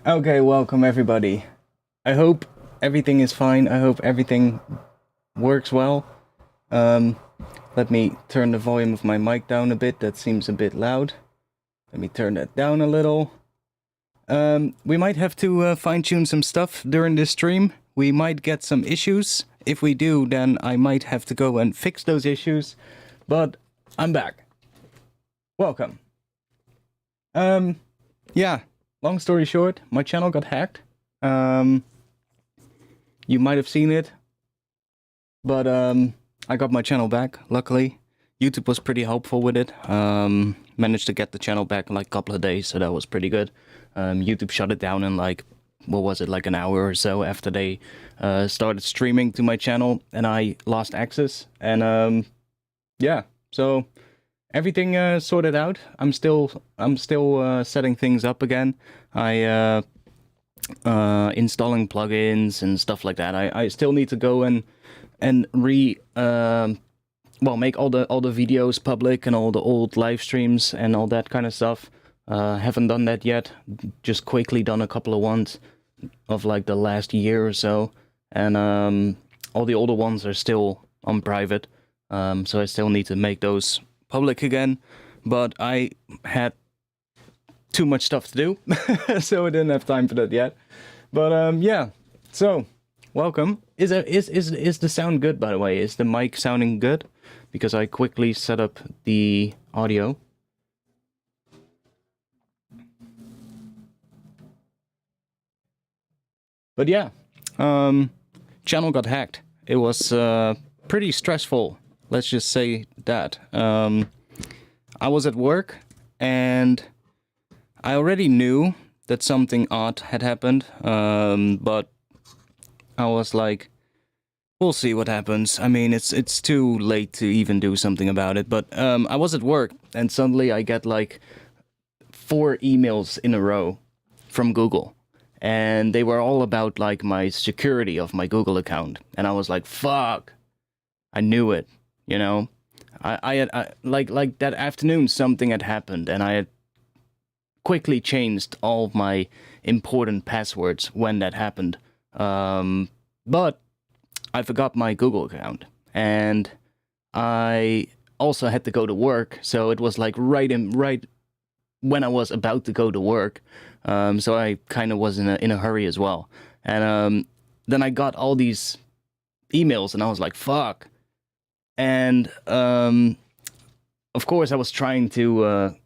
Okay, welcome everybody. I hope everything is fine. I hope everything works well. Um, Let me turn the volume of my mic down a bit. That seems a bit loud. Let me turn that down a little. We might have to fine-tune some stuff during this stream. We might get some issues. If we do, then I might have to go and fix those issues. But I'm back. Welcome. Yeah. Long story short, my channel got hacked. You might have seen it, but I got my channel back, luckily. YouTube was pretty helpful with it. Managed to get the channel back in like a couple of days, so that was pretty good. YouTube shut it down in like, what was it, like an hour or so after they started streaming to my channel, and I lost access. And yeah, so everything sorted out. I'm still setting things up again. I installing plugins and stuff like that. I still need to go and make all the videos public and all the old live streams and all that kind of stuff. Haven't done that yet. Just quickly done a couple of ones of like the last year or so, and all the older ones are still on private. So I still need to make those public again, but I had too much stuff to do, so I didn't have time for that yet. But yeah, so welcome. Is the sound good, by the way? Is the mic sounding good? Because I quickly set up the audio. But yeah, channel got hacked. It was pretty stressful. Let's just say that. I was at work, and I already knew that something odd had happened, but I was like, we'll see what happens. I mean, it's too late to even do something about it. But I was at work, and suddenly I get like 4 emails in a row from Google. And they were all about like my security of my Google account. And I was like, fuck, I knew it, you know? I like that afternoon something had happened, and I had quickly changed all of my important passwords when that happened. But I forgot my Google account, and I also had to go to work, so it was like right when I was about to go to work. So I kind of was in a hurry as well. And then I got all these emails, and I was like, fuck. And of course I was trying to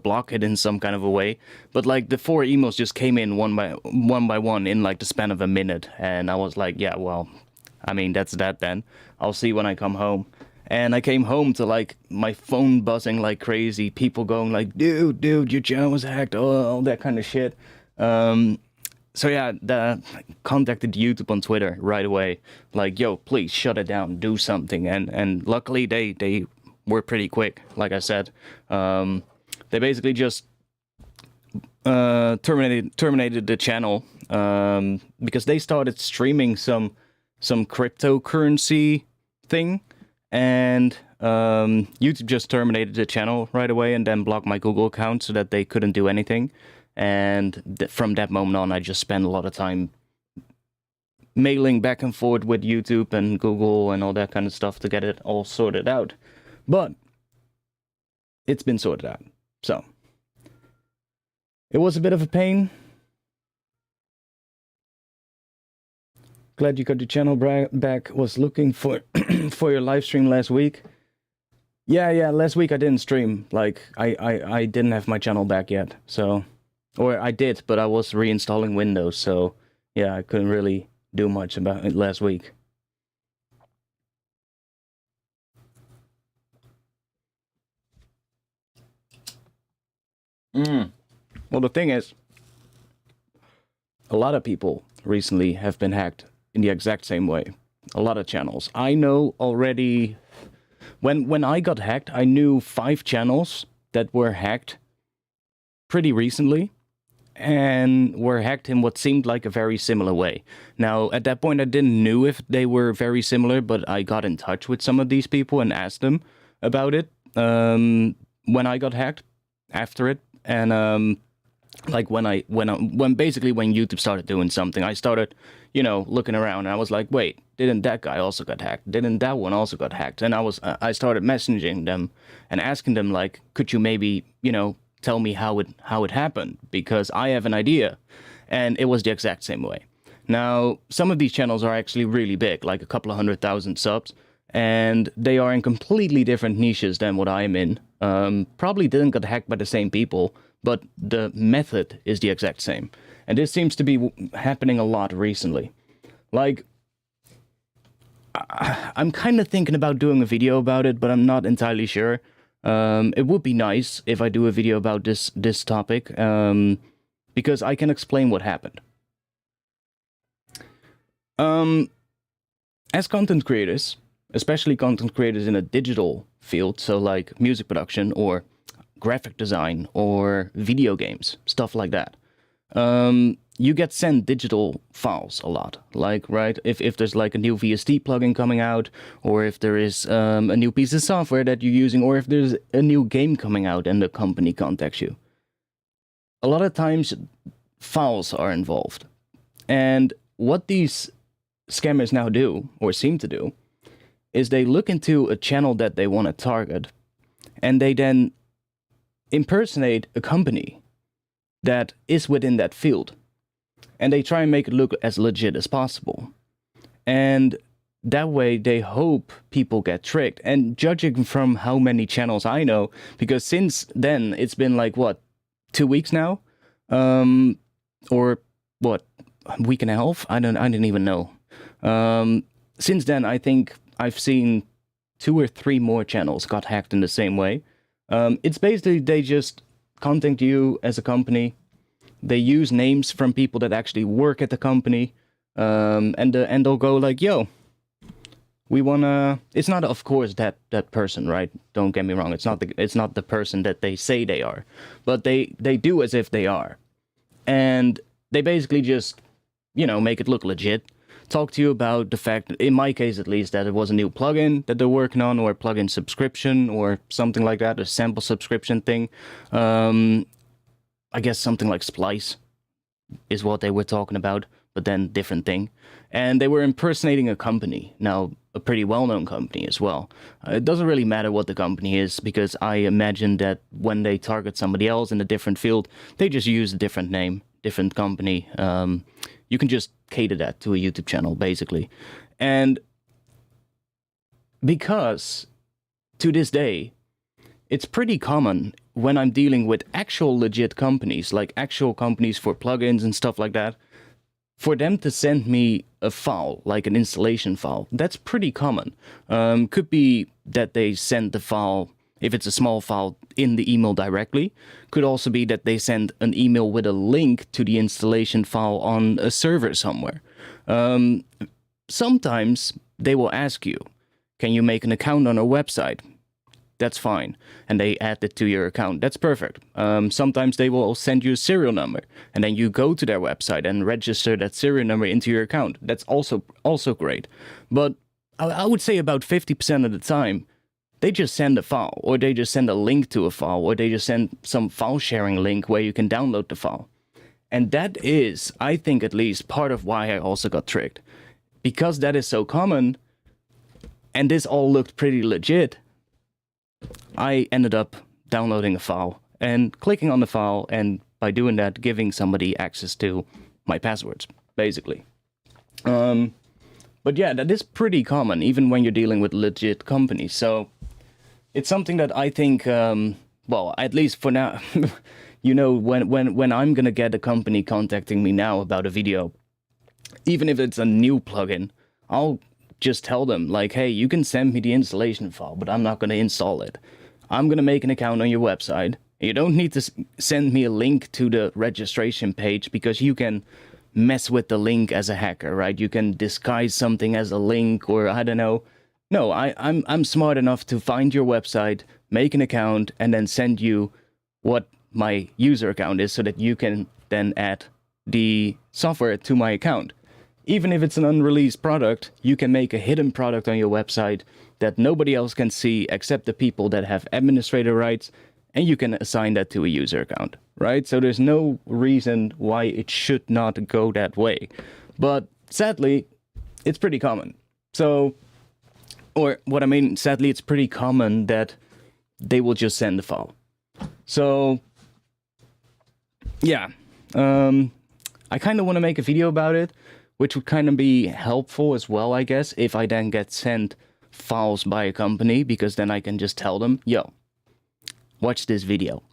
block it in some kind of a way, but like the 4 emails just came in one by one in like the span of a minute, and I was like, yeah, well, I mean, that's that then. I'll see when I come home. And I came home to like my phone buzzing like crazy, people going like, dude, your channel was hacked, all that kind of shit. So yeah, contacted YouTube on Twitter right away, like, yo, please shut it down, do something. And luckily they were pretty quick, like I said. They basically just terminated the channel, because they started streaming some cryptocurrency thing, and YouTube just terminated the channel right away and then blocked my Google account so that they couldn't do anything. And from that moment on, I just spent a lot of time mailing back and forth with YouTube and Google and all that kind of stuff to get it all sorted out. But it's been sorted out. So it was a bit of a pain. Glad you got your channel back. Was looking for for your live stream last week. Yeah, last week I didn't stream. Like I didn't have my channel back yet. So, or I did, but I was reinstalling Windows. So yeah, I couldn't really do much about it last week. Well, the thing is, a lot of people recently have been hacked in the exact same way. A lot of channels. I know already, when I got hacked, I knew 5 channels that were hacked pretty recently, and were hacked in what seemed like a very similar way. Now, at that point, I didn't know if they were very similar, but I got in touch with some of these people and asked them about it when I got hacked after it. And Like when basically when YouTube started doing something, I started, you know, looking around and I was like, wait, didn't that guy also got hacked? Didn't that one also got hacked? And I started messaging them and asking them like, could you maybe, you know, tell me how it happened, because I have an idea. And it was the exact same way. Now, some of these channels are actually really big, like a couple of 100,000 subs, and they are in completely different niches than what I am in. Probably didn't get hacked by the same people, but the method is the exact same. And this seems to be happening a lot recently. Like, I'm kind of thinking about doing a video about it, but I'm not entirely sure. It would be nice if I do a video about this topic, because I can explain what happened. As content creators, especially content creators in a digital field, so like music production or graphic design or video games, stuff like that, you get sent digital files a lot. Like, right, if there's like a new VST plugin coming out, or if there is a new piece of software that you're using, or if there's a new game coming out and the company contacts you. A lot of times, files are involved. And what these scammers now do, or seem to do, is they look into a channel that they want to target, and they then impersonate a company that is within that field. And they try and make it look as legit as possible. And that way they hope people get tricked. And judging from how many channels I know, because since then it's been like, what, 2 weeks now? Or what, a week and a half? I didn't even know. Since then, I think I've seen 2 or 3 more channels got hacked in the same way. It's basically they just contact you as a company. They use names from people that actually work at the company, and they'll go like, "Yo, we wanna." It's not, of course, that person, right? Don't get me wrong. It's not the person that they say they are, but they do as if they are, and they basically just, you know, make it look legit. Talk to you about the fact, in my case at least, that it was a new plugin that they're working on, or a plugin subscription, or something like that, a sample subscription thing. I guess something like Splice is what they were talking about, but then different thing. And they were impersonating a company, now a pretty well-known company as well. It doesn't really matter what the company is, because I imagine that when they target somebody else in a different field, they just use a different name, different company. You can just cater that to a YouTube channel, basically. And because, to this day, it's pretty common when I'm dealing with actual legit companies, like actual companies for plugins and stuff like that, for them to send me a file, like an installation file. That's pretty common. Could be that they send the file, if it's a small file, in the email directly. Could also be that they send an email with a link to the installation file on a server somewhere. Sometimes they will ask you, can you make an account on our website? That's fine. And they add it to your account. That's perfect. Sometimes they will send you a serial number, and then you go to their website and register that serial number into your account. That's also great. But I would say about 50% of the time, they just send a file, or they just send a link to a file, or they just send some file sharing link where you can download the file. And that is, I think at least, part of why I also got tricked. Because that is so common, and this all looked pretty legit, I ended up downloading a file and clicking on the file, and by doing that, giving somebody access to my passwords, basically. But yeah, that is pretty common, even when you're dealing with legit companies. So it's something that I think, well, at least for now, you know, when I'm gonna get a company contacting me now about a video, even if it's a new plugin, I'll just tell them, like, hey, you can send me the installation file, but I'm not gonna install it. I'm gonna make an account on your website. You don't need to send me a link to the registration page, because you can mess with the link as a hacker, right? You can disguise something as a link, or I don't know. No, I'm smart enough to find your website, make an account, and then send you what my user account is, so that you can then add the software to my account. Even if it's an unreleased product, you can make a hidden product on your website that nobody else can see except the people that have administrator rights, and you can assign that to a user account, right? So there's no reason why it should not go that way. But sadly, it's pretty common. So, or what I mean, sadly, it's pretty common that they will just send the file. So, yeah, I kind of want to make a video about it, which would kind of be helpful as well, I guess, if I then get sent files by a company, because then I can just tell them, yo, watch this video,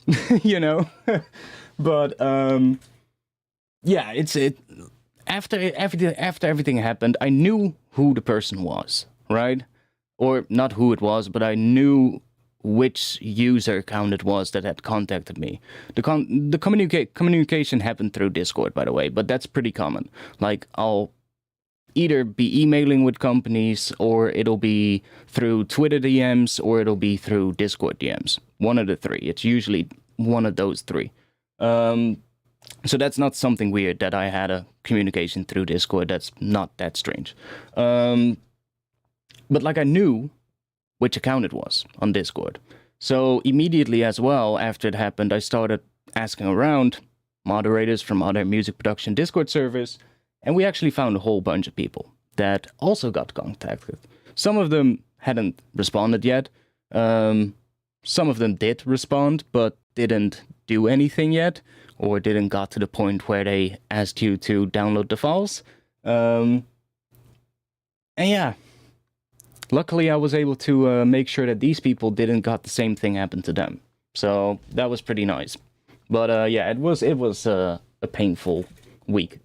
you know? But, yeah, after everything happened, I knew who the person was, right? Or not who it was, but I knew which user account it was that had contacted me. The communication happened through Discord, by the way, but that's pretty common. Like, I'll either be emailing with companies, or it'll be through Twitter DMs, or it'll be through Discord DMs. One of the three. It's usually one of those three. So that's not something weird that I had a communication through Discord. That's not that strange. But like, I knew which account it was on Discord. So immediately as well, after it happened, I started asking around moderators from other music production Discord servers, and we actually found a whole bunch of people that also got contacted. Some of them hadn't responded yet. Some of them did respond, but didn't do anything yet, or didn't got to the point where they asked you to download the files. And yeah, luckily I was able to make sure that these people didn't got the same thing happen to them. So that was pretty nice. But yeah, it was a painful week.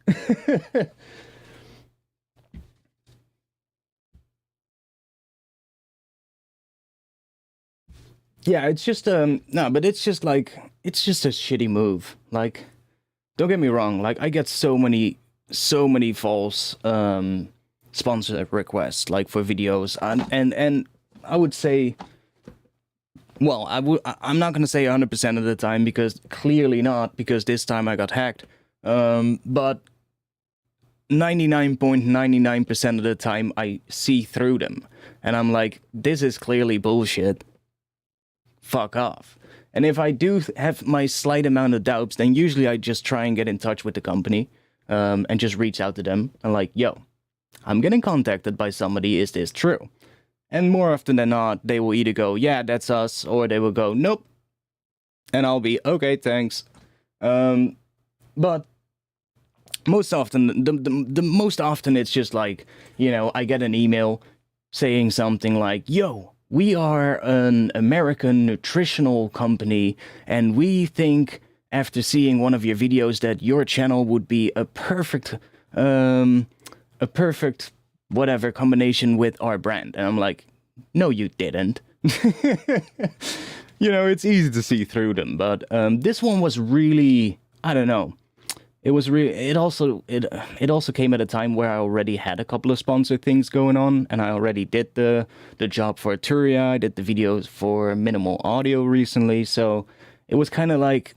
Yeah, it's just no, but it's just like, it's just a shitty move. Like, don't get me wrong, like, I get so many false sponsor requests, like, for videos, and I would say, well, I'm not gonna say 100% of the time, because clearly not, because this time I got hacked. But 99.99% of the time I see through them, and I'm like, this is clearly bullshit. Fuck off. And if I do have my slight amount of doubts, then usually I just try and get in touch with the company, and just reach out to them and like, yo, I'm getting contacted by somebody, is this true? And more often than not, they will either go, yeah, that's us, or they will go, nope. And I'll be, okay, thanks. But most often, the most often it's just like, you know, I get an email saying something like, yo, we are an American nutritional company, and we think after seeing one of your videos that your channel would be a perfect whatever combination with our brand. And I'm like, no, you didn't. You know, it's easy to see through them, but this one was really, I don't know. It was really, it also came at a time where I already had a couple of sponsored things going on, and I already did the job for Arturia, I did the videos for Minimal Audio recently, so it was kind of like,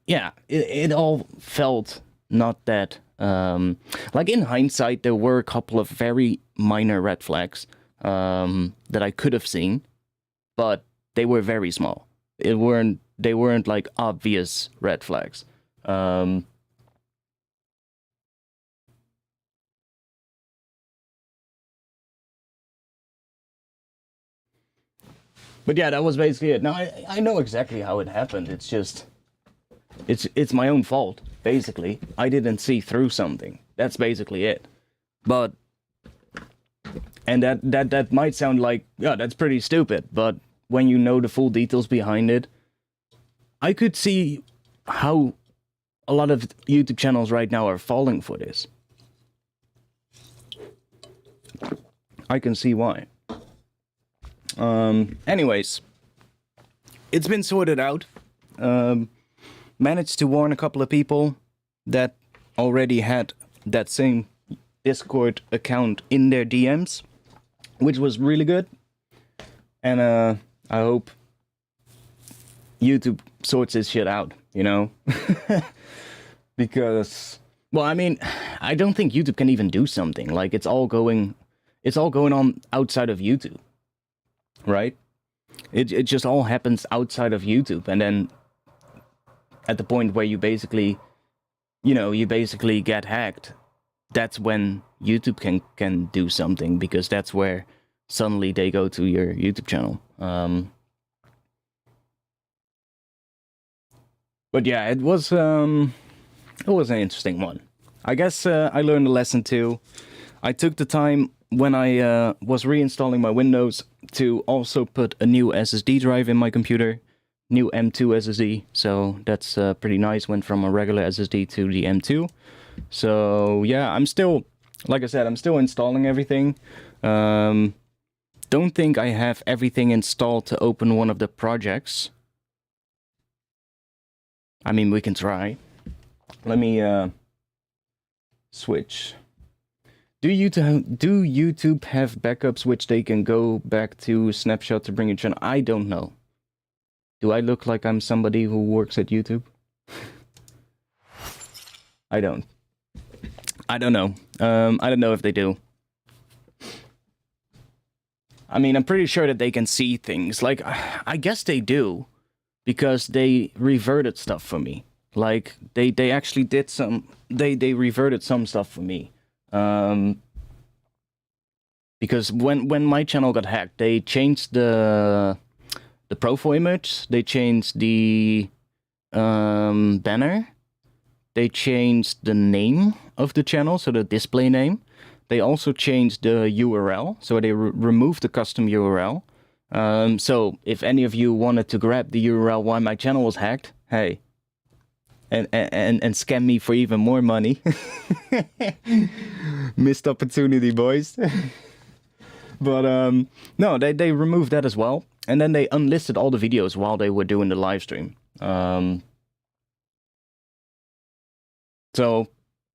yeah, it all felt not that, like, in hindsight, there were a couple of very minor red flags that I could have seen, but they were very small. They weren't like obvious red flags. But yeah, that was basically it. Now, I know exactly how it happened. It's just, it's my own fault, basically. I didn't see through something. That's basically it. But, and that might sound like, yeah, that's pretty stupid, but when you know the full details behind it, I could see how a lot of YouTube channels right now are falling for this. I can see why. Anyways, it's been sorted out. Managed to warn a couple of people that already had that same Discord account in their DMs, which was really good. And I hope YouTube sorts this shit out, you know? Because, well, I mean, I don't think YouTube can even do something. Like, it's all going on outside of YouTube, right? it just all happens outside of YouTube, and then at the point where you basically, you basically get hacked, that's when YouTube can do something, because that's where suddenly they go to your YouTube channel. But yeah, it was an interesting one. I guess I learned a lesson too. I took the time when I was reinstalling my Windows to also put a new SSD drive in my computer, new M2 SSD. So that's pretty nice. Went from a regular SSD to the M2. So yeah, I'm still, like I said, I'm still installing everything. Don't think I have everything installed to open one of the projects. I mean, we can try. Let me switch. Do YouTube have backups which they can go back to snapshot to bring your channel? I don't know. Do I look like I'm somebody who works at YouTube? I don't. I don't know. I don't know if they do. I mean, I'm pretty sure that they can see things. Like, I guess they do, because they reverted stuff for me. Like, they actually did some... They reverted some stuff for me. Because when my channel got hacked, they changed the profile image, they changed the banner, they changed the name of the channel, so the display name. They also changed the URL, so they removed the custom URL. So if any of you wanted to grab the URL while my channel was hacked, hey, and scam me for even more money. Missed opportunity, boys. But no, they removed that as well, and then they unlisted all the videos while they were doing the live stream. So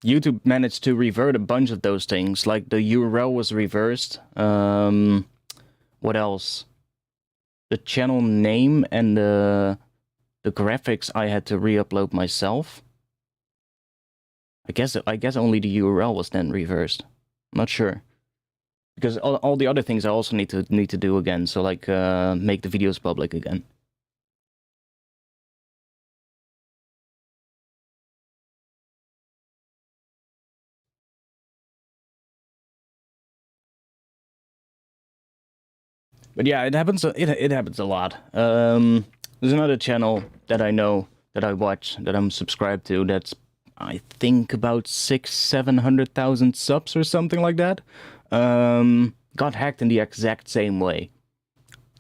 YouTube managed to revert a bunch of those things, like the URL was reversed. What else? The channel name and the graphics I had to re-upload myself. I guess only the URL was then reversed. I'm not sure, because all the other things I also need to do again. So like make the videos public again. But yeah, it happens. It happens a lot. There's another channel that I know, that I watch, that I'm subscribed to. That's, I think, about 600,000-700,000 subs or something like that. Got hacked in the exact same way.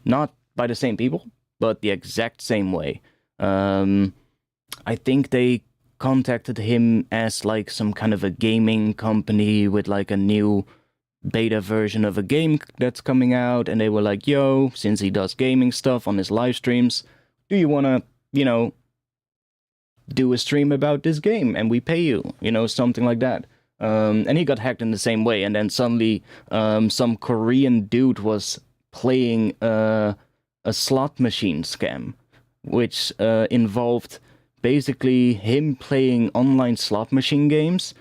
Not by the same people, but the exact same way. I think they contacted him as like some kind of a gaming company with like a new beta version of a game that's coming out, and they were like, yo, since he does gaming stuff on his live streams, do you want to, do a stream about this game and we pay you, something like that. And he got hacked in the same way, and then suddenly some Korean dude was playing a slot machine scam, which involved basically him playing online slot machine games,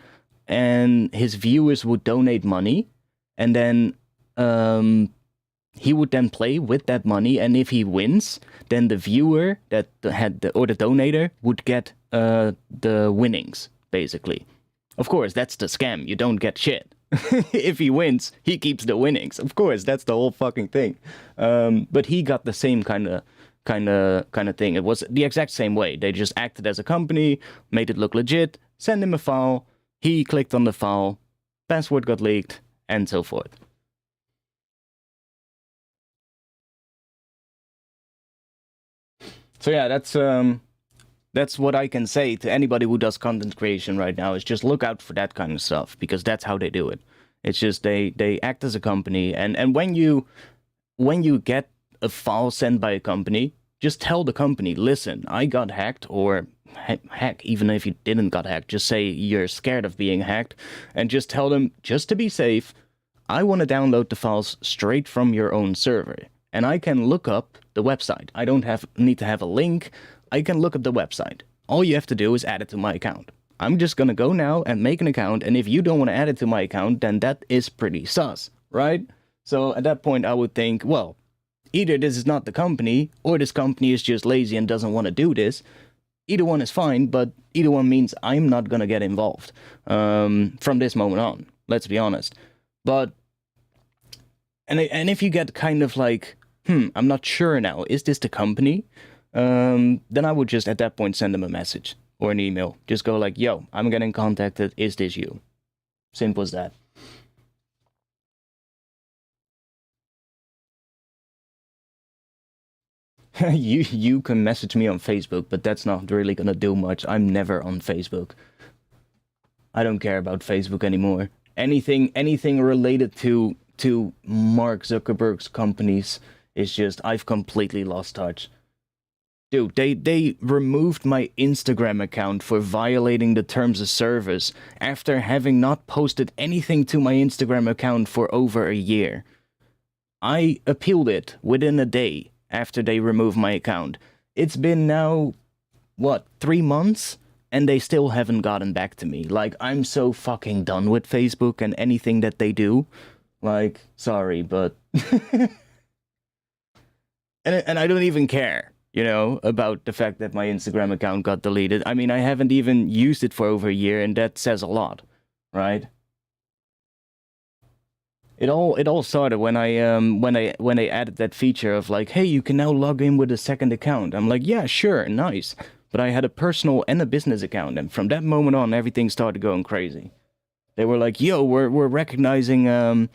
and his viewers would donate money, and then he would then play with that money, and if he wins, then the viewer that had the donator would get the winnings, basically. Of course, that's the scam. You don't get shit. If he wins, he keeps the winnings. Of course, that's the whole fucking thing. But he got the same kind of thing. It was the exact same way. They just acted as a company, made it look legit, sent him a file, he clicked on the file, password got leaked, and so forth. So yeah, that's what I can say to anybody who does content creation right now, is just look out for that kind of stuff, because that's how they do it. It's just they act as a company, and when you get a file sent by a company, just tell the company, listen, I got hacked, or heck, even if you didn't got hacked, just say you're scared of being hacked, and just tell them, just to be safe, I want to download the files straight from your own server, and I can look up the website. I don't need to have a link. I can look up the website. All you have to do is add it to my account. I'm just gonna go now and make an account, and if you don't want to add it to my account, then that is pretty sus, right? So at that point, I would think, well, either this is not the company, or this company is just lazy and doesn't want to do this. Either one is fine, but either one means I'm not gonna get involved from this moment on. Let's be honest. But and if you get kind of like, I'm not sure now, is this the company? Then I would just at that point send them a message or an email. Just go like, yo, I'm getting contacted. Is this you? Simple as that. You can message me on Facebook, but that's not really gonna do much. I'm never on Facebook. I don't care about Facebook anymore. Anything related to Mark Zuckerberg's companies is just, I've completely lost touch. Dude, they removed my Instagram account for violating the terms of service after having not posted anything to my Instagram account for over a year. I appealed it within a day after they removed my account. It's been now, what, 3 months? And they still haven't gotten back to me. Like, I'm so fucking done with Facebook and anything that they do. Like, sorry, but... and I don't even care, you know, about the fact that my Instagram account got deleted. I mean, I haven't even used it for over a year, and that says a lot, right? It all started when I added that feature of like, hey, you can now log in with a second account. I'm like, yeah, sure, nice. But I had a personal and a business account, and from that moment on, everything started going crazy. They were like, yo, we're recognizing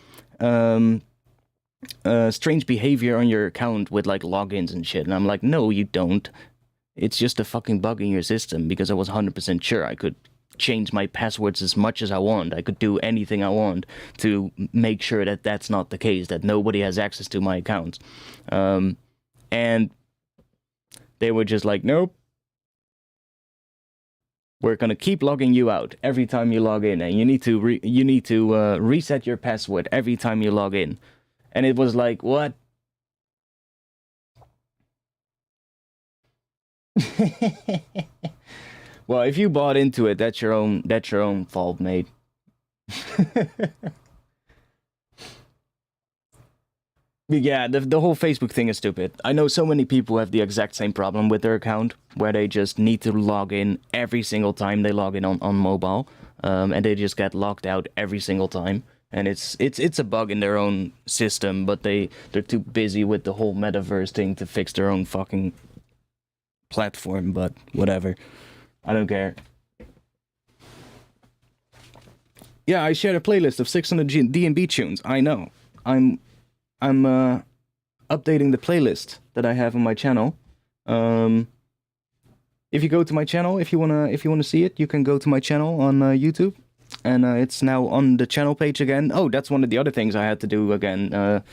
strange behavior on your account with like logins and shit. And I'm like, no, you don't. It's just a fucking bug in your system, because I was 100% sure I could change my passwords as much as I want. I could do anything I want to make sure that that's not the case, that nobody has access to my accounts. And they were just like, nope. We're gonna keep logging you out every time you log in, and you need to reset your password every time you log in. And it was like, what? Well, if you bought into it, that's your own fault, mate. Yeah, the whole Facebook thing is stupid. I know so many people have the exact same problem with their account, where they just need to log in every single time they log in on mobile, and they just get locked out every single time. And it's a bug in their own system, but they're too busy with the whole metaverse thing to fix their own fucking platform. But whatever, I don't care. Yeah, I shared a playlist of 600 D&B tunes. I know. I'm updating the playlist that I have on my channel. If you go to my channel, if you wanna see it, you can go to my channel on YouTube, and it's now on the channel page again. Oh, that's one of the other things I had to do again.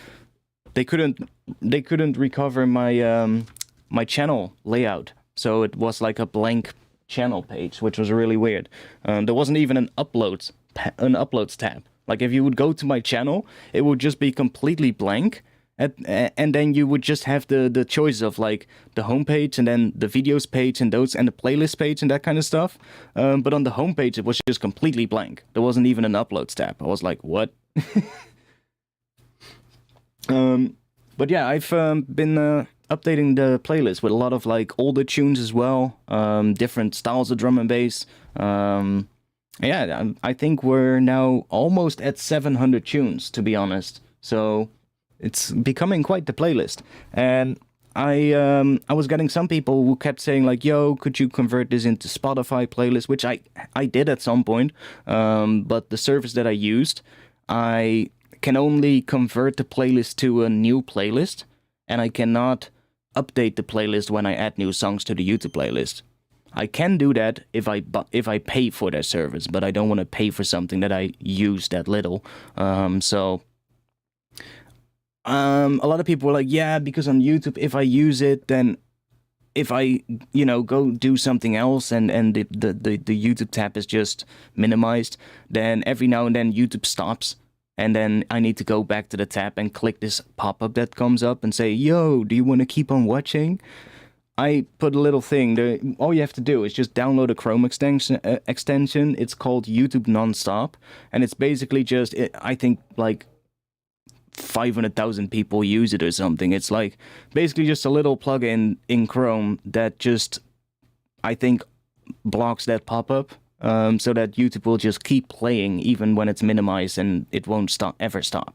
They couldn't recover my my channel layout, so it was like a blank channel page, which was really weird. There wasn't even an uploads tab. Like, if you would go to my channel, it would just be completely blank, and then you would just have the choice of like the homepage and then the videos page and those and the playlist page and that kind of stuff. But on the homepage, it was just completely blank. There wasn't even an uploads tab. I was like, what? But yeah, I've been updating the playlist with a lot of like older tunes as well, different styles of drum and bass. Yeah, I think we're now almost at 700 tunes, to be honest. So it's becoming quite the playlist. And I was getting some people who kept saying like, yo, could you convert this into Spotify playlist, which I did at some point. But the service that I used, I can only convert the playlist to a new playlist, and I cannot update the playlist when I add new songs to the YouTube playlist. I can do that if I pay for their service, but I don't want to pay for something that I use that little. So a lot of people were like, yeah, because on YouTube, if I use it, then if I, go do something else and the YouTube tab is just minimized, then every now and then YouTube stops. And then I need to go back to the tab and click this pop-up that comes up and say, yo, do you want to keep on watching? I put a little thing. All you have to do is just download a Chrome extension. It's called YouTube Nonstop. And it's basically just, I think, like 500,000 people use it or something. It's like basically just a little plugin in Chrome that just, I think, blocks that pop-up, so that YouTube will just keep playing even when it's minimized and it won't ever stop,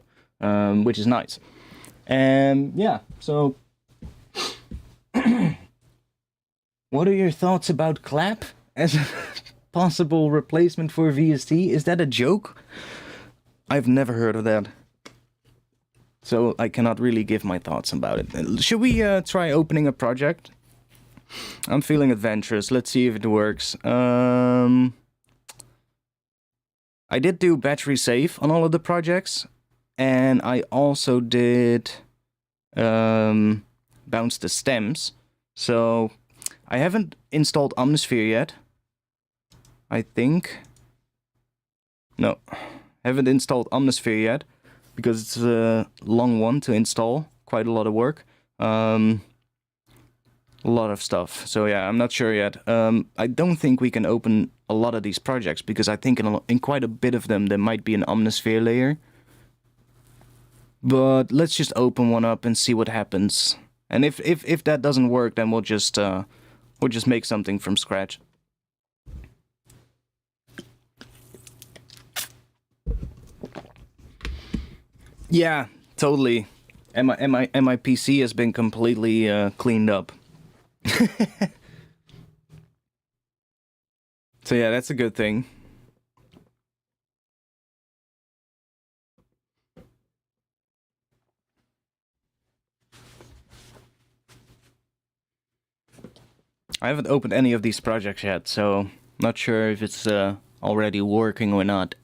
which is nice. And yeah, so what are your thoughts about Clap as a possible replacement for VST? Is that a joke? I've never heard of that, so I cannot really give my thoughts about it. Should we try opening a project? I'm feeling adventurous. Let's see if it works. I did do battery save on all of the projects, and I also did bounce the stems. So I haven't installed Omnisphere yet, I think. No, haven't installed Omnisphere yet because it's a long one to install. Quite a lot of work. A lot of stuff. So yeah, I'm not sure yet. I don't think we can open a lot of these projects because I think in quite a bit of them there might be an Omnisphere layer. But let's just open one up and see what happens. And if that doesn't work, then we'll just make something from scratch. Yeah, totally. And my PC has been completely cleaned up. So yeah, that's a good thing. I haven't opened any of these projects yet, so not sure if it's already working or not.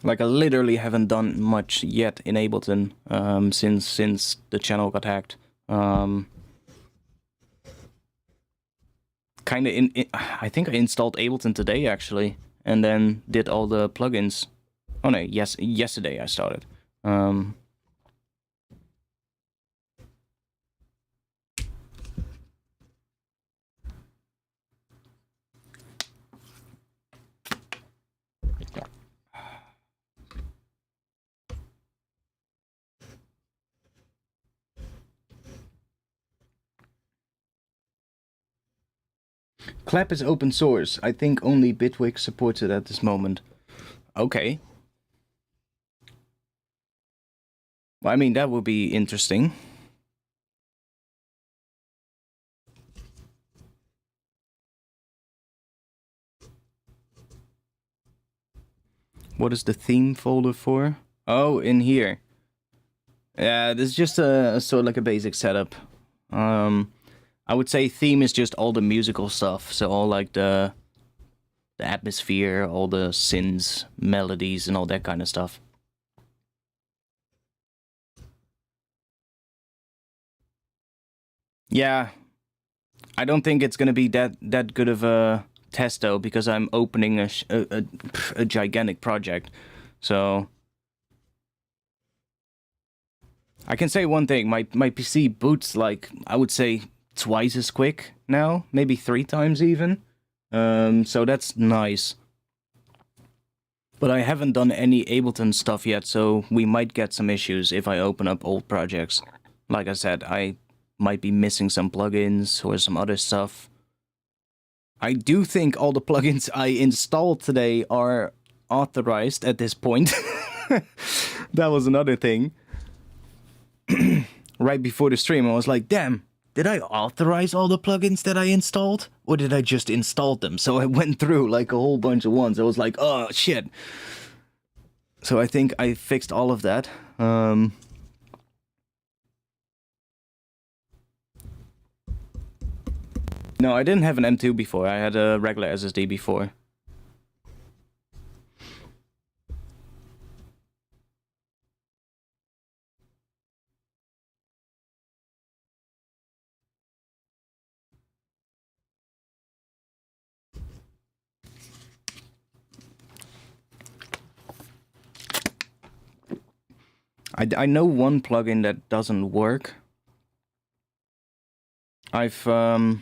Like, I literally haven't done much yet in Ableton since the channel got hacked. I think I installed Ableton today actually, and then did all the plugins. Oh no, yesterday I started. Clap is open source. I think only Bitwig supports it at this moment. Okay. Well, I mean, that would be interesting. What is the theme folder for? Oh, in here. Yeah, this is just a sort of like a basic setup. I would say theme is just all the musical stuff. So all like the atmosphere, all the synths, melodies, and all that kind of stuff. Yeah, I don't think it's gonna be that good of a test though, because I'm opening a gigantic project. So I can say one thing: my PC boots like, I would say, twice as quick now, maybe 3 times even. So that's nice. But I haven't done any Ableton stuff yet, so we might get some issues if I open up old projects. Like I said, I might be missing some plugins or some other stuff. I do think all the plugins I installed today are authorized at this point. That was another thing. Right before the stream, I was like, damn, did I authorize all the plugins that I installed? Or did I just install them? So I went through like a whole bunch of ones. I was like, oh, shit. So I think I fixed all of that. No, I didn't have an M2 before. I had a regular SSD before. I know one plugin that doesn't work. I've for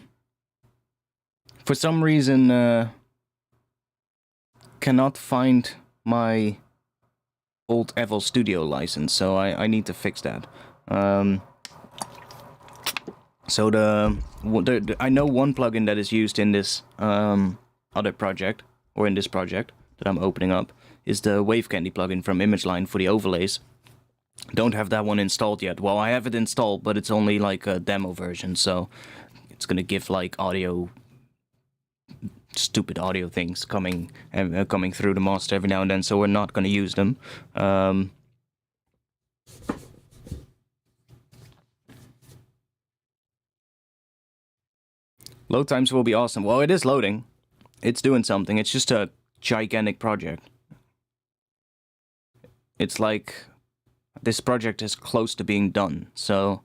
some reason cannot find my old FL Studio license, so I need to fix that. So I know one plugin that is used in this other project, or in this project that I'm opening up, is the Wave Candy plugin from ImageLine for the overlays. Don't have that one installed yet. Well, I have it installed, but it's only like a demo version, so it's gonna give like stupid audio things coming through the master every now and then, so we're not gonna use them. Load times will be awesome. Well, it is loading. It's doing something. It's just a gigantic project. It's like this project is close to being done, so...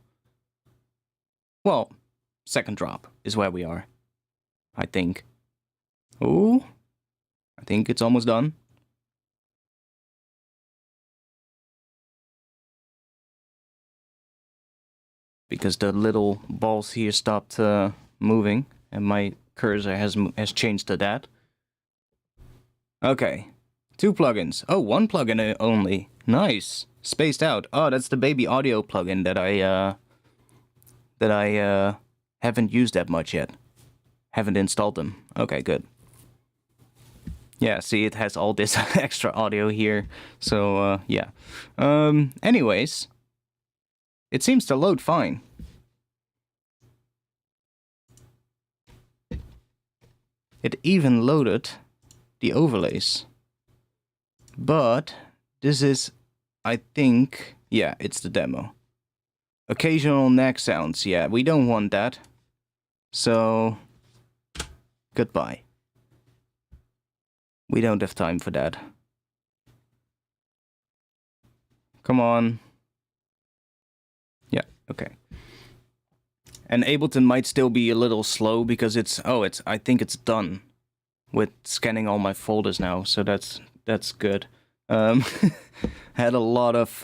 Well, second drop is where we are, I think. Ooh, I think it's almost done. Because the little balls here stopped moving, and my cursor has changed to that. Okay, 2 plugins. Oh, 1 plugin only. Nice. Spaced out. Oh, that's the baby audio plugin that I haven't used that much yet. Haven't installed them. Okay, good. Yeah, see, it has all this extra audio here. So, yeah. Anyways, it seems to load fine. It even loaded the overlays. But this is, I think, yeah, it's the demo. Occasional neck sounds, yeah, we don't want that. So, goodbye. We don't have time for that. Come on. Yeah, okay. And Ableton might still be a little slow because I think it's done with scanning all my folders now, so that's good. Had a lot of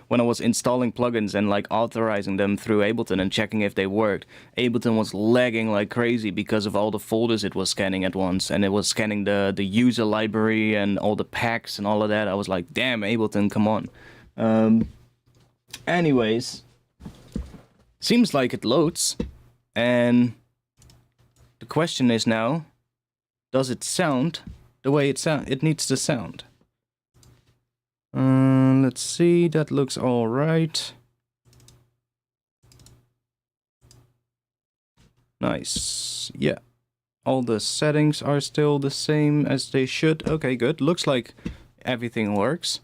when I was installing plugins and like authorizing them through Ableton and checking if they worked. Ableton was lagging like crazy because of all the folders it was scanning at once, and it was scanning the user library and all the packs and all of that. I was like, damn, Ableton, come on. Anyways, seems like it loads, and the question is now, does it sound the way it needs to sound? Let's see, that looks alright. Nice. Yeah. All the settings are still the same as they should. Okay, good. Looks like everything works.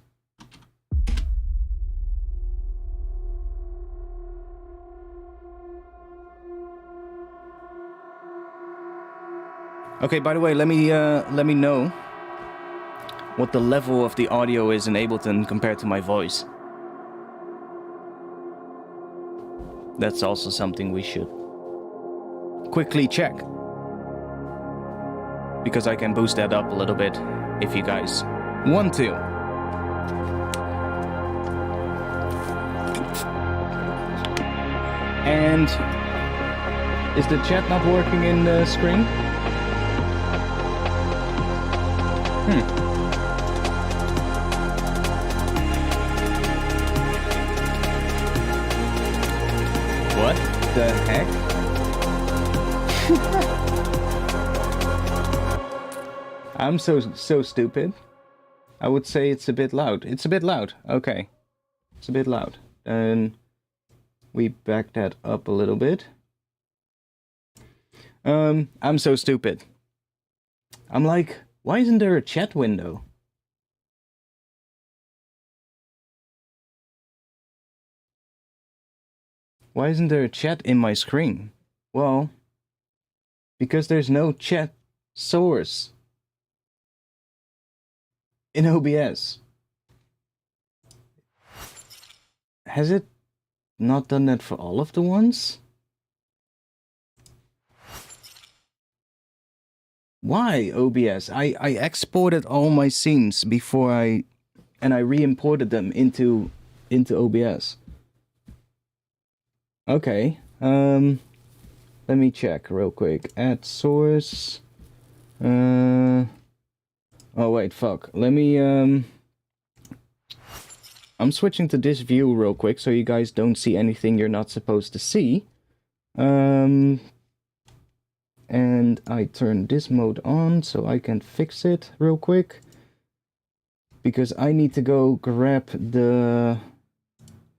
Okay, by the way, let me know what the level of the audio is in Ableton compared to my voice. That's also something we should quickly check. Because I can boost that up a little bit if you guys want to. And is the chat not working in the screen? What the heck? I'm so stupid. I would say it's a bit loud. It's a bit loud. Okay. It's a bit loud. And we back that up a little bit. I'm so stupid. I'm like, why isn't there a chat window? Why isn't there a chat in my screen? Well, because there's no chat source in OBS. Has it not done that for all of the ones? Why OBS? I exported all my scenes before I re-imported them into OBS. Okay, let me check real quick. Add source. Oh wait, fuck. Let me I'm switching to this view real quick so you guys don't see anything you're not supposed to see. And I turn this mode on so I can fix it real quick. Because I need to go grab the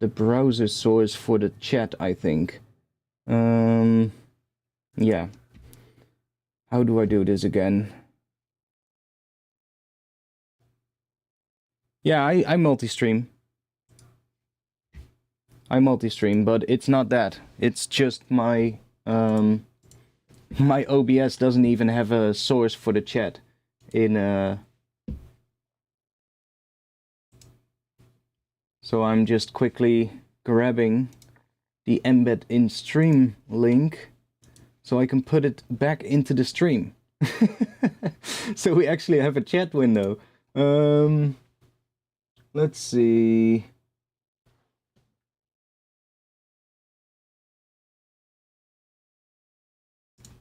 browser source for the chat, I think. Yeah. How do I do this again? Yeah, I multi-stream. I multi-stream, but it's not that. It's just my my OBS doesn't even have a source for the chat in so I'm just quickly grabbing the embed in stream link so I can put it back into the stream. So we actually have a chat window. Let's see.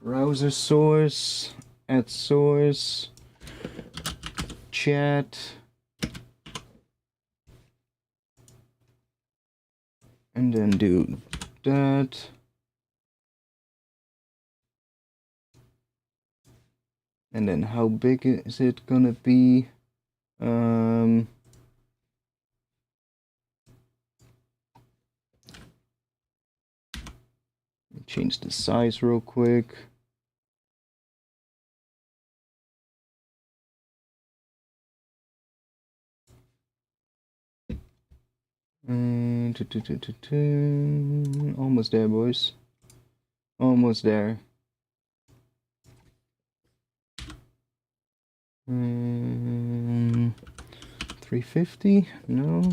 Browser source, add source, chat, and then do that. And then how big is it gonna be? Change the size real quick. Almost there, boys. Almost there. 350? No.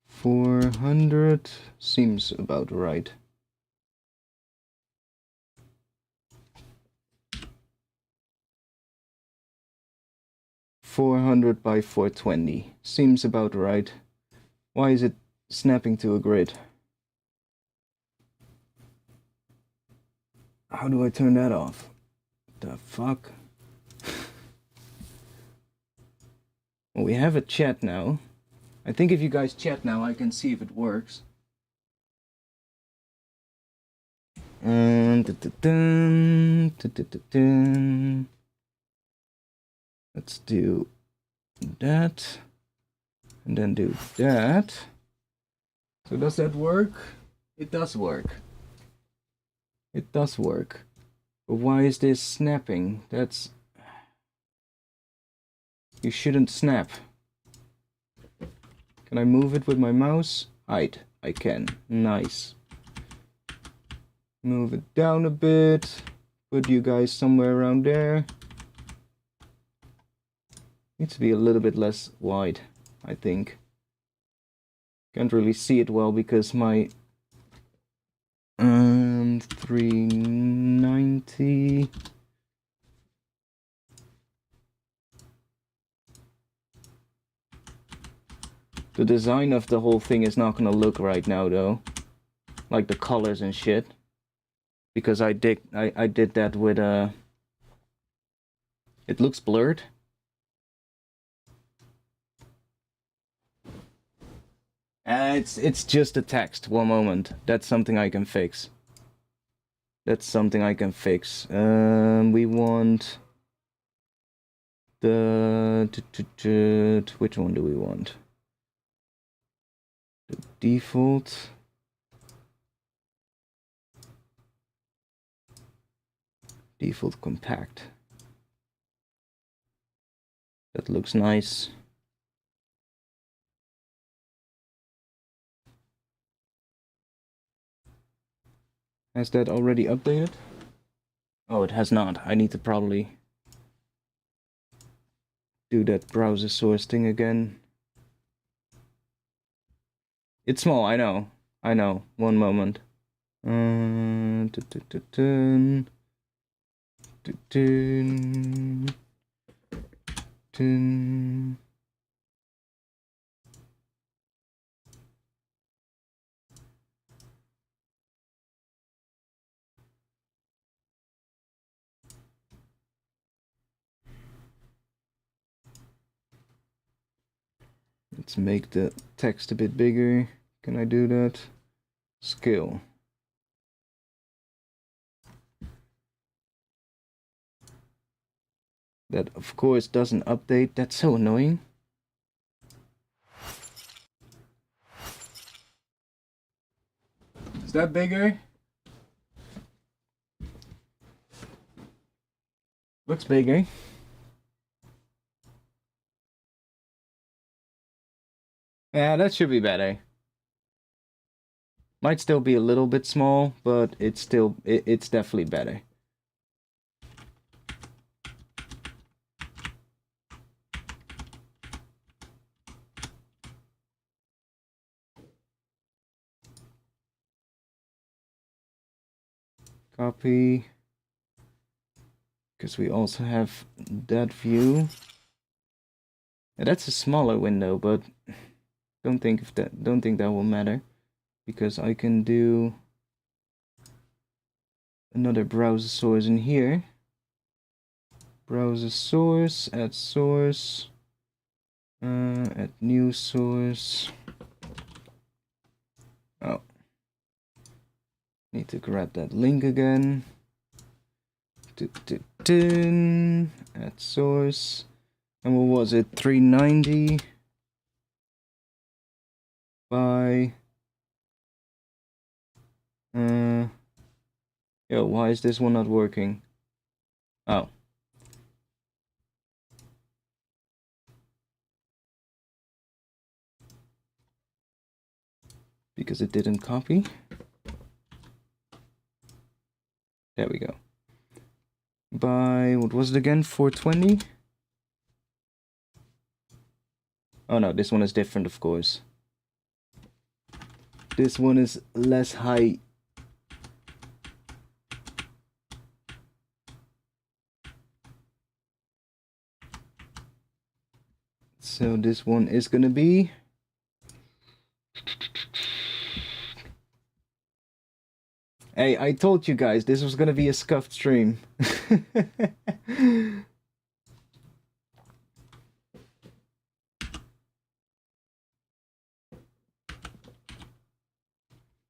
400 seems about right. $400 by 420 seems about right. Why is it snapping to a grid? How do I turn that off? The fuck? Well, we have a chat now. I think if you guys chat now, I can see if it works. And let's do that, and then do that. So does that work? It does work. It does work. But why is this snapping? That's... You shouldn't snap. Can I move it with my mouse? Hide. I can. Nice. Move it down a bit. Put you guys somewhere around there. Needs to be a little bit less wide, I think. Can't really see it well because my 390. The design of the whole thing is not gonna look right now though. Like the colors and shit. Because I did that with it looks blurred. It's just a text. One moment. That's something I can fix. That's something I can fix. We want the which one do we want? The default. Default compact. That looks nice. Has that already updated? Oh, it has not. I need to probably do that browser source thing again. It's small, I know. I know. One moment. Let's make the text a bit bigger. Can I do that? Scale. That of course doesn't update. That's so annoying. Is that bigger? Looks bigger. Yeah, that should be better. Might still be a little bit small, but it's definitely better. Copy. Because we also have that view. Yeah, that's a smaller window, but don't think that will matter, because I can do another browser source in here. Browser source, add new source. Oh, need to grab that link again. Add source. And what was it? 390 by yo, why is this one not working? Oh. Because it didn't copy. There we go. By, what was it again? 420? Oh no, this one is different, of course. This one is less high. So this one is gonna be... Hey, I told you guys this was gonna be a scuffed stream.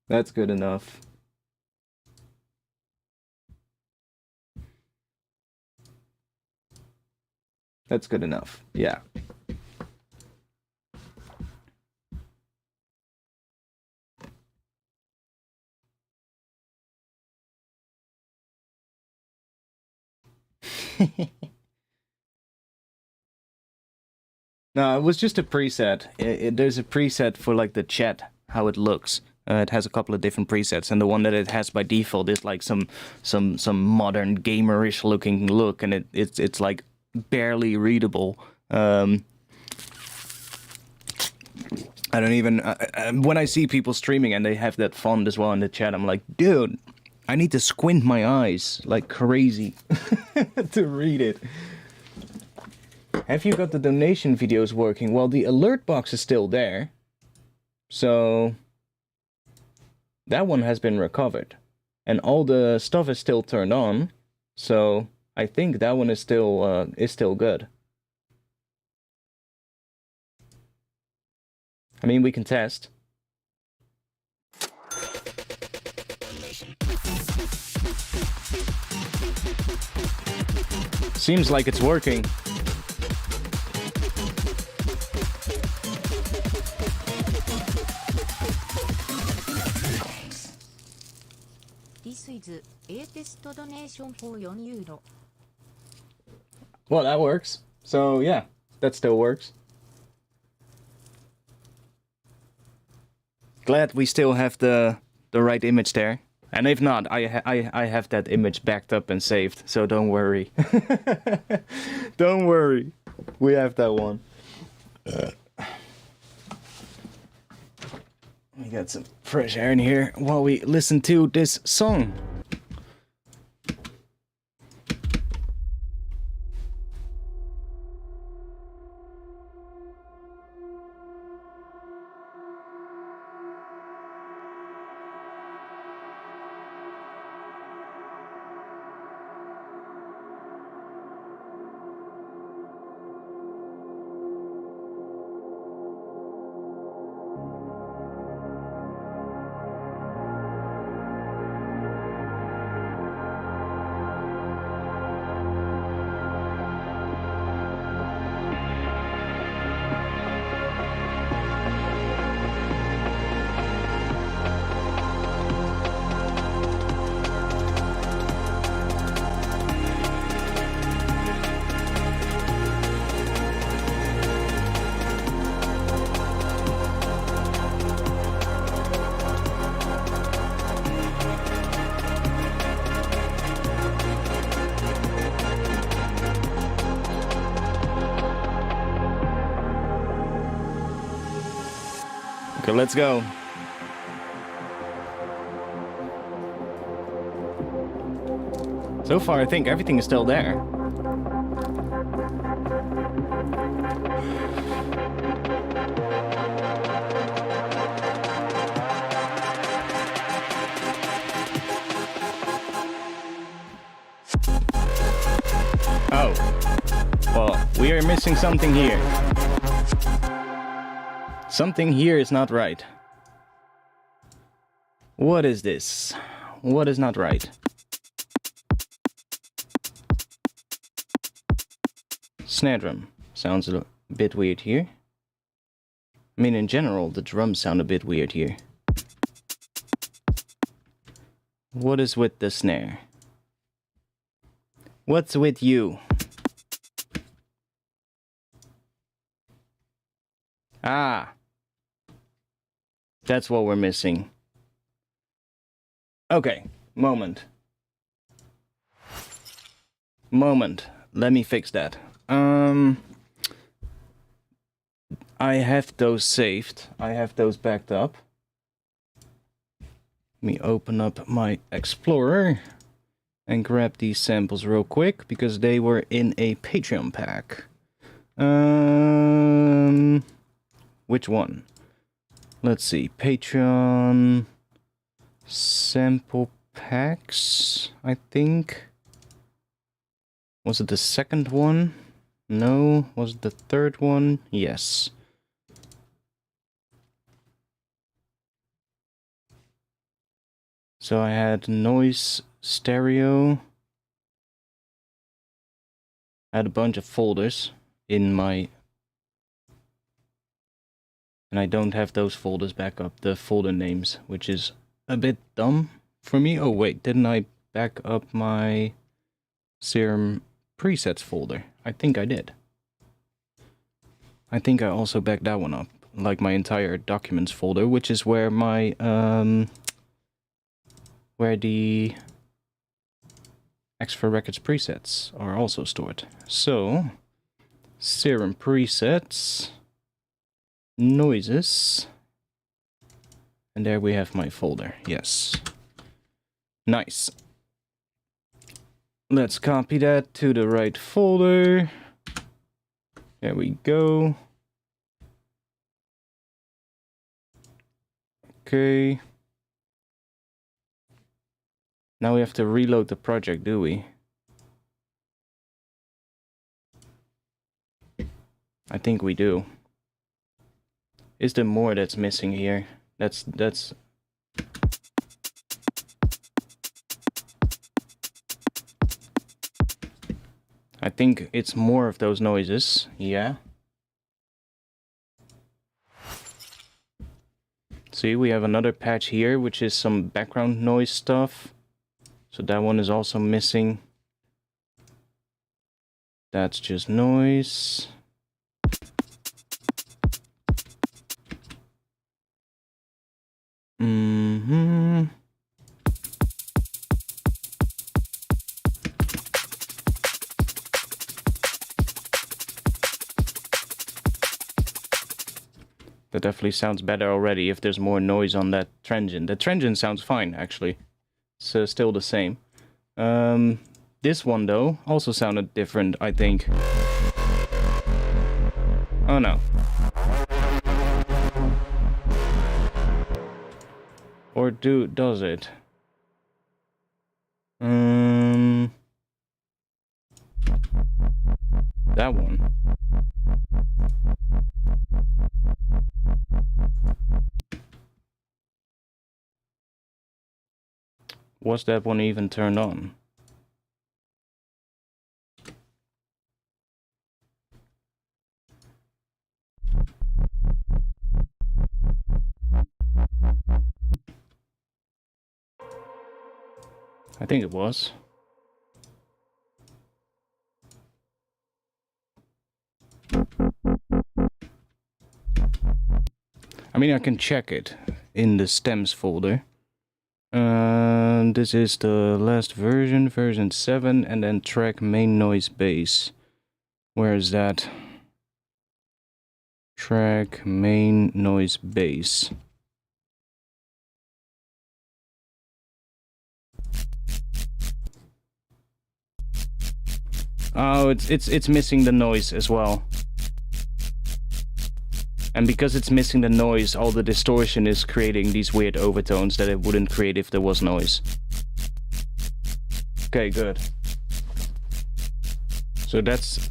That's good enough. That's good enough, yeah. No, it was just a preset. There's a preset for like the chat, how it looks. It has a couple of different presets, and the one that it has by default is like some modern gamerish looking look, and it's like barely readable. I don't even when I see people streaming and they have that font as well in the chat, I'm like, dude, I need to squint my eyes like crazy to read it. Have you got the donation videos working? Well, the alert box is still there, so that one has been recovered, and all the stuff is still turned on, so I think that one is still good. I mean, we can test. Seems like it's working. This is a test donation for €4. Well, that works. So yeah, that still works. Glad we still have the right image there. And if not, I have that image backed up and saved, so don't worry. Don't worry. We have that one. We got some fresh air in here while we listen to this song. So let's go. So far, I think everything is still there. Oh. Well, we are missing something here. Something here is not right. What is this? What is not right? Snare drum sounds a bit weird here. I mean, in general, the drums sound a bit weird here. What is with the snare? What's with you? Ah! That's what we're missing. Okay, moment. Let me fix that. I have those saved. I have those backed up. Let me open up my Explorer and grab these samples real quick because they were in a Patreon pack. Which one? Let's see. Patreon sample packs, I think. Was it the second one? No. Was it the third one? Yes. So I had noise stereo. I had a bunch of folders in my... And I don't have those folders back up, the folder names, which is a bit dumb for me. Oh wait, didn't I back up my Serum presets folder? I think I did. I think I also backed that one up, like my entire documents folder, which is where my where the X4 Records presets are also stored. So, Serum presets, noises, and there we have my folder. Yes. Nice. Let's copy that to the right folder. There we go. Okay. Now we have to reload the project, do we? I think we do. Is there more that's missing here? That's... I think it's more of those noises, yeah. See, we have another patch here, which is some background noise stuff. So that one is also missing. That's just noise. That definitely sounds better already if there's more noise on that transient. The transient sounds fine, actually. It's still the same. This one, though, also sounded different, I think. Oh, no. Or does it? That one. Was that one even turned on? I think it was. I mean, I can check it in the stems folder. This is the last version, version 7, and then track main noise bass. Where is that? Track main noise bass. Oh, it's missing the noise as well. And because it's missing the noise, all the distortion is creating these weird overtones that it wouldn't create if there was noise. Okay, good. So that's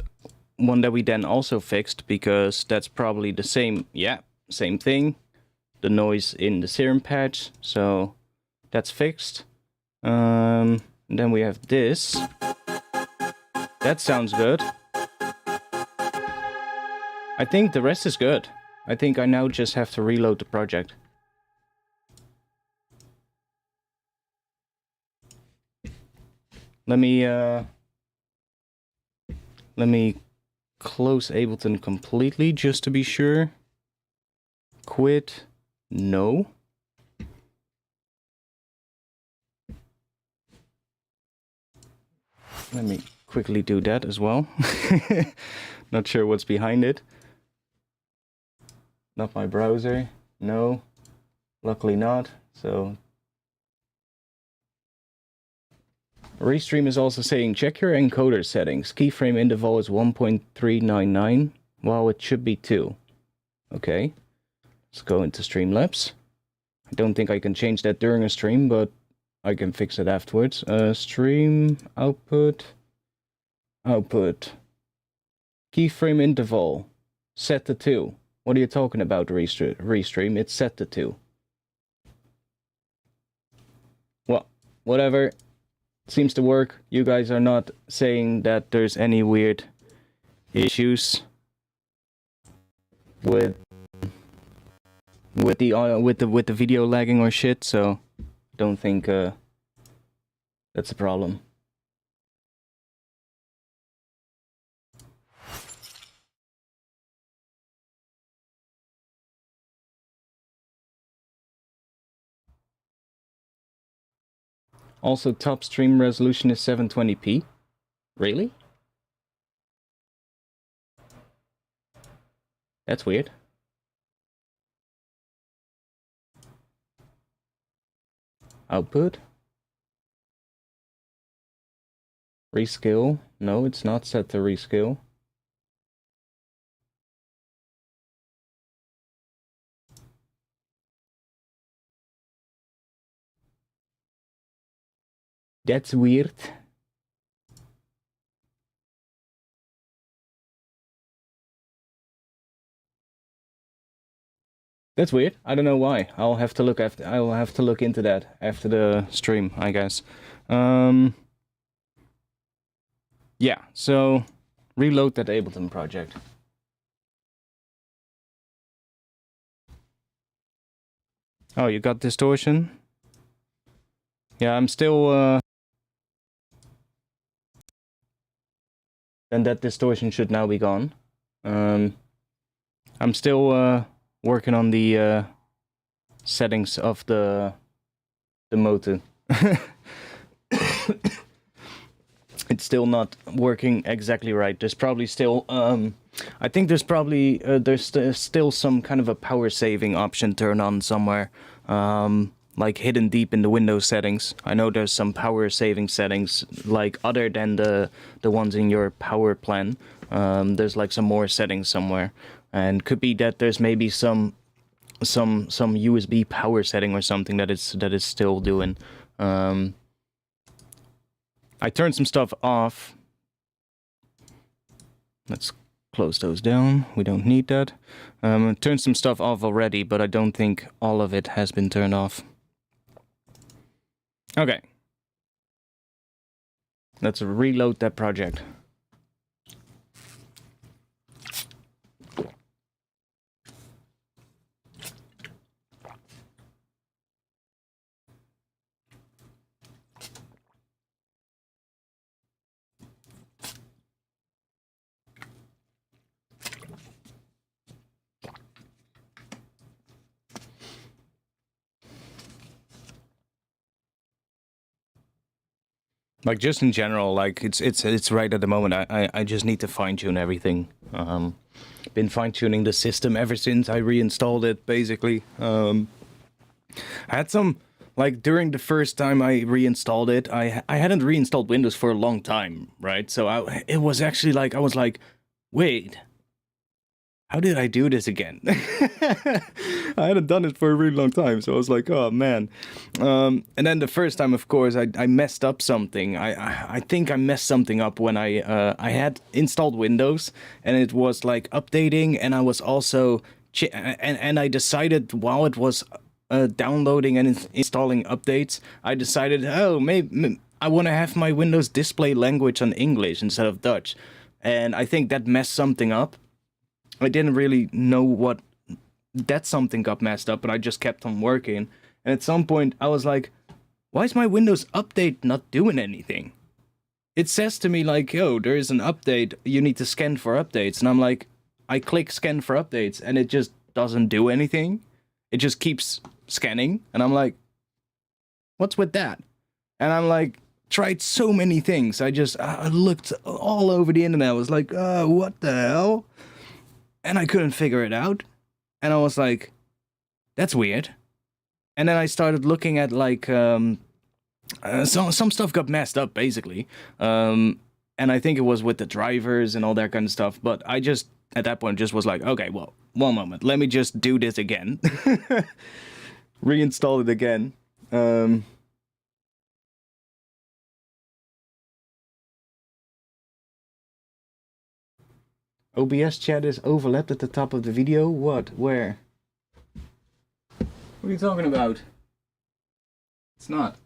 one that we then also fixed, because that's probably the same, same thing. The noise in the serum patch, so that's fixed. Then we have this. That sounds good. I think the rest is good. I think I now just have to reload the project. Let me close Ableton completely just to be sure. Quit. No. Let me quickly do that as well. Not sure what's behind it. Not my browser. No. Luckily not. So Restream is also saying check your encoder settings. Keyframe interval is 1.399 while it should be 2. Okay. Let's go into Streamlabs. I don't think I can change that during a stream, but I can fix it afterwards. Stream output. Output. Keyframe interval. Set to 2. What are you talking about, Restream? It's set to 2. Well, whatever. Seems to work. You guys are not saying that there's any weird issues with the video lagging or shit, so don't think that's a problem. Also, top stream resolution is 720p. Really? That's weird. Output. Rescale. No, it's not set to rescale. That's weird. That's weird. I don't know why. I'll have to look into that after the stream, I guess. Yeah, so reload that Ableton project. Oh, you got distortion? Yeah, I'm still then that distortion should now be gone. I'm still working on the settings of the motor. It's still not working exactly right. There's probably still I think there's probably still some kind of a power saving option turned on somewhere, like hidden deep in the Windows settings. I know there's some power saving settings, like other than the ones in your power plan. There's like some more settings somewhere, and could be that there's maybe some USB power setting or something that is still doing. I turned some stuff off. Let's close those down. We don't need that. I turned some stuff off already, but I don't think all of it has been turned off. Okay. Let's reload that project. Like, just in general, like, it's right at the moment. I just need to fine-tune everything. been fine-tuning the system ever since I reinstalled it, basically. I had some, like, during the first time I reinstalled it, I hadn't reinstalled Windows for a long time, right? So it was actually like, I was like, wait, how did I do this again? I hadn't done it for a really long time, so I was like, oh man. And then the first time, of course, I messed up something. I think I messed something up when I had installed Windows, and it was like updating, and I was also and I decided while it was downloading and installing updates, I decided, oh, maybe I want to have my Windows display language on English instead of Dutch, and I think that messed something up. I didn't really know what that something got messed up, but I just kept on working. And at some point, I was like, why is my Windows update not doing anything? It says to me like, yo, there is an update, you need to scan for updates. And I'm like, I click scan for updates, and it just doesn't do anything. It just keeps scanning. And I'm like, what's with that? And I'm like, tried so many things. I looked all over the internet. I was like, what the hell? And I couldn't figure it out. And I was like, that's weird. And then I started looking at, like, some stuff got messed up, basically. And I think it was with the drivers and all that kind of stuff. But I just, at that point, just was like, okay, well, one moment. Let me just do this again. Reinstall it again. OBS chat is overlapped at the top of the video? What? Where? What are you talking about? It's not.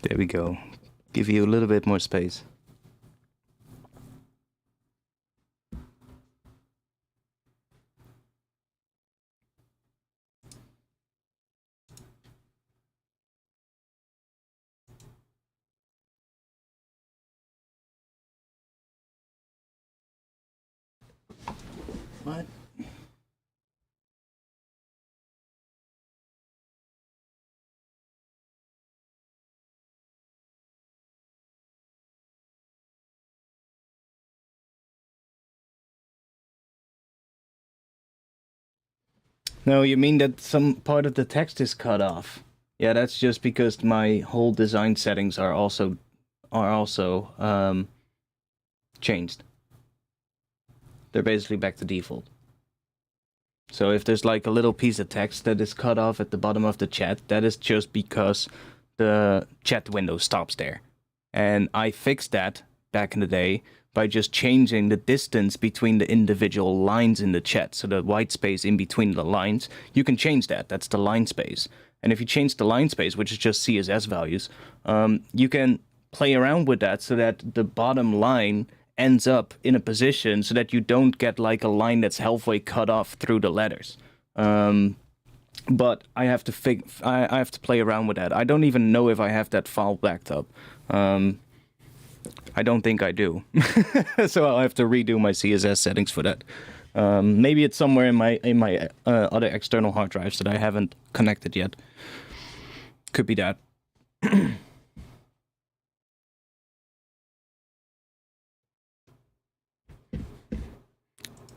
There we go. Give you a little bit more space. What? No, you mean that some part of the text is cut off. Yeah, that's just because my whole design settings are also changed. They're basically back to default. So if there's like a little piece of text that is cut off at the bottom of the chat, that is just because the chat window stops there. And I fixed that back in the day by just changing the distance between the individual lines in the chat. So the white space in between the lines, you can change that. That's the line space. And if you change the line space, which is just CSS values, you can play around with that so that the bottom line ends up in a position so that you don't get like a line that's halfway cut off through the letters. But I have to I have to play around with that. I don't even know if I have that file backed up. I don't think I do. So I'll have to redo my CSS settings for that. Maybe it's somewhere in my other external hard drives that I haven't connected yet. Could be that.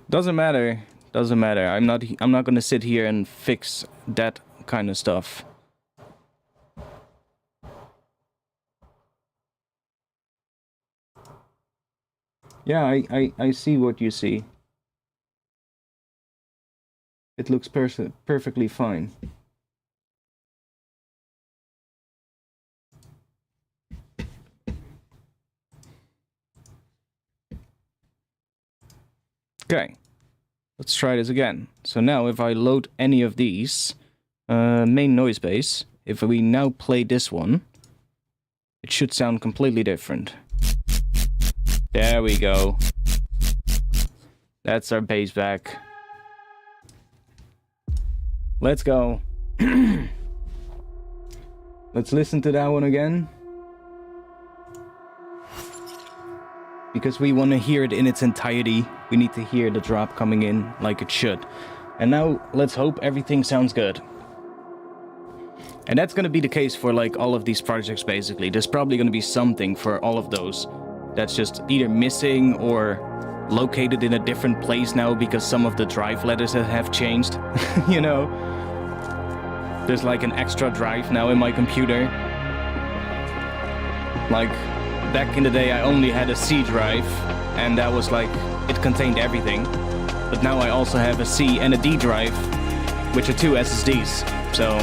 Doesn't matter. Doesn't matter. I'm not gonna sit here and fix that kind of stuff. Yeah, I see what you see. It looks perfectly fine. Okay, let's try this again. So now if I load any of these, main noise base, if we now play this one, it should sound completely different. There we go. That's our bass back. Let's go. Let's listen to that one again. Because we want to hear it in its entirety. We need to hear the drop coming in like it should. And now let's hope everything sounds good. And that's going to be the case for like all of these projects basically. There's probably going to be something for all of those that's just either missing or located in a different place now because some of the drive letters have changed. You know? There's like an extra drive now in my computer. Like, back in the day I only had a C drive, and that was like, it contained everything. But now I also have a C and a D drive, which are 2 SSDs, so...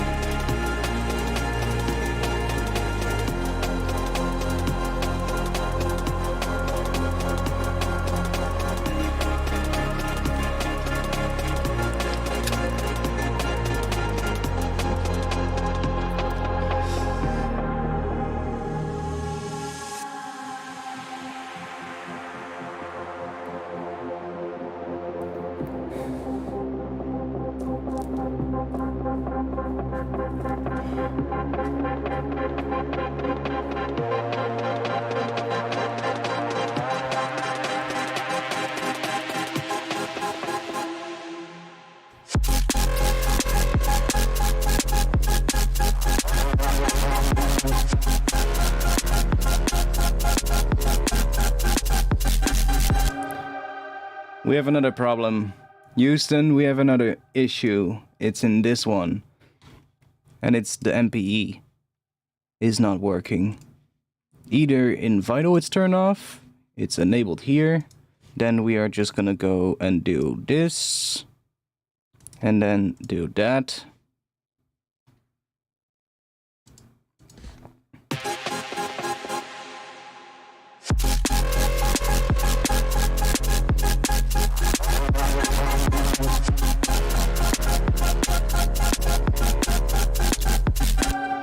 We have another problem. Houston, we have another issue. It's in this one. And it's the MPE is not working. Either in Vital it's turned off, it's enabled here. Then we are just gonna go and do this. And then do that.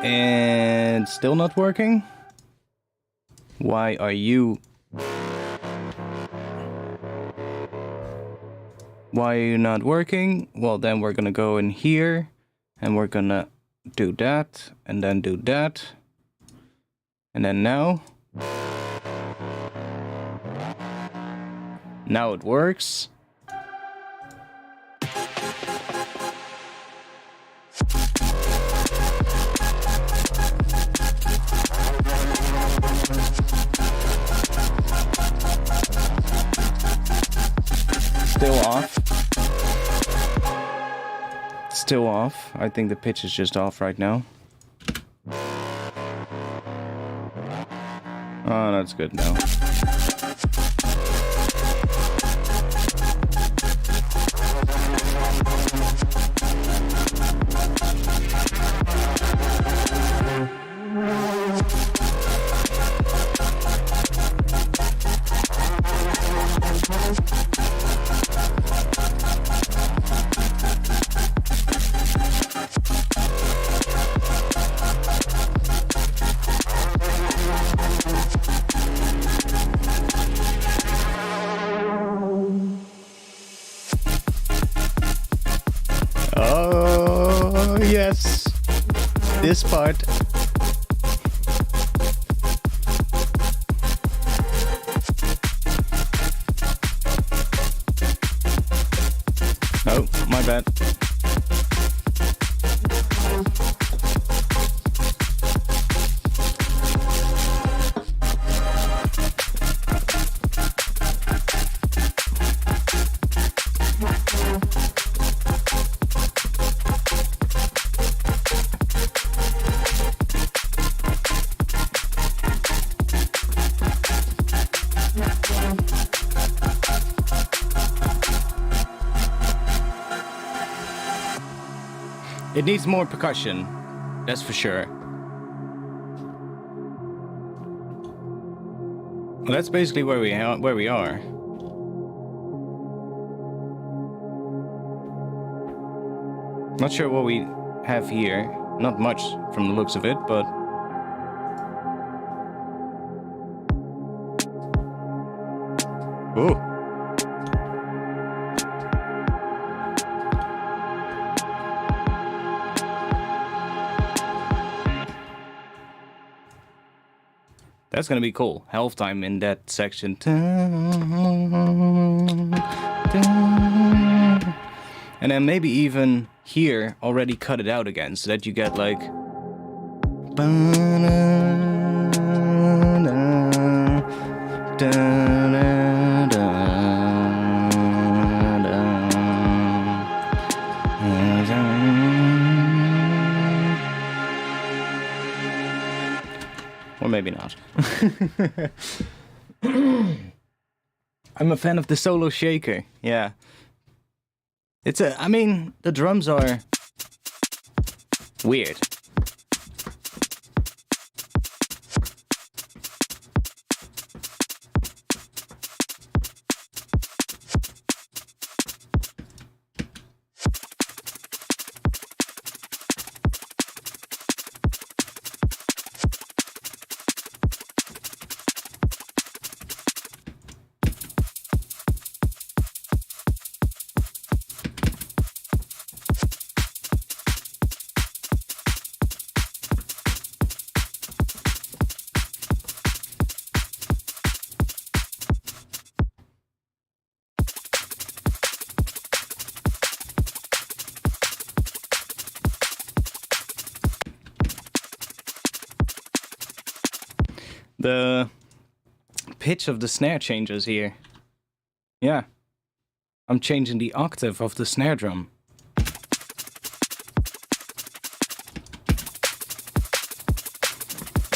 And still not working? Why are you... Why are you not working? Well, then we're gonna go in here and we're gonna do that and then do that. And then now. Now it works. Still off. Still off. I think the pitch is just off right now. Oh, that's good now. Oh, yes. This part. Oh, my bad. It needs more percussion, that's for sure. Well, that's basically where we are. Not sure what we have here. Not much from the looks of it, but... Ooh. That's gonna be cool. Half time in that section. And then maybe even here already cut it out again so that you get like... Or maybe not. I'm a fan of the solo shaker, yeah. I mean, the drums are weird. The pitch of the snare changes here. Yeah. I'm changing the octave of the snare drum.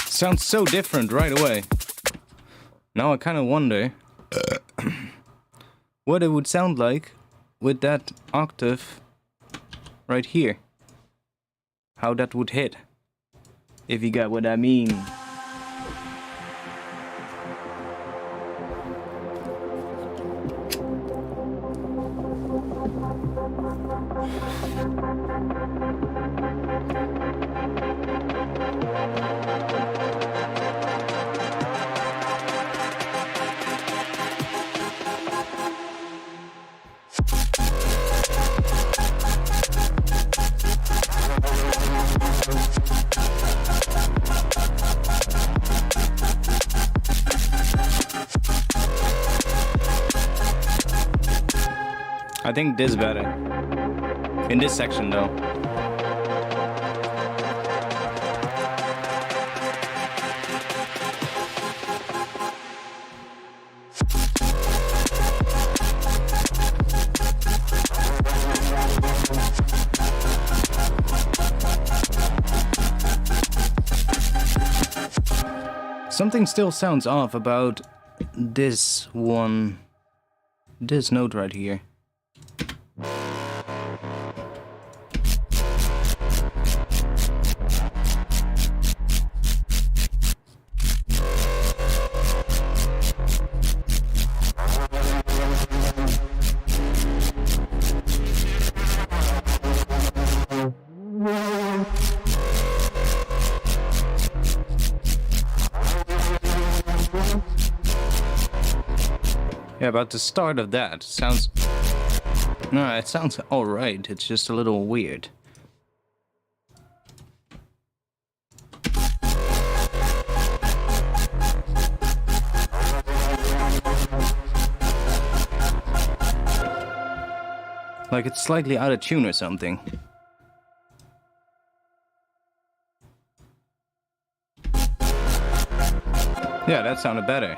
Sounds so different right away. Now I kind of wonder what it would sound like with that octave right here. How that would hit. If you get what I mean. I think this better. In this section though. Something still sounds off about this one. This note right here. Yeah, about the start of that sounds... No, it sounds alright, it's just a little weird. Like it's slightly out of tune or something. Yeah, that sounded better.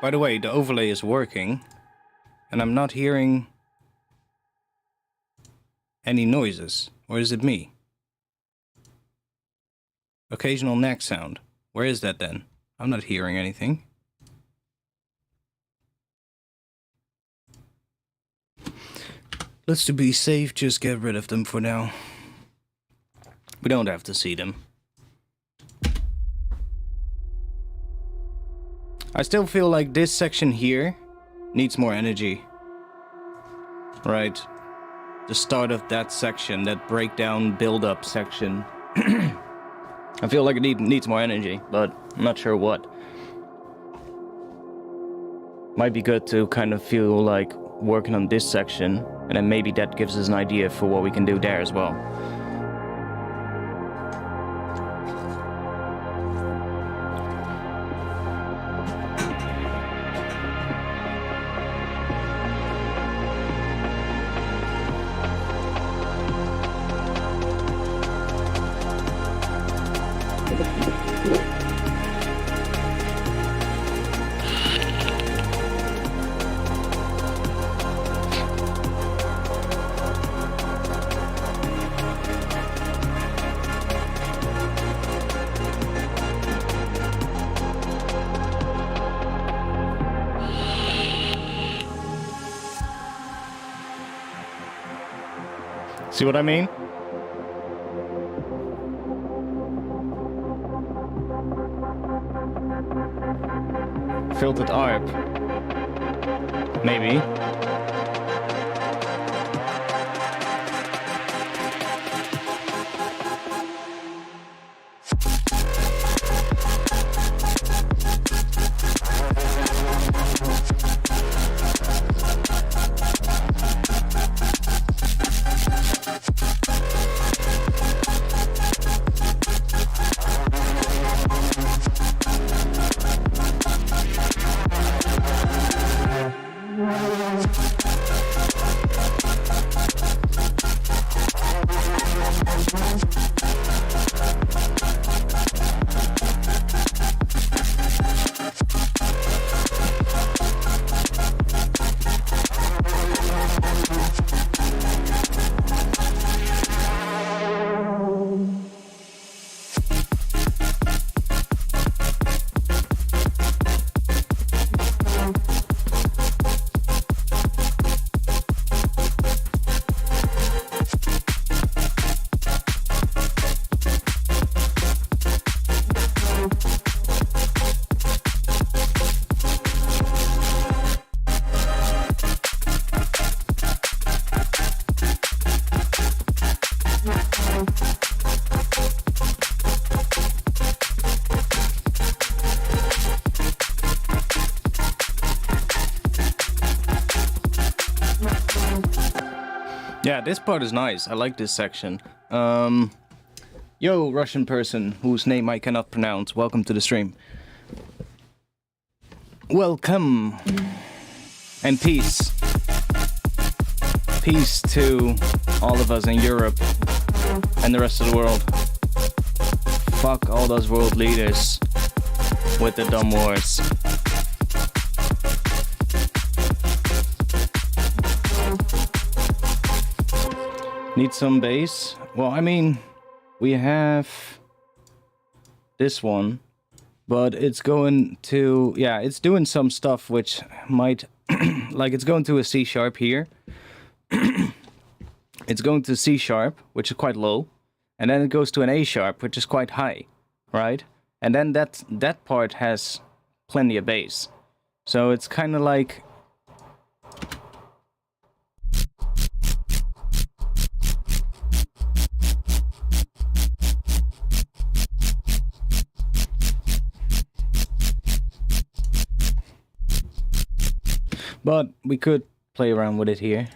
By the way, the overlay is working, and I'm not hearing any noises. Or is it me? Occasional neck sound. Where is that then? I'm not hearing anything. Let's to be safe, just get rid of them for now. We don't have to see them. I still feel like this section here needs more energy. Right. The start of that section, that breakdown build-up section. I feel like it needs more energy, but I'm not sure what. Might be good to kind of feel like working on this section, and then maybe that gives us an idea for what we can do there as well. See what I mean? Filtered ARP. Maybe. Yeah, this part is nice. I like this section. Yo, Russian person whose name I cannot pronounce. Welcome to the stream. Welcome. And peace. Peace to all of us in Europe and the rest of the world. Fuck all those world leaders with the dumb wars. Need some bass? Well, I mean, we have this one, but it's going to, yeah, it's doing some stuff which might, like it's going to a C sharp here. It's going to C sharp, which is quite low, and then it goes to an A sharp, which is quite high, right? And then that part has plenty of bass. So it's kind of like, but we could play around with it here.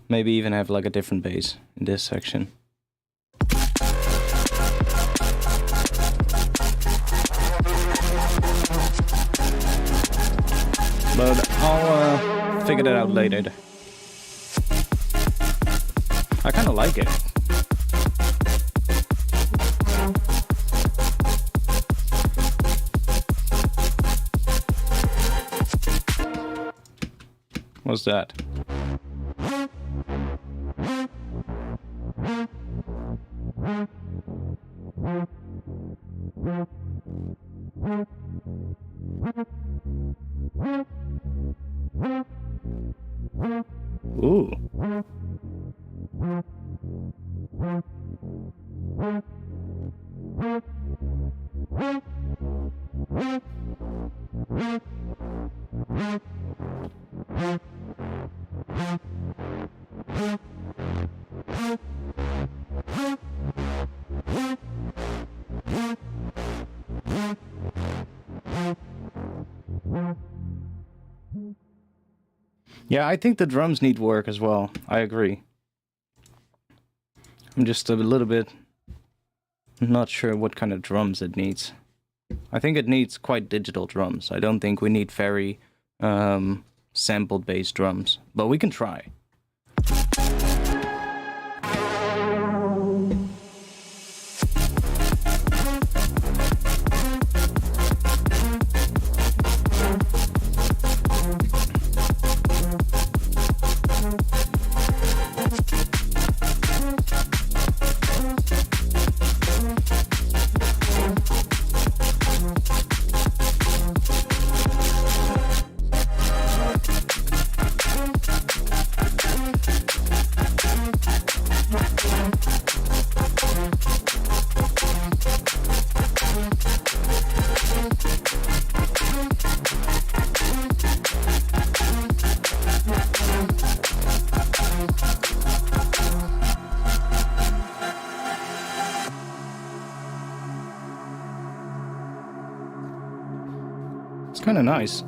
Maybe even have like a different bass in this section. But I'll figure that out later. like it. What's that? Ooh. Yeah, I think the drums need work as well. I agree. I'm just a little bit not sure what kind of drums it needs. I think it needs quite digital drums. I don't think we need very sample-based drums, but we can try. It's kind of nice.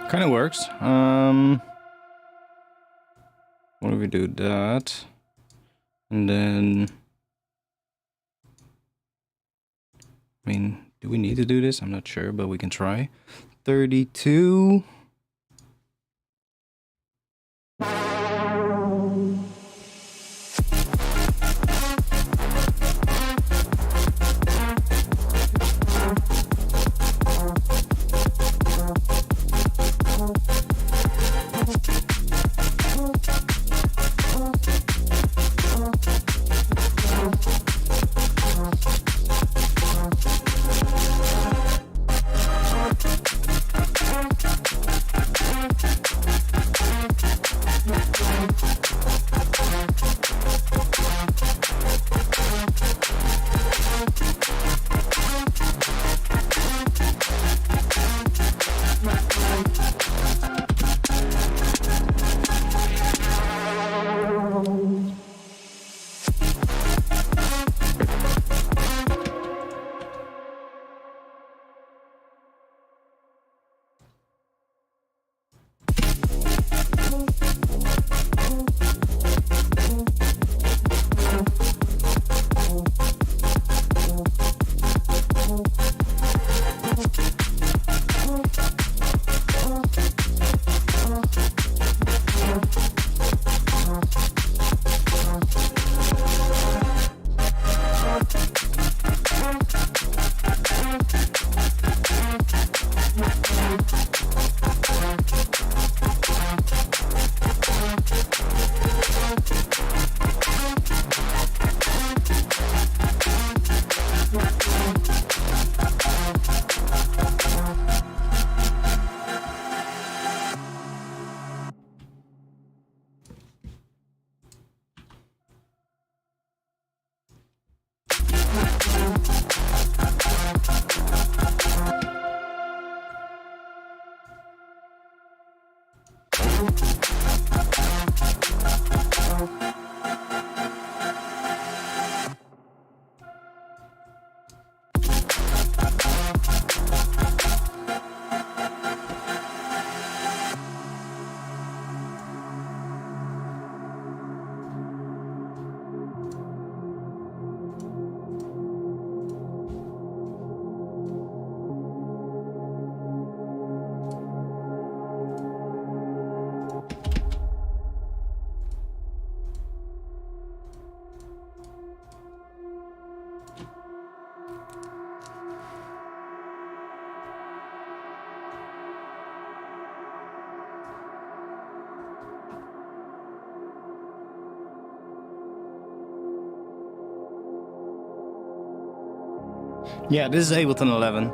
Kind of works. What if we do that? And then... I mean, do we need to do this? I'm not sure, but we can try. 32... Yeah, this is Ableton 11.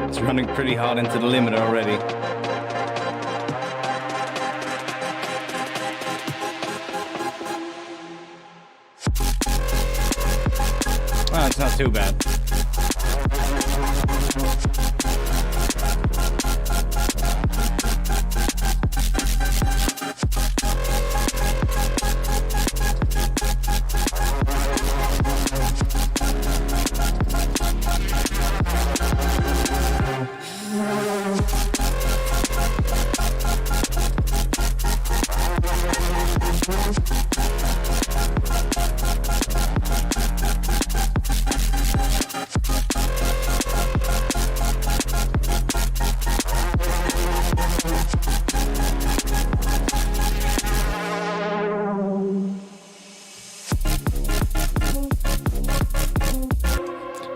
It's running pretty hard into the limit already. Well, it's not too bad.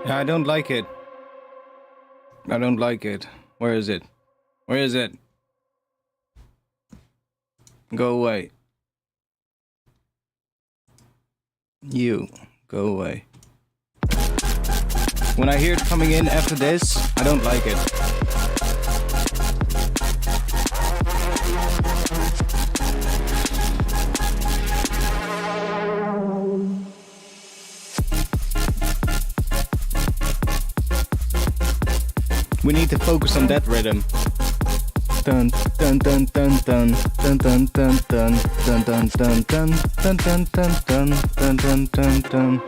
I don't like it. I don't like it. Where is it? Where is it? Go away. You. Go away. When I hear it coming in after this, I don't like it. We need to focus on that rhythm. Dun dun dun dun dun dun dun dun dun dun dun dun dun dun dun dun dun dun dun dun.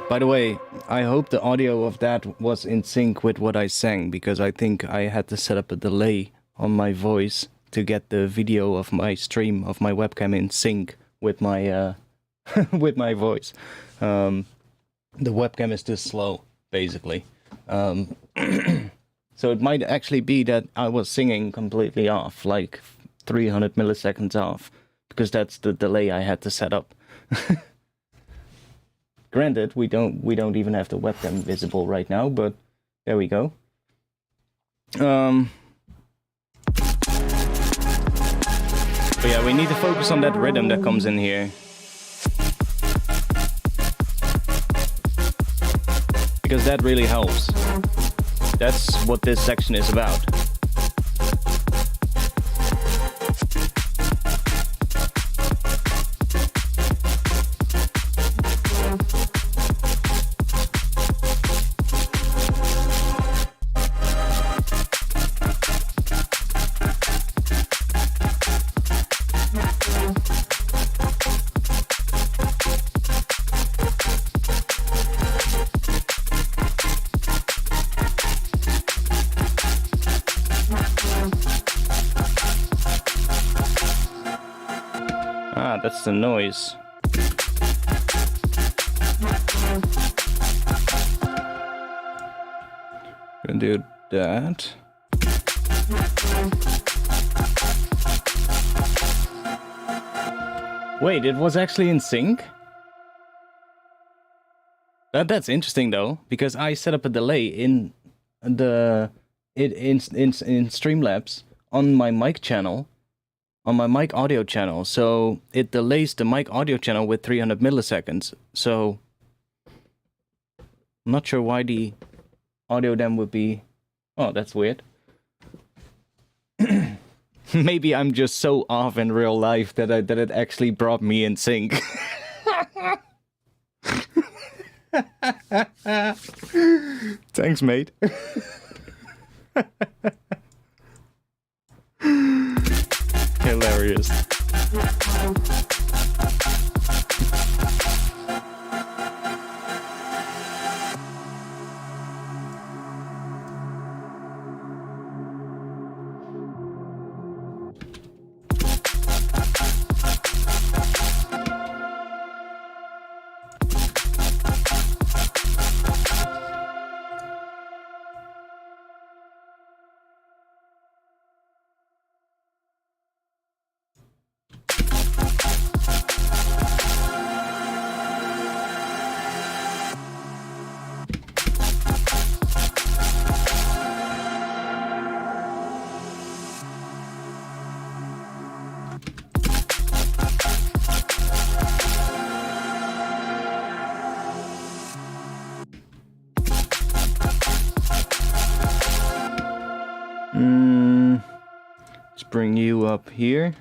By the way, I hope the audio of that was in sync with what I sang, because I think I had to set up a delay on my voice to get the video of my stream of my webcam in sync with my with my voice. The webcam is too slow, basically. So it might actually be that I was singing completely off, like 300 milliseconds off, because that's the delay I had to set up. Granted, we don't even have the webcam visible right now, but there we go. But yeah, we need to focus on that rhythm that comes in here. Because that really helps. That's what this section is about. Ah, that's the noise. Gonna do that. Wait, it was actually in sync? That's interesting though, because I set up a delay in the in Streamlabs on my mic channel. On my mic audio channel, so it delays the mic audio channel with 300 milliseconds. So I'm not sure why the audio then would be... Oh, that's weird. Maybe I'm just so off in real life that it actually brought me in sync. Thanks, mate. Hilarious. Let's bring you up here.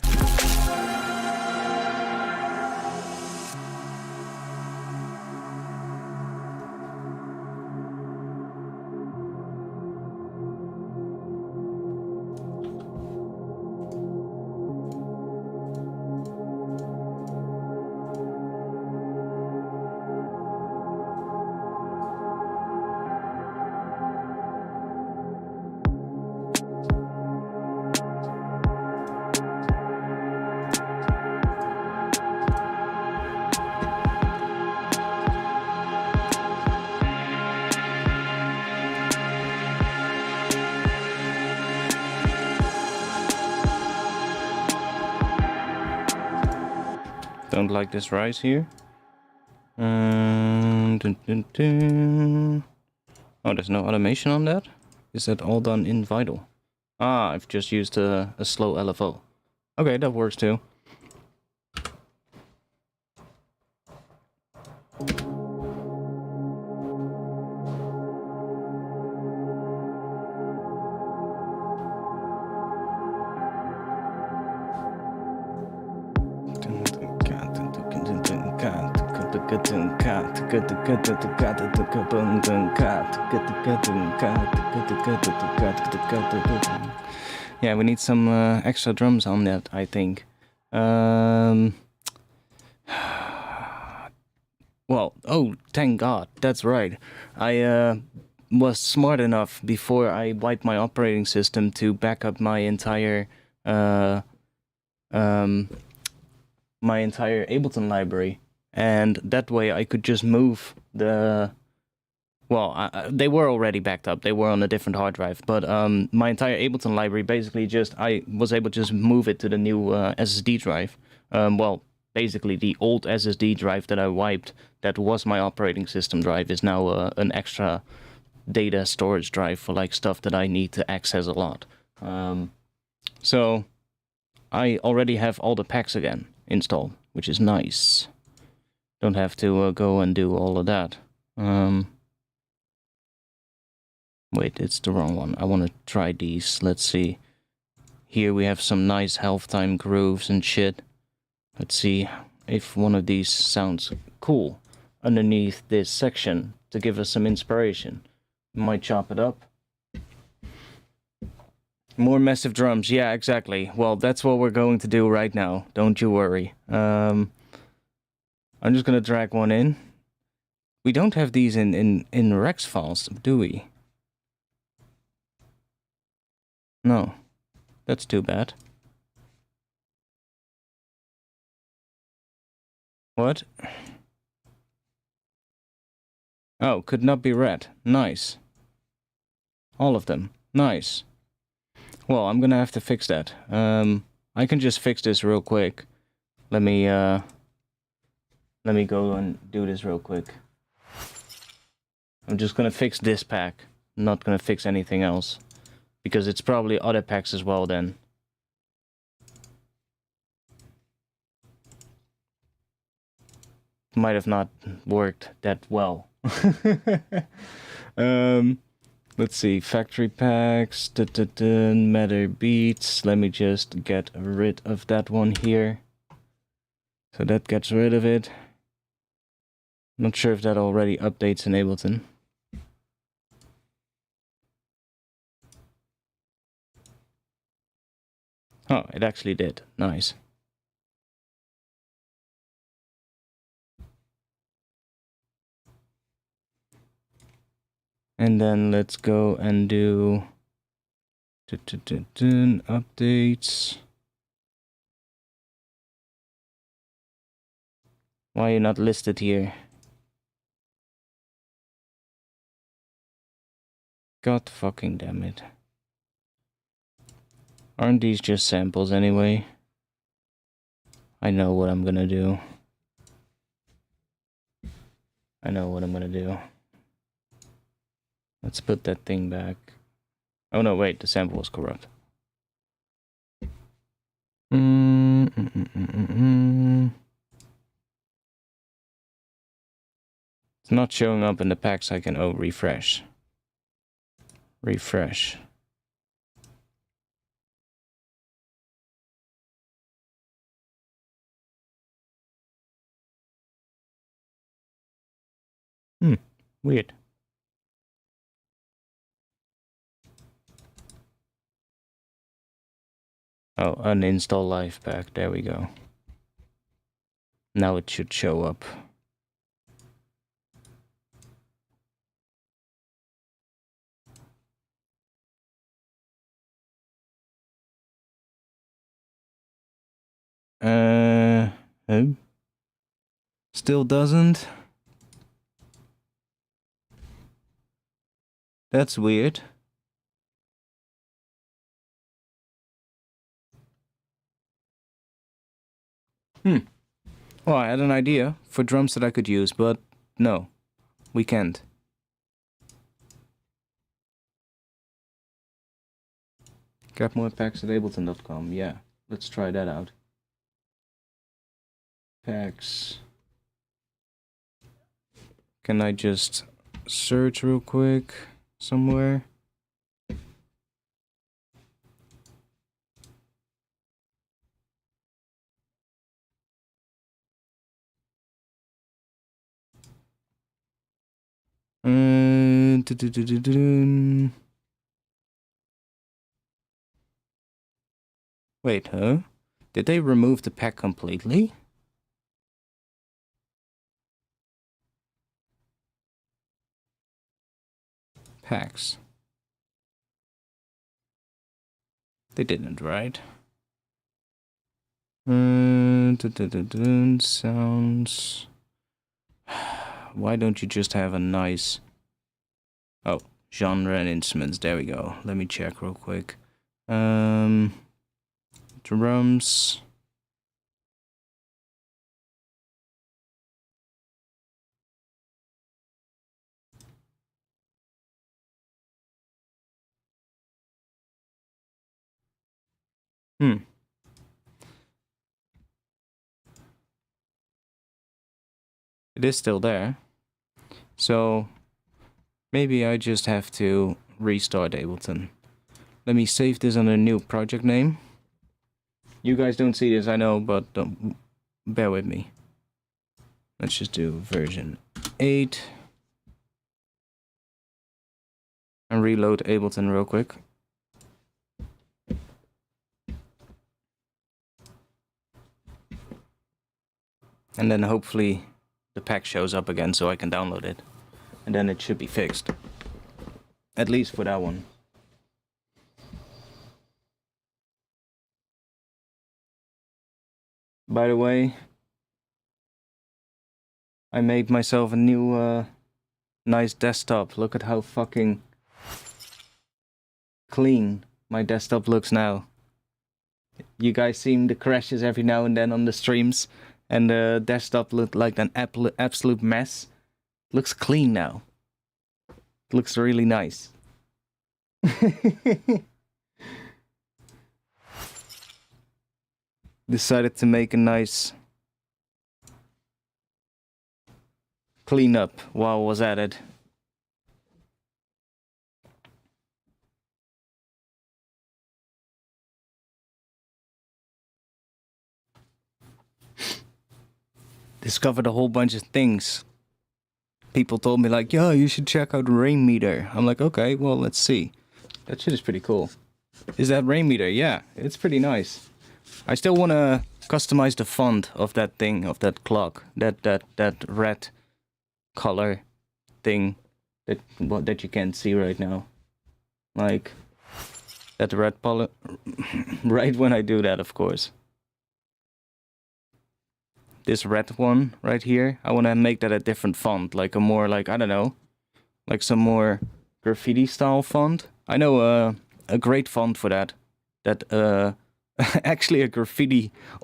Don't like this rise here. Dun, dun, dun. Oh, there's no automation on that? Is that all done in Vital? Ah, I've just used a slow LFO. Okay, that works too. Yeah, we need some extra drums on that, I think. Well, oh, thank God, that's right. I was smart enough before I wiped my operating system to back up my entire Ableton library, and that way I could just move the. Well, they were already backed up. They were on a different hard drive, but my entire Ableton library basically I was able to just move it to the new SSD drive. Well, basically the old SSD drive that I wiped, that was my operating system drive, is now an extra data storage drive for like stuff that I need to access a lot. So I already have all the packs again installed, which is nice. Don't have to go and do all of that. Wait, it's the wrong one. I want to try these. Let's see. Here we have some nice half time grooves and shit. Let's see if one of these sounds cool underneath this section to give us some inspiration. Might chop it up. More massive drums. Yeah, exactly. Well, that's what we're going to do right now. Don't you worry. I'm just going to drag one in. We don't have these in Rex files, do we? No. That's too bad. What? Oh, could not be read. Nice. All of them. Nice. Well, I'm gonna have to fix that. I can just fix this real quick. Let me go and do this real quick. I'm just gonna fix this pack. I'm not gonna fix anything else. Because it's probably other packs as well then. Might have not worked that well. Let's see, factory packs, matter beats. Let me just get rid of that one here. So that gets rid of it. Not sure if that already updates in Ableton. Oh, it actually did. Nice. And then let's go and do updates. Why are you not listed here? God fucking damn it. Aren't these just samples anyway? I know what I'm gonna do. I know what I'm gonna do. Let's put that thing back. Oh no, wait, the sample was corrupt. It's not showing up in the packs. I can, refresh. Refresh. Weird. Oh, uninstall live pack. There we go. Now it should show up. Still doesn't. That's weird. Well, I had an idea for drums that I could use, but no, we can't. Get more packs at Ableton.com. Yeah, let's try that out. Packs. Can I just search real quick somewhere? Wait, huh? Did they remove the pack completely? Packs. They didn't, right? Sounds. Why don't you just have a nice... Oh, genre and instruments. There we go. Let me check real quick. Drums. It is still there. So maybe I just have to restart Ableton. Let me save this on a new project name. You guys don't see this, I know, but don't bear with me. Let's just do version 8. And reload Ableton real quick. And then hopefully the pack shows up again so I can download it. And then it should be fixed. At least for that one. By the way, I made myself a new nice desktop. Look at how fucking clean my desktop looks now. You guys seen the crashes every now and then on the streams, and the desktop looked like an absolute mess. Looks clean now. Looks really nice. Decided to make a nice cleanup while I was at it. Discovered a whole bunch of things. People told me like, yeah, you should check out Rain Meter. I'm like, okay, well, let's see. That shit is pretty cool. Is that Rain Meter? Yeah, it's pretty nice. I still want to customize the font of that thing, of that clock, that red color thing that you can't see right now. Like that red right when I do that, of course. This red one right here, I want to make that a different font, like a more, like, I don't know, like some more graffiti style font. I know a great font for that. That actually a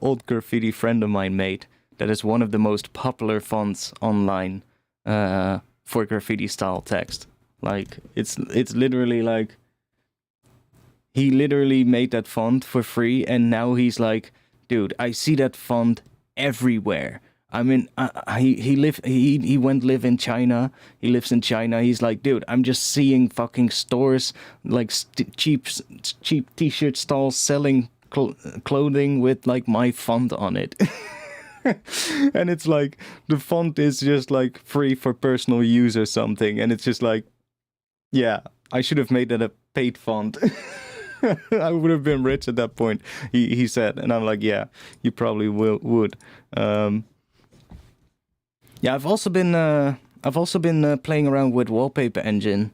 old graffiti friend of mine made. That is one of the most popular fonts online for graffiti style text. Like it's literally like he literally made that font for free, and now he's like, dude, I see that font everywhere. I mean, he went live in China. He lives in China. He's like, dude, I'm just seeing fucking stores like cheap t-shirt stalls selling clothing with like my font on it. And it's like the font is just like free for personal use or something, and it's just like, yeah, I should have made that a paid font. I would have been rich at that point, he said, and I'm like, yeah, you probably would. Yeah, I've also been playing around with Wallpaper Engine,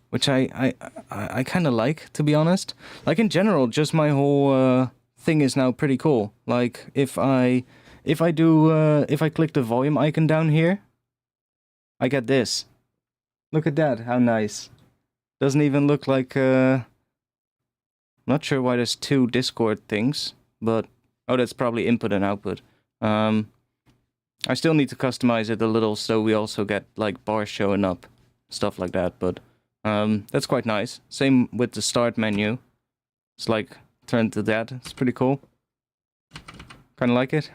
which I kind of like, to be honest. Like in general, just my whole thing is now pretty cool. Like if I click the volume icon down here, I get this. Look at that, how nice. Doesn't even look like not sure why there's two Discord things, but oh, that's probably input and output. I still need to customize it a little so we also get like bars showing up, stuff like that, but that's quite nice. Same with the start menu. It's like turned to that. It's pretty cool. Kind of like it.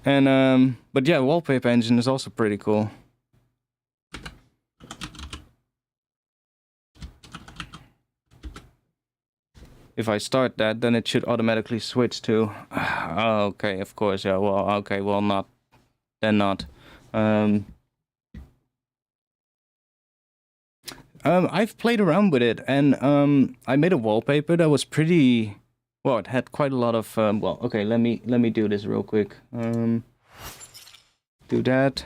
And but yeah, wallpaper engine is also pretty cool. If I start that, then it should automatically switch to. Okay, of course, yeah. Well, okay, well, not. Then not. I've played around with it, and I made a wallpaper that was pretty. Well, it had quite a lot of. Well, okay, let me do this real quick. Do that.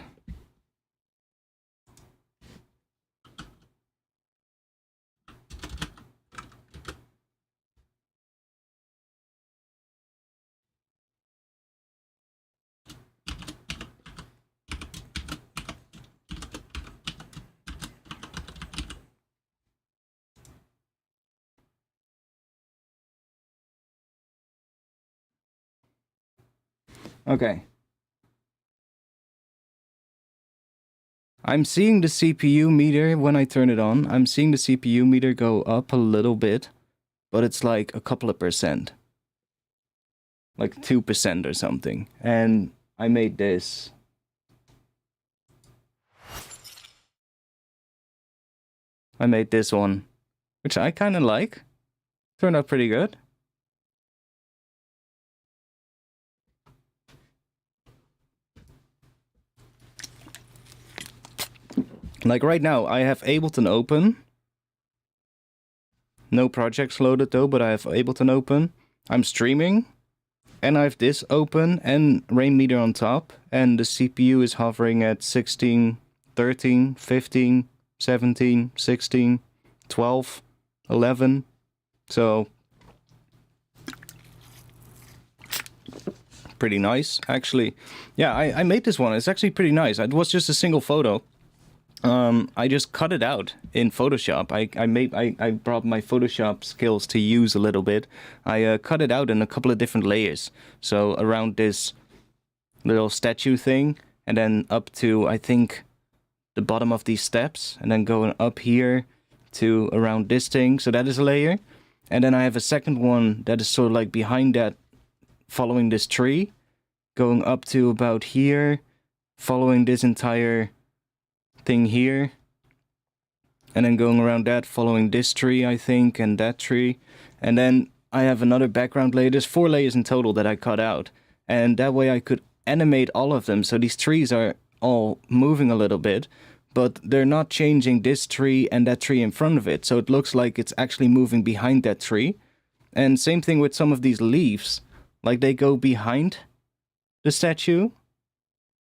Okay. I'm seeing the CPU meter when I turn it on. I'm seeing the CPU meter go up a little bit, but it's like a couple of percent. Like 2% or something. And I made this. I made this one, which I kind of like. Turned out pretty good. Like right now, I have Ableton open. No projects loaded though, but I have Ableton open. I'm streaming. And I have this open and rain meter on top. And the CPU is hovering at 16, 13, 15, 17, 16, 12, 11. So pretty nice, actually. Yeah, I made this one. It's actually pretty nice. It was just a single photo. I just cut it out in Photoshop. I brought my Photoshop skills to use a little bit. I cut it out in a couple of different layers. So around this little statue thing, and then up to, I think, the bottom of these steps, and then going up here to around this thing. So that is a layer. And then I have a second one that is sort of like behind that, following this tree, going up to about here, following this entire thing here, and then going around that, following this tree, I think, and that tree. And then I have another background layer. There's 4 layers in total that I cut out, and that way I could animate all of them. So these trees are all moving a little bit, but they're not changing this tree and that tree in front of it. So it looks like it's actually moving behind that tree. And same thing with some of these leaves. Like they go behind the statue,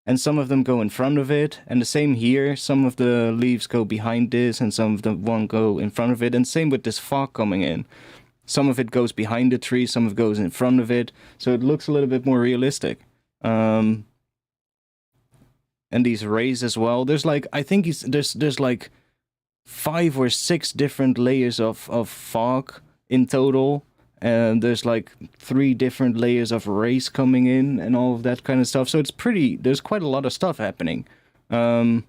and some of them go in front of it. And the same here, some of the leaves go behind this, and some of them won't go in front of it. And same with this fog coming in. Some of it goes behind the tree, some of it goes in front of it. So it looks a little bit more realistic. And these rays as well. There's like, I think there's like 5 or 6 different layers of fog in total. And there's like 3 different layers of rays coming in and all of that kind of stuff. So it's pretty, there's quite a lot of stuff happening. And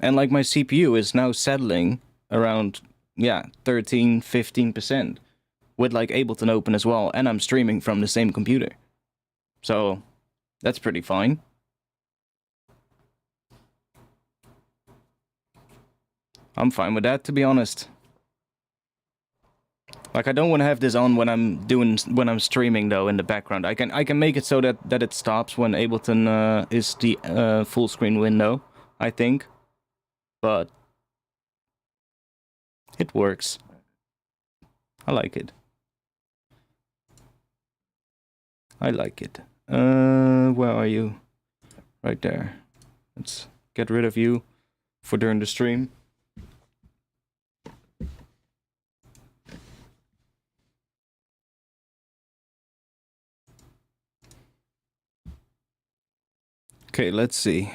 like my CPU is now settling around, 13, 15% with like Ableton open as well. And I'm streaming from the same computer. So that's pretty fine. I'm fine with that, to be honest. Like, I don't want to have this on when I'm streaming though in the background. I can make it so that it stops when Ableton is the full screen window, I think. But it works. I like it. I like it. Where are you? Right there. Let's get rid of you for during the stream. Okay, let's see.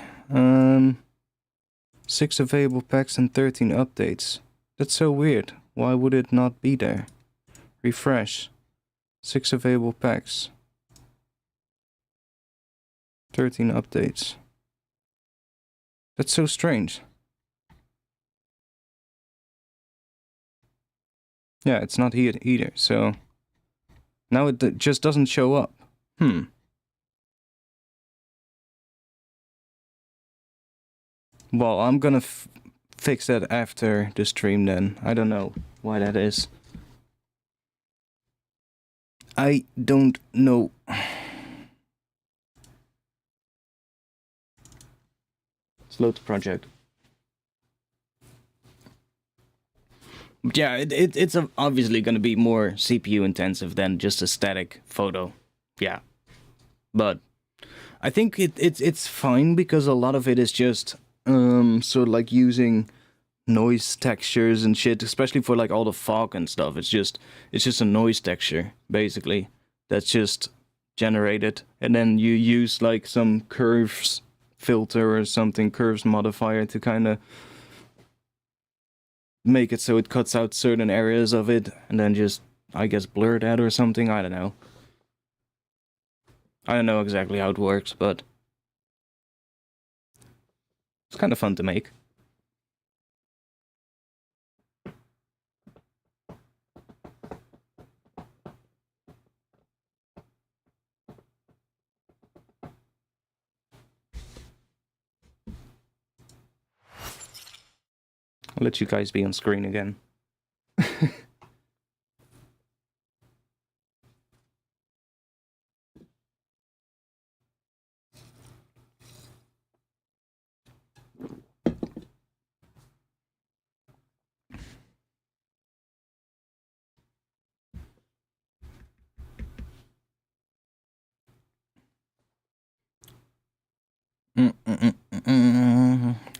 6 available packs and 13 updates. That's so weird. Why would it not be there? Refresh. 6 available packs. 13 updates. That's so strange. Yeah, it's not here either, so now it just doesn't show up. Well, I'm gonna fix that after the stream then. I don't know why that is. I don't know. Let's load the project. Yeah, it's obviously going to be more CPU intensive than just a static photo. Yeah. But I think it's fine because a lot of it is just sort of like using noise textures and shit, especially for like all the fog and stuff. It's just a noise texture basically that's just generated, and then you use like some curves filter or something, curves modifier, to kind of make it so it cuts out certain areas of it, and then just, I guess, blur that or something. I don't know. I don't know exactly how it works, but it's kind of fun to make. I'll let you guys be on screen again.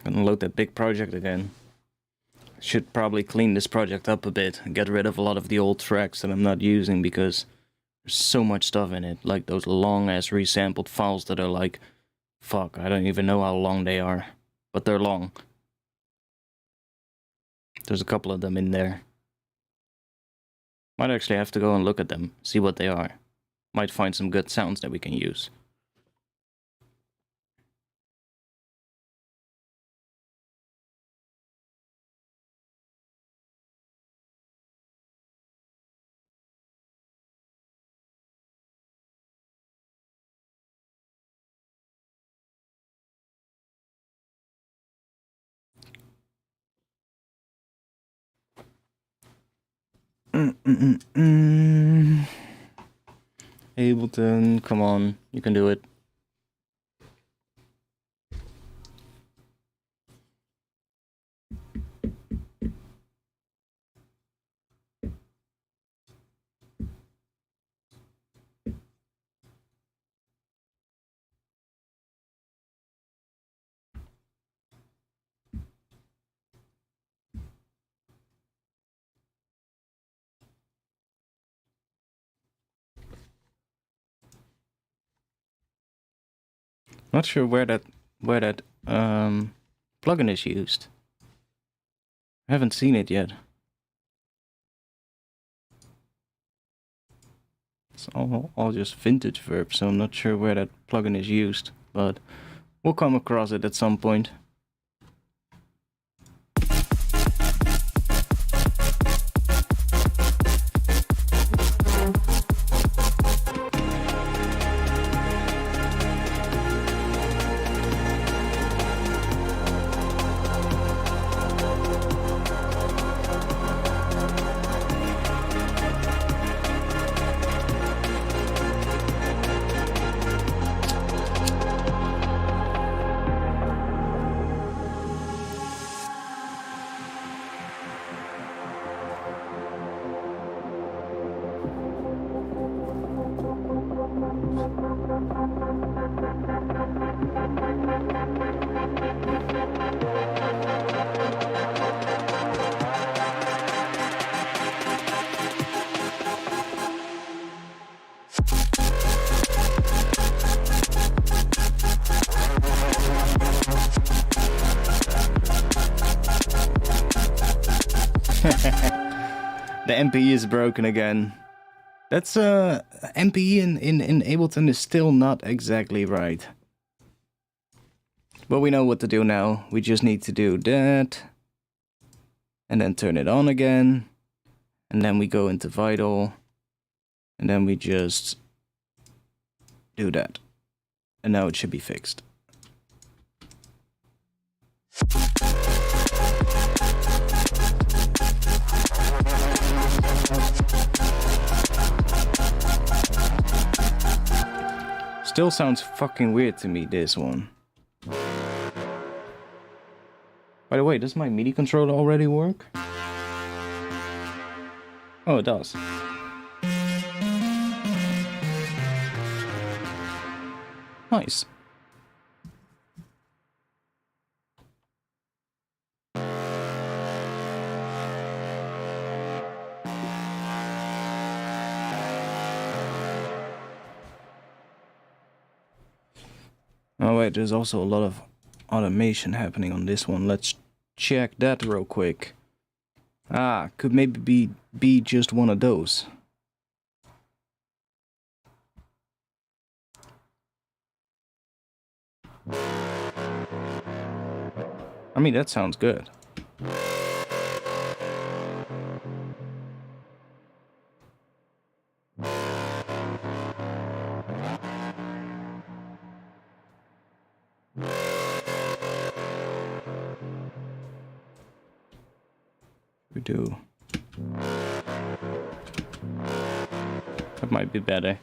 Gonna load that big project again. Should probably clean this project up a bit and get rid of a lot of the old tracks that I'm not using, because there's so much stuff in it, like those long ass resampled files that are like, fuck, I don't even know how long they are, but they're long. There's a couple of them in there. Might actually have to go and look at them, see what they are. Might find some good sounds that we can use. Ableton, come on, you can do it. Not sure where that plugin is used. I haven't seen it yet. It's all just vintage verb, so I'm not sure where that plugin is used, but we'll come across it at some point. The MPE is broken again. That's MPE in Ableton is still not exactly right. But we know what to do now. We just need to do that. And then turn it on again. And then we go into Vital. And then we just do that. And now it should be fixed. Still sounds fucking weird to me, this one. By the way, does my MIDI controller already work? Oh, it does. Nice. Oh wait, there's also a lot of automation happening on this one. Let's check that real quick. Ah, could maybe be just one of those. I mean, that sounds good. We do. That might be better.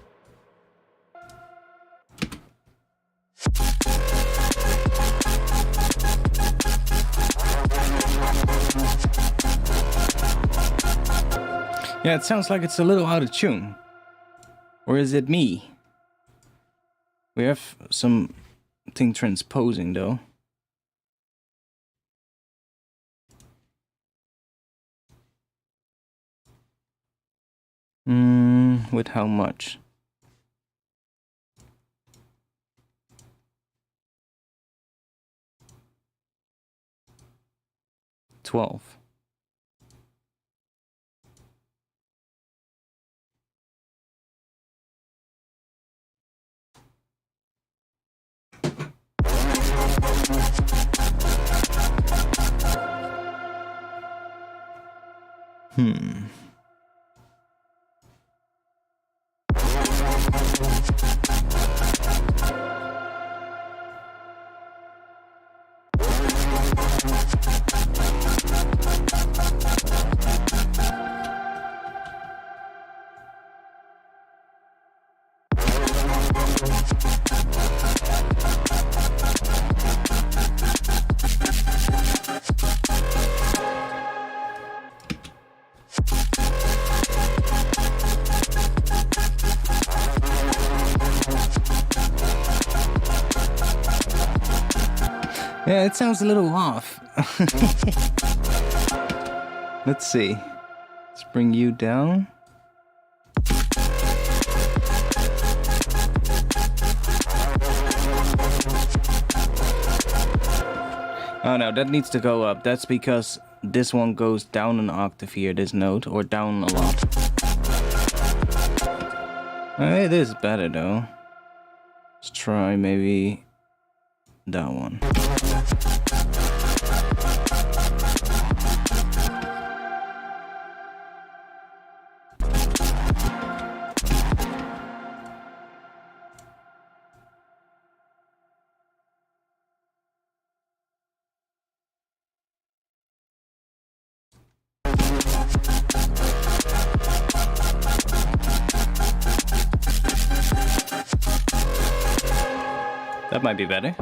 Yeah, it sounds like it's a little out of tune. Or is it me? We have something transposing though. With how much? 12. Yeah, it sounds a little off. Let's see. Let's bring you down. Oh no, that needs to go up. That's because this one goes down an octave here, this note, or down a lot. It is better though. Let's try maybe that one. That might be better.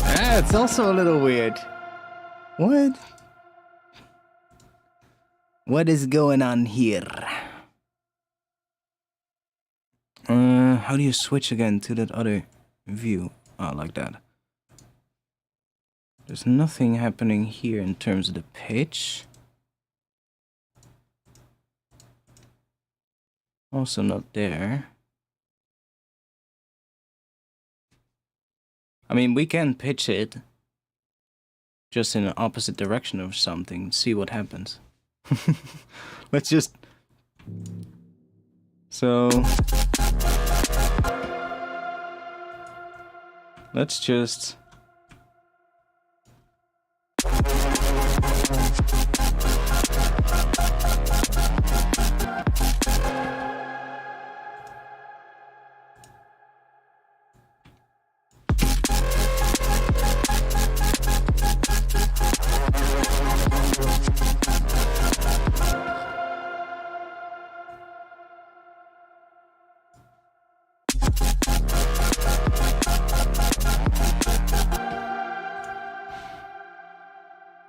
Ah, it's also a little weird. What? What is going on here? How do you switch again to that other view? Oh, like that. There's nothing happening here in terms of the pitch. Also not there. I mean, we can pitch it. just in an opposite direction of something, see what happens. Let's just... So... Let's just...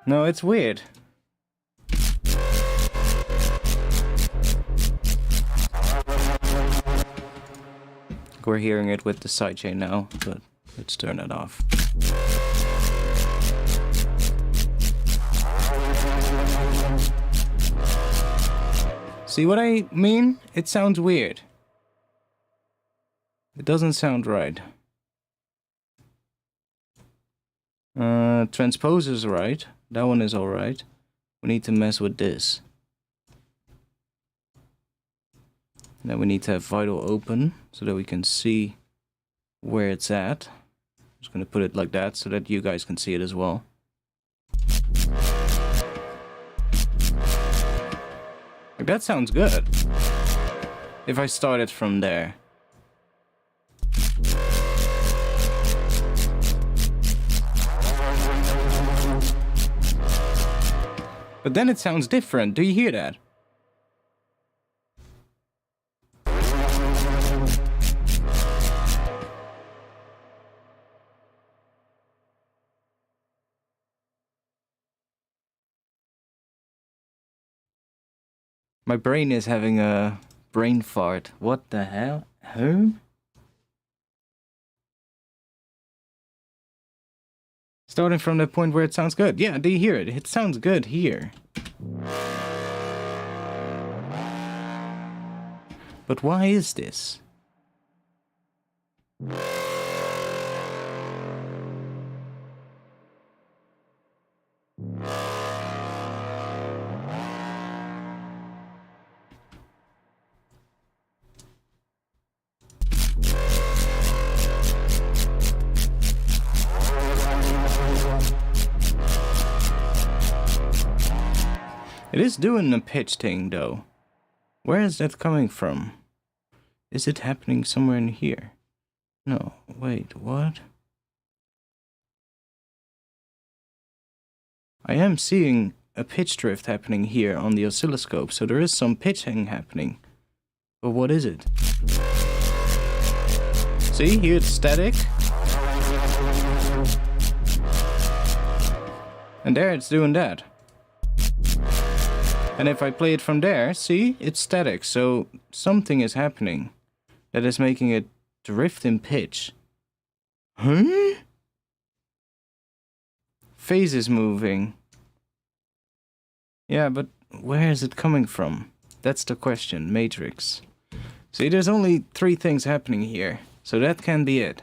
No, it's weird. We're hearing it with the sidechain now, but let's turn it off. See what I mean? It sounds weird. It doesn't sound right. Transpose is right. That one is alright. We need to mess with this. Now we need to have vital open so that we can see where it's at. I'm just gonna put it like that so that you guys can see it as well. Like, that sounds good. If I started from there. But then it sounds different. Do you hear that? My brain is having a brain fart. What the hell? Huh? Starting from the point where it sounds good. Yeah, do you hear it? It sounds good here. But why is this? It is doing the pitch thing, though. Where is that coming from? Is it happening somewhere in here? No, wait, what? I am seeing a pitch drift happening here on the oscilloscope, so there is some pitching happening. But what is it? See, here it's static. And there it's doing that. And if I play it from there, see, it's static, so something is happening that is making it drift in pitch. Huh? Phase is moving. Yeah, but where is it coming from? That's the question, matrix. See, there's only 3 things happening here, so that can be it.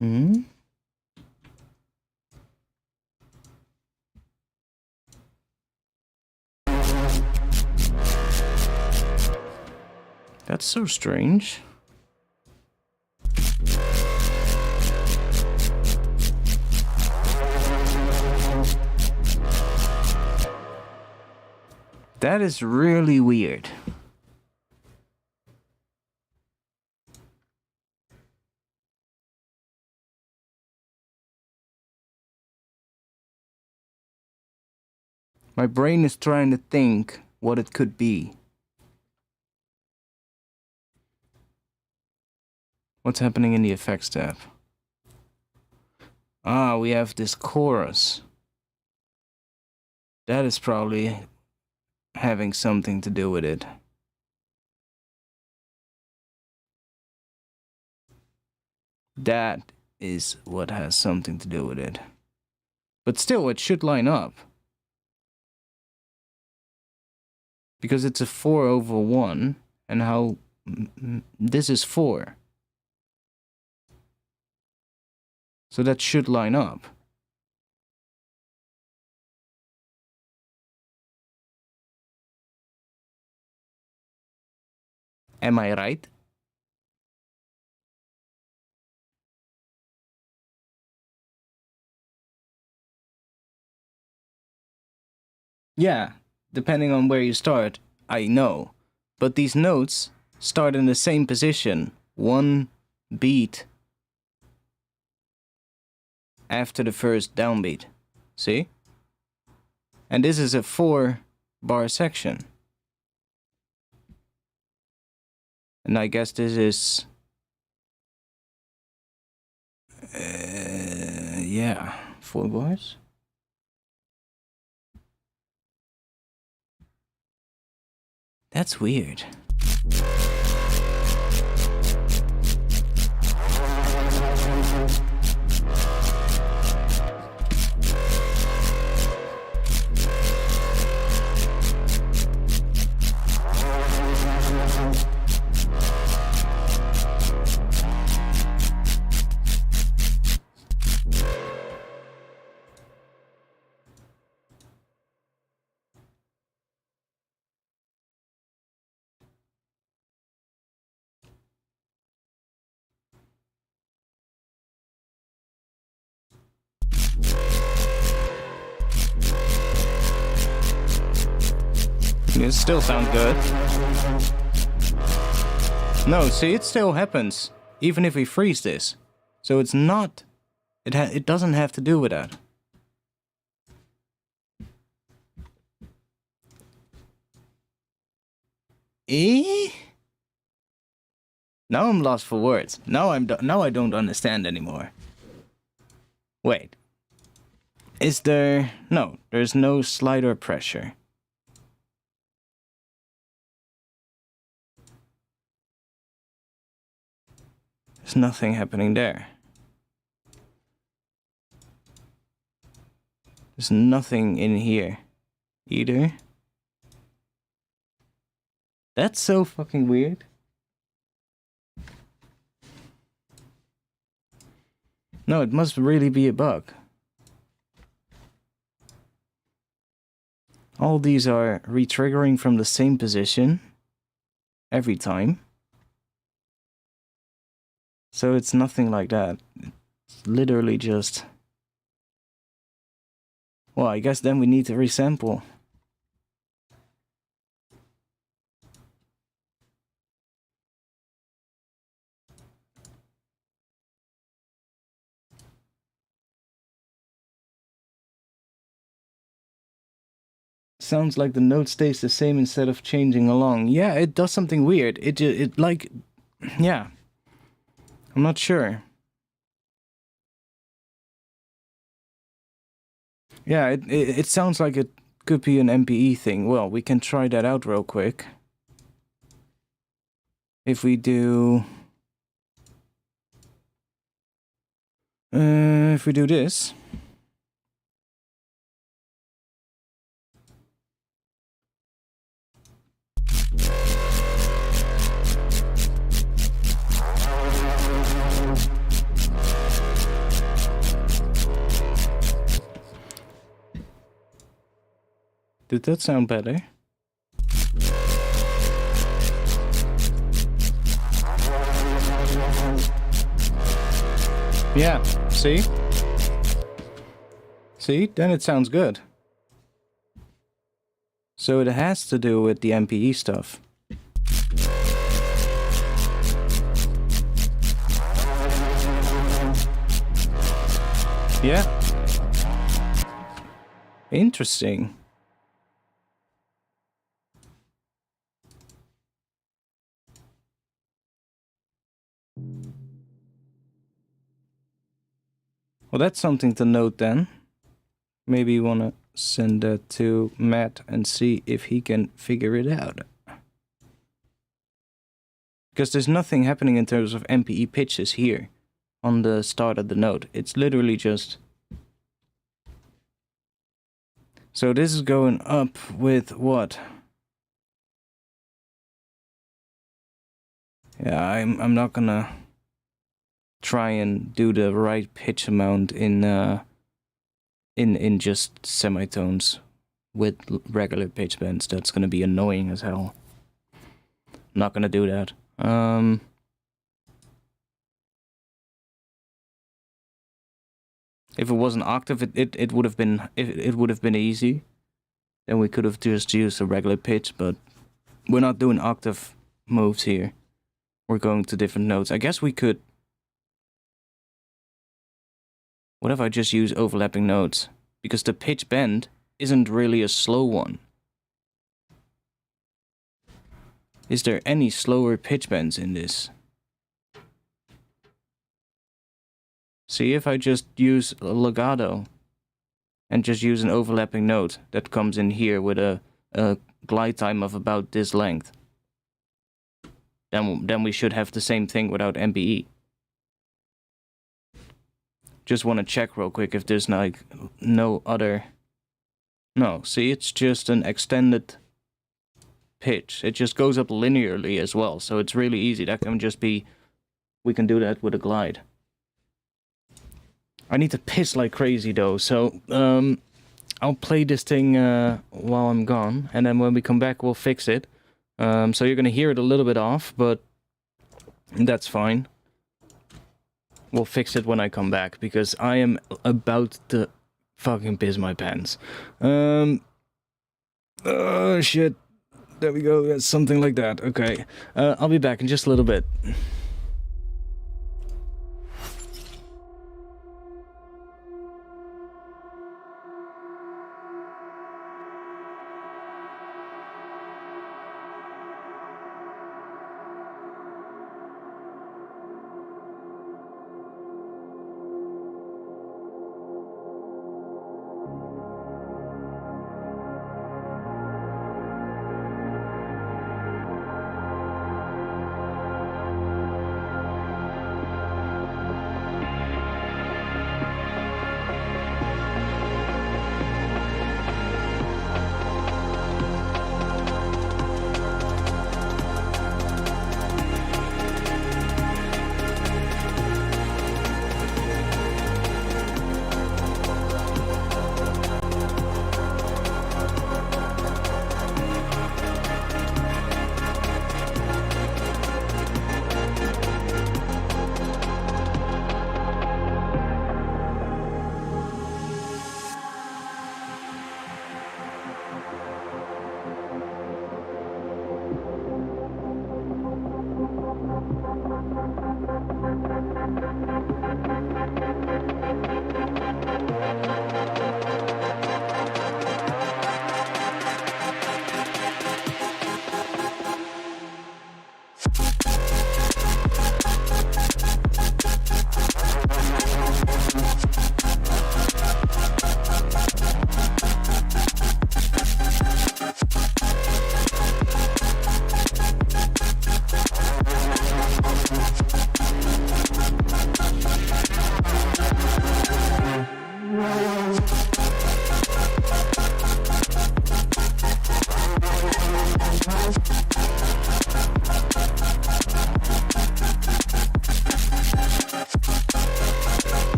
Hmm? That's so strange. That is really weird. My brain is trying to think what it could be. What's happening in the effects tab? Ah, we have this chorus. That is probably having something to do with it. That is what has something to do with it. But still, it should line up. Because it's a 4/1, and how... this is 4. So that should line up. Am I right? Yeah, depending on where you start, I know. But these notes start in the same position, one beat after the first downbeat. See? And this is a 4-bar section. And I guess this is... yeah, 4 bars? That's weird. It still sounds good. No, see, it still happens, even if we freeze this. So it's not... it doesn't have to do with that. Eh? Now I'm lost for words. Now I don't understand anymore. Wait. Is there... no, there's no slider pressure. There's nothing happening there. There's nothing in here either. That's so fucking weird. No, it must really be a bug. All these are re-triggering from the same position every time. So it's nothing like that. It's literally just... well, I guess then we need to resample. Sounds like the note stays the same instead of changing along. Yeah, it does something weird. It like... yeah. I'm not sure. Yeah, it sounds like it could be an MPE thing. Well, we can try that out real quick. If we do... if we do this... Did that sound better? Yeah, see? See? Then it sounds good. So it has to do with the MPE stuff. Yeah. Interesting. Well, that's something to note then. Maybe you want to send that to Matt and see if he can figure it out. Because there's nothing happening in terms of MPE pitches here on the start of the note. It's literally just... So this is going up with what? Yeah, I'm not gonna try and do the right pitch amount in just semitones with regular pitch bends. That's gonna be annoying as hell. I'm not gonna do that. If it was an octave, it would have been easy. Then we could have just used a regular pitch, but we're not doing octave moves here. We're going to different notes. I guess we could... What if I just use overlapping notes? Because the pitch bend isn't really a slow one. Is there any slower pitch bends in this? See, if I just use a legato and just use an overlapping note that comes in here with a glide time of about this length, then we should have the same thing without MPE. Just want to check real quick if there's like no other... No, see, it's just an extended pitch. It just goes up linearly as well, so it's really easy. That can just be... We can do that with a glide. I need to piss like crazy though, so I'll play this thing while I'm gone, and then when we come back we'll fix it. So you're gonna hear it a little bit off, but that's fine. We'll fix it when I come back, because I am about to fucking piss my pants. Oh shit. There we go, that's something like that. Okay, I'll be back in just a little bit.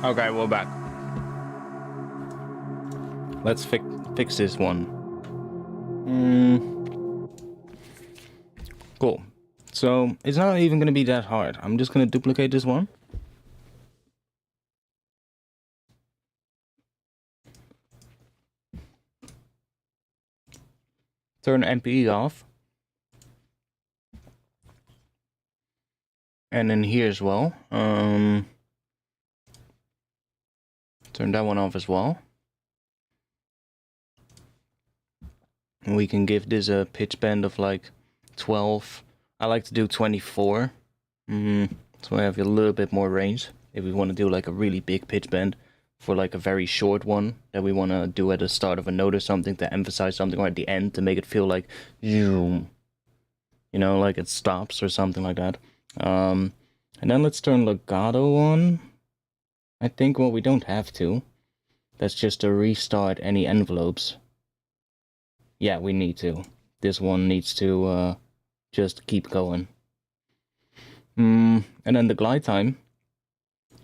Okay, we're back. Let's fix this one. Cool. So it's not even gonna be that hard. I'm just gonna duplicate this one. Turn MPE off. And then here as well. Turn that one off as well. And we can give this a pitch bend of like 12. I like to do 24. So I have a little bit more range. If we want to do like a really big pitch bend for like a very short one that we want to do at the start of a note or something to emphasize something, or at the end to make it feel like, you know, like it stops or something like that. And then let's turn legato on. I think, well, we don't have to. That's just to restart any envelopes. Yeah, we need to. This one needs to just keep going. And then the glide time.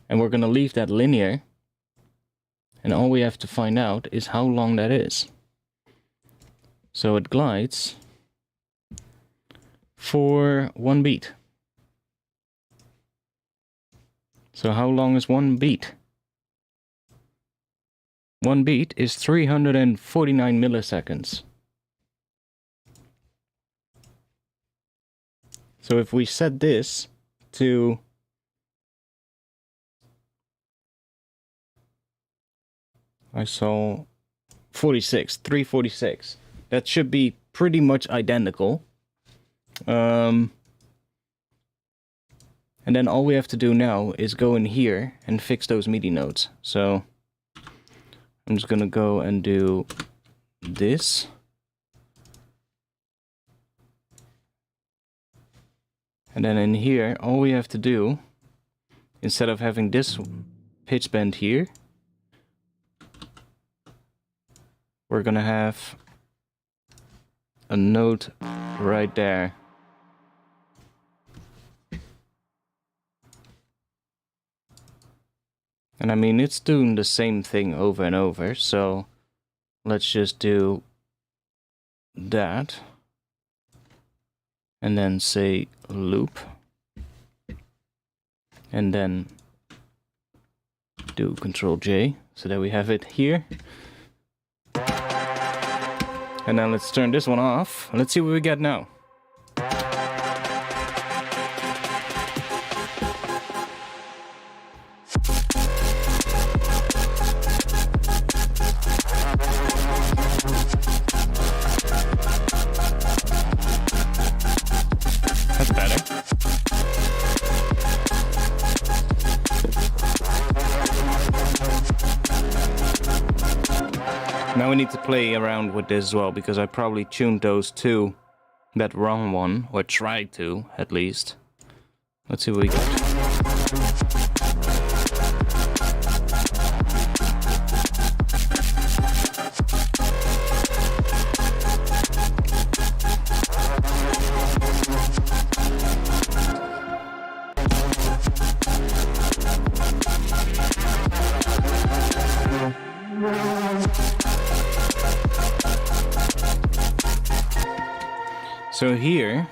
And we're gonna leave that linear. And all we have to find out is how long that is. So it glides for 1 beat. So how long is 1 beat? 1 beat is 349 milliseconds. So if we set this to I saw 346. That should be pretty much identical. And then all we have to do now is go in here and fix those MIDI notes. So I'm just gonna go and do this. And then in here, all we have to do, instead of having this pitch bend here, we're gonna have a note right there. And I mean, it's doing the same thing over and over, so let's just do that. And then say loop. And then do Control J, so that we have it here. And then let's turn this one off. Let's see what we get now. That's better. Now we need to play around with this as well, because I probably tuned those to that wrong one, or tried to, at least. Let's see what we get. So here,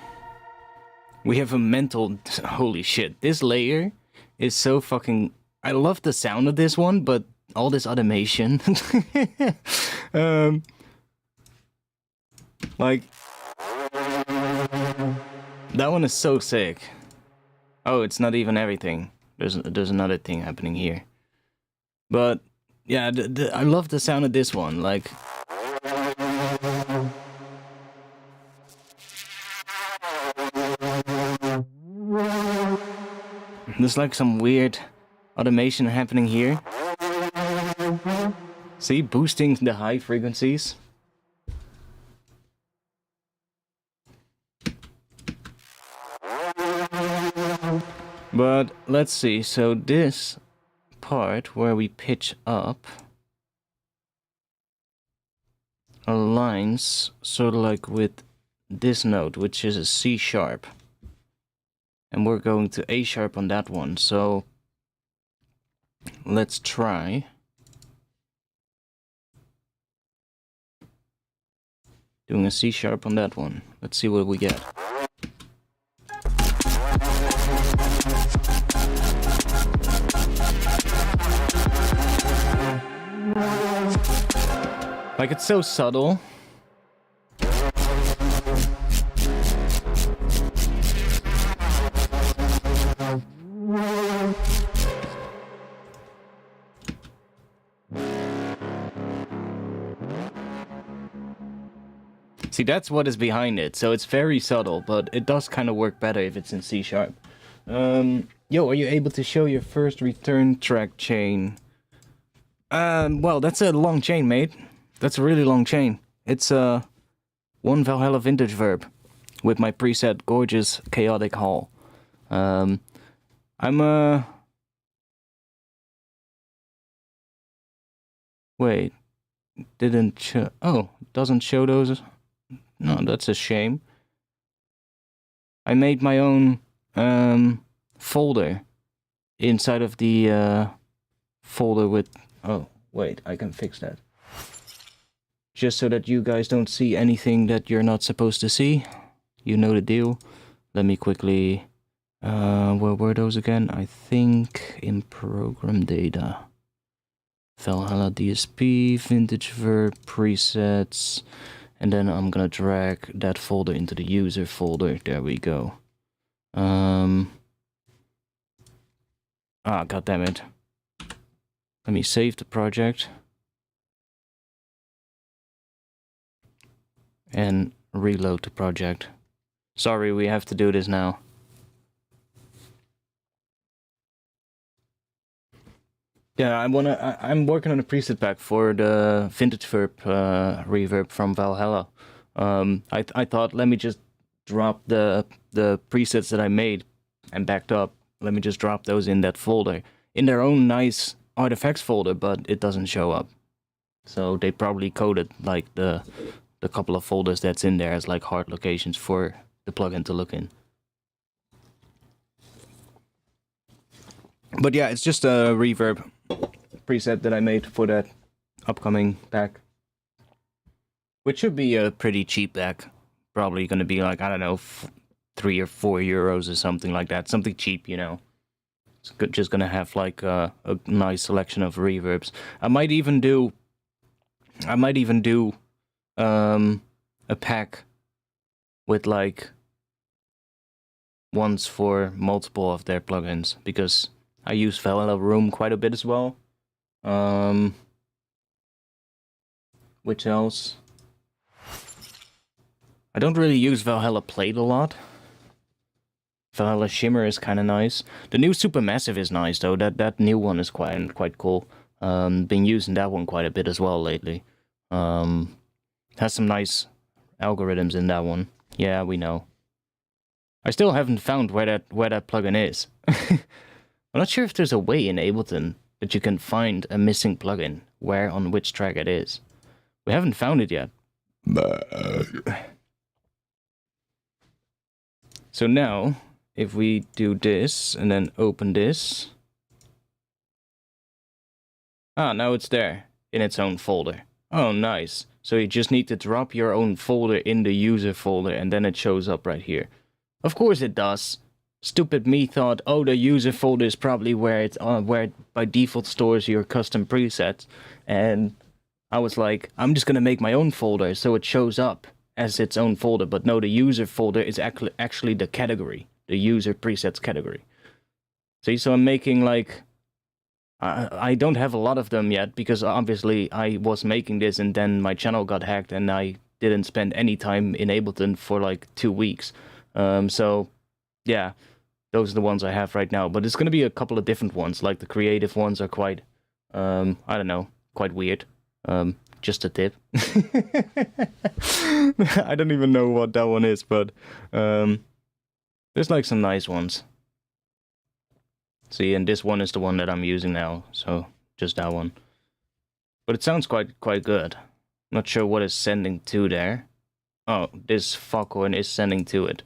we have a mental... Holy shit, this layer is so fucking... I love the sound of this one, but all this automation... like... That one is so sick. Oh, it's not even everything. There's another thing happening here. But, yeah, I love the sound of this one, like... There's like some weird automation happening here. See, boosting the high frequencies. But let's see, so this part where we pitch up aligns sort of like with this note, which is a C sharp. And we're going to A sharp on that one, so let's try doing a C sharp on that one. Let's see what we get. Like, it's so subtle. See, that's what is behind it. So it's very subtle, but it does kind of work better if it's in C sharp. Yo, are you able to show your first return track chain? Well, that's a long chain, mate. That's a really long chain. It's one Valhalla vintage verb with my preset gorgeous chaotic hall. Wait, didn't show. Oh, doesn't show those. No, that's a shame. I made my own folder inside of the folder with... Oh, wait, I can fix that. Just so that you guys don't see anything that you're not supposed to see. You know the deal. Let me quickly... where were those again? I think in program data. Valhalla DSP, vintage verb, presets... And then I'm gonna drag that folder into the user folder. There we go. Ah, god damn it. Let me save the project. And reload the project. Sorry, we have to do this now. Yeah, I'm working on a preset pack for the vintage verb reverb from Valhalla. I thought, let me just drop the presets that I made and backed up. Let me just drop those in that folder, in their own nice artifacts folder, but it doesn't show up. So they probably coded like the couple of folders that's in there as like hard locations for the plugin to look in. But yeah, it's just a reverb preset that I made for that upcoming pack. Which should be a pretty cheap pack. Probably going to be like, I don't know, 3 or 4 euros or something like that. Something cheap, you know. It's just going to have like a nice selection of reverbs. I might even do a pack with like ones for multiple of their plugins, because I use Valhalla Room quite a bit as well. Which else? I don't really use Valhalla Plate a lot. Valhalla Shimmer is kind of nice. The new Supermassive is nice though. That new one is quite cool. Been using that one quite a bit as well lately. Has some nice algorithms in that one. Yeah, we know. I still haven't found where that plugin is. I'm not sure if there's a way in Ableton that you can find a missing plugin, where on which track it is. We haven't found it yet. So now, if we do this and then open this. Ah, now it's there in its own folder. Oh, nice. So you just need to drop your own folder in the user folder and then it shows up right here. Of course it does. Stupid me thought, oh, the user folder is probably where it by default stores your custom presets, and I was like, I'm just gonna make my own folder so it shows up as its own folder. But no, the user folder is actually the category, the user presets category. See, so I'm making like, I don't have a lot of them yet because obviously I was making this and then my channel got hacked and I didn't spend any time in Ableton for like 2 weeks. So yeah. Those are the ones I have right now, but it's going to be a couple of different ones. Like the creative ones are quite, I don't know, quite weird. Just a tip. I don't even know what that one is, but there's like some nice ones. See, and this one is the one that I'm using now, so just that one. But it sounds quite good. Not sure what it's sending to there. Oh, this foghorn is sending to it.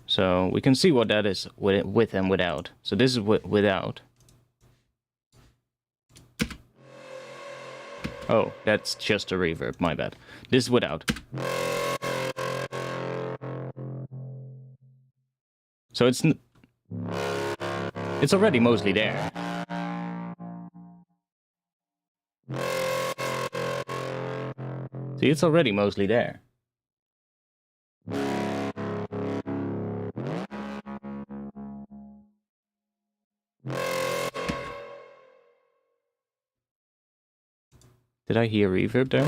So we can see what that is with and without. So this is without. Oh, that's just a reverb, my bad. This is without. So it's already mostly there. See, it's already mostly there. Did I hear reverb there?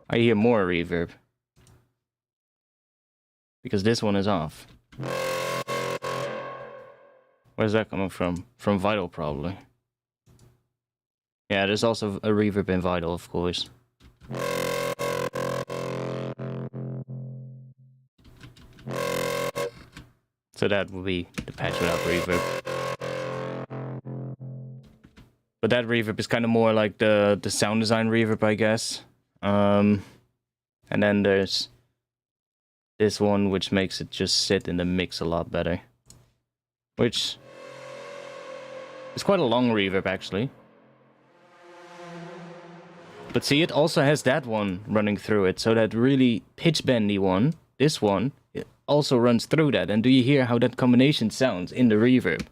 I hear more reverb. Because this one is off. Where's that coming from? From Vital, probably. Yeah, there's also a reverb in Vital, of course. So that will be the patch without reverb. But that reverb is kind of more like the sound design reverb, I guess. And then there's this one, which makes it just sit in the mix a lot better. Which is quite a long reverb, actually. But see, it also has that one running through it. So that really pitch bendy one, this one, it also runs through that. And do you hear how that combination sounds in the reverb?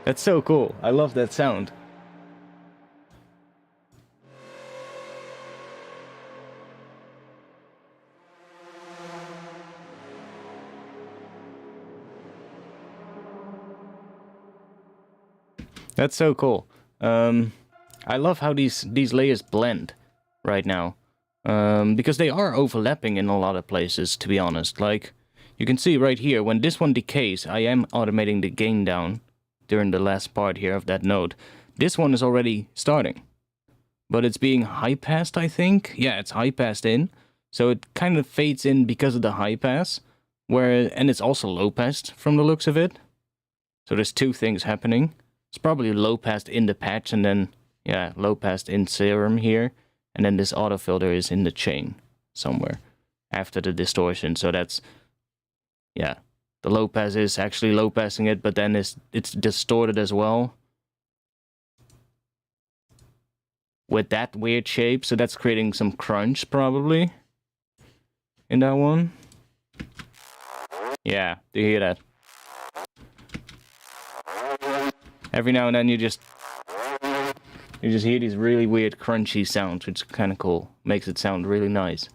That's so cool. I love that sound. That's so cool. I love how these layers blend right now. Because they are overlapping in a lot of places, to be honest. Like, you can see right here, when this one decays, I am automating the gain down during the last part here of that note. This one is already starting. But it's being high-passed, I think. Yeah, it's high-passed in. So it kind of fades in because of the high-pass. And it's also low-passed from the looks of it. So there's two things happening. It's probably low-passed in the patch and then, yeah, low-passed in Serum here. And then this auto filter is in the chain somewhere after the distortion. So that's, yeah, the low pass is actually low passing it, but then it's distorted as well with that weird shape. So that's creating some crunch probably in that one. Yeah, do you hear that? Every now and then you just hear these really weird crunchy sounds, which is kind of cool. Makes it sound really nice.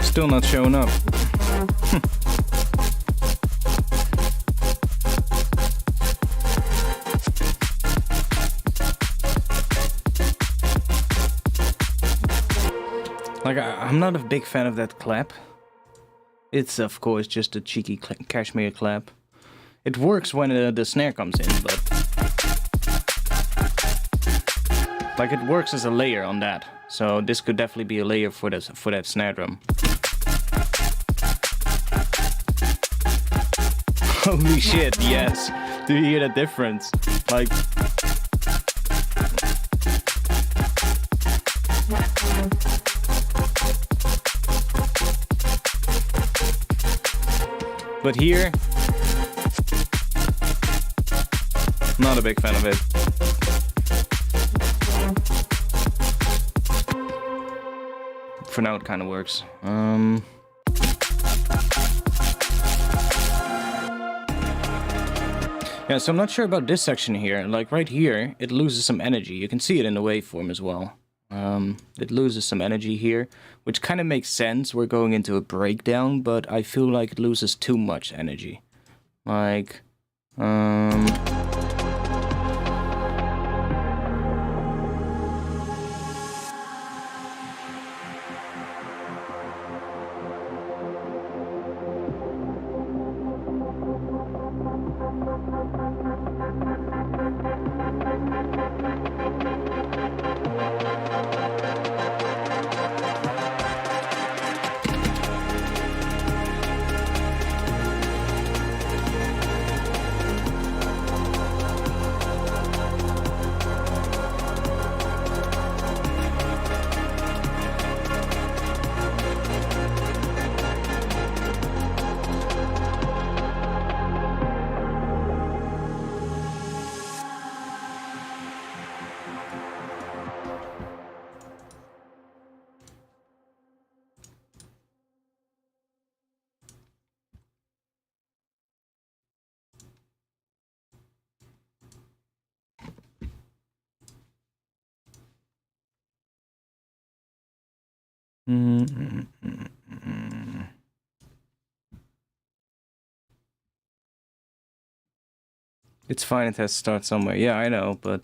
Still not showing up. Like, I'm not a big fan of that clap. It's, of course, just a cheeky cashmere clap. It works when the snare comes in, but... like, it works as a layer on that. So this could definitely be a layer for that snare drum. Holy shit, yes. Do you hear that difference? Like... but here... not a big fan of it. For now it kind of works. Yeah, so I'm not sure about this section here. Like right here, it loses some energy. You can see it in the waveform as well. It loses some energy here, which kind of makes sense. We're going into a breakdown, but I feel like it loses too much energy. Like, it's fine, it has to start somewhere. Yeah, I know, but...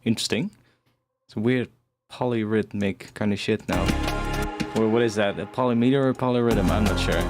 Interesting. It's a weird polyrhythmic kind of shit now. Or what is that? A polymeter or polyrhythm? I'm not sure.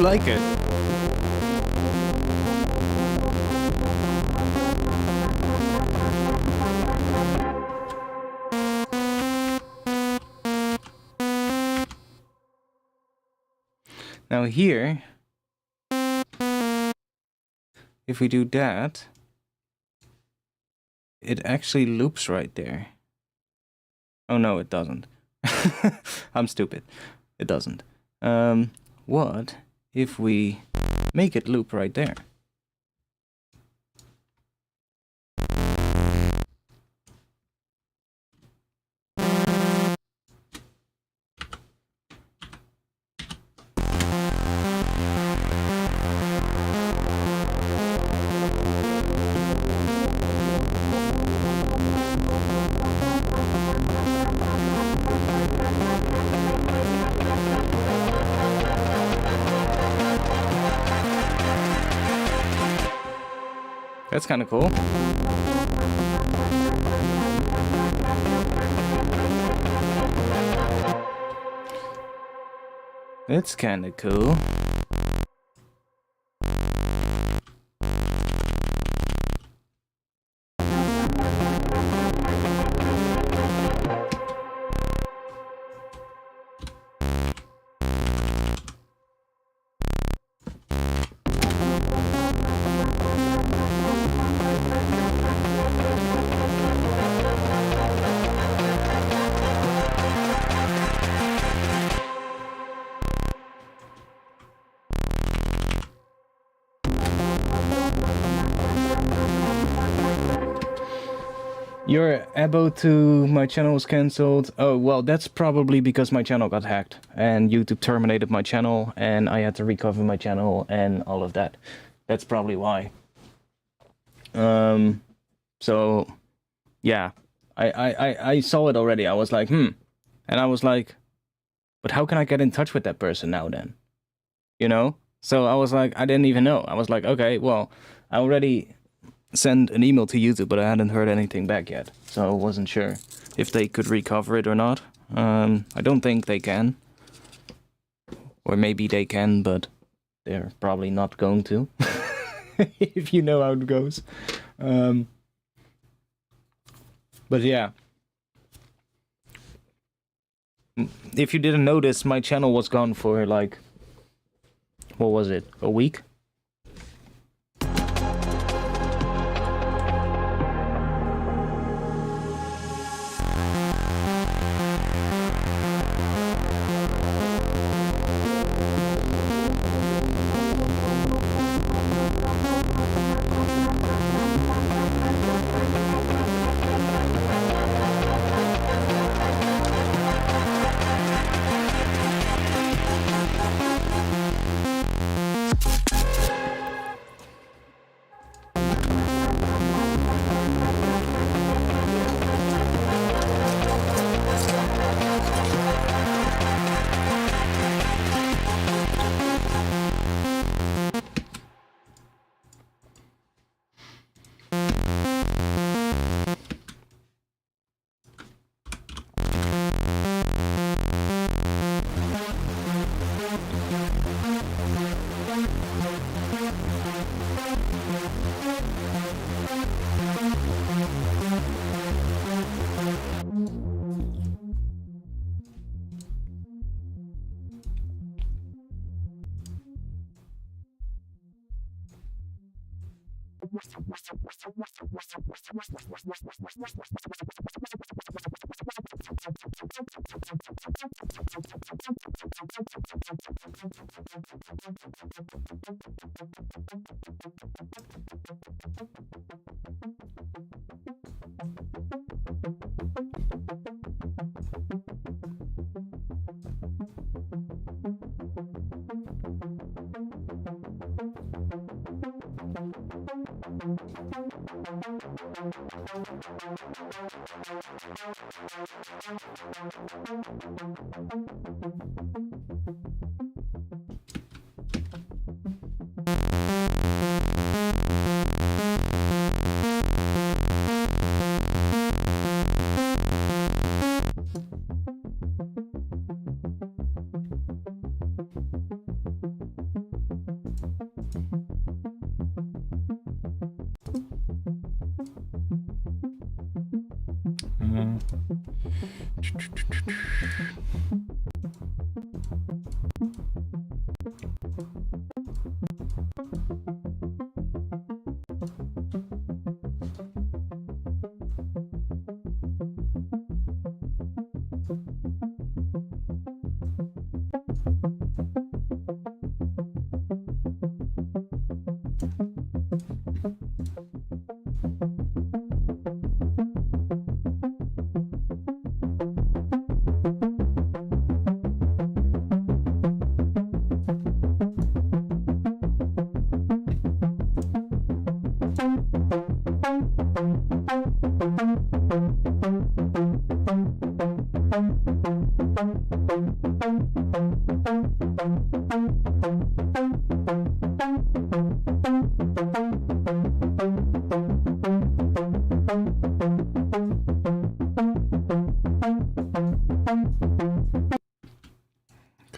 like it. Now here, if we do that, it actually loops right there. Oh no, it doesn't. I'm stupid. It doesn't. What if we make it loop right there? That's kind of cool. That's kind of cool. Your abo to my channel was cancelled. Oh, well, that's probably because my channel got hacked and YouTube terminated my channel and I had to recover my channel and all of that. That's probably why. So, yeah, I saw it already. I was like, and I was like, but how can I get in touch with that person now then? You know? So I was like, I didn't even know. I was like, okay, well, I already sent an email to YouTube, but I hadn't heard anything back yet. So I wasn't sure if they could recover it or not. I don't think they can. Or maybe they can, but they're probably not going to. If you know how it goes. But yeah. If you didn't notice, my channel was gone for like, what was it, a week?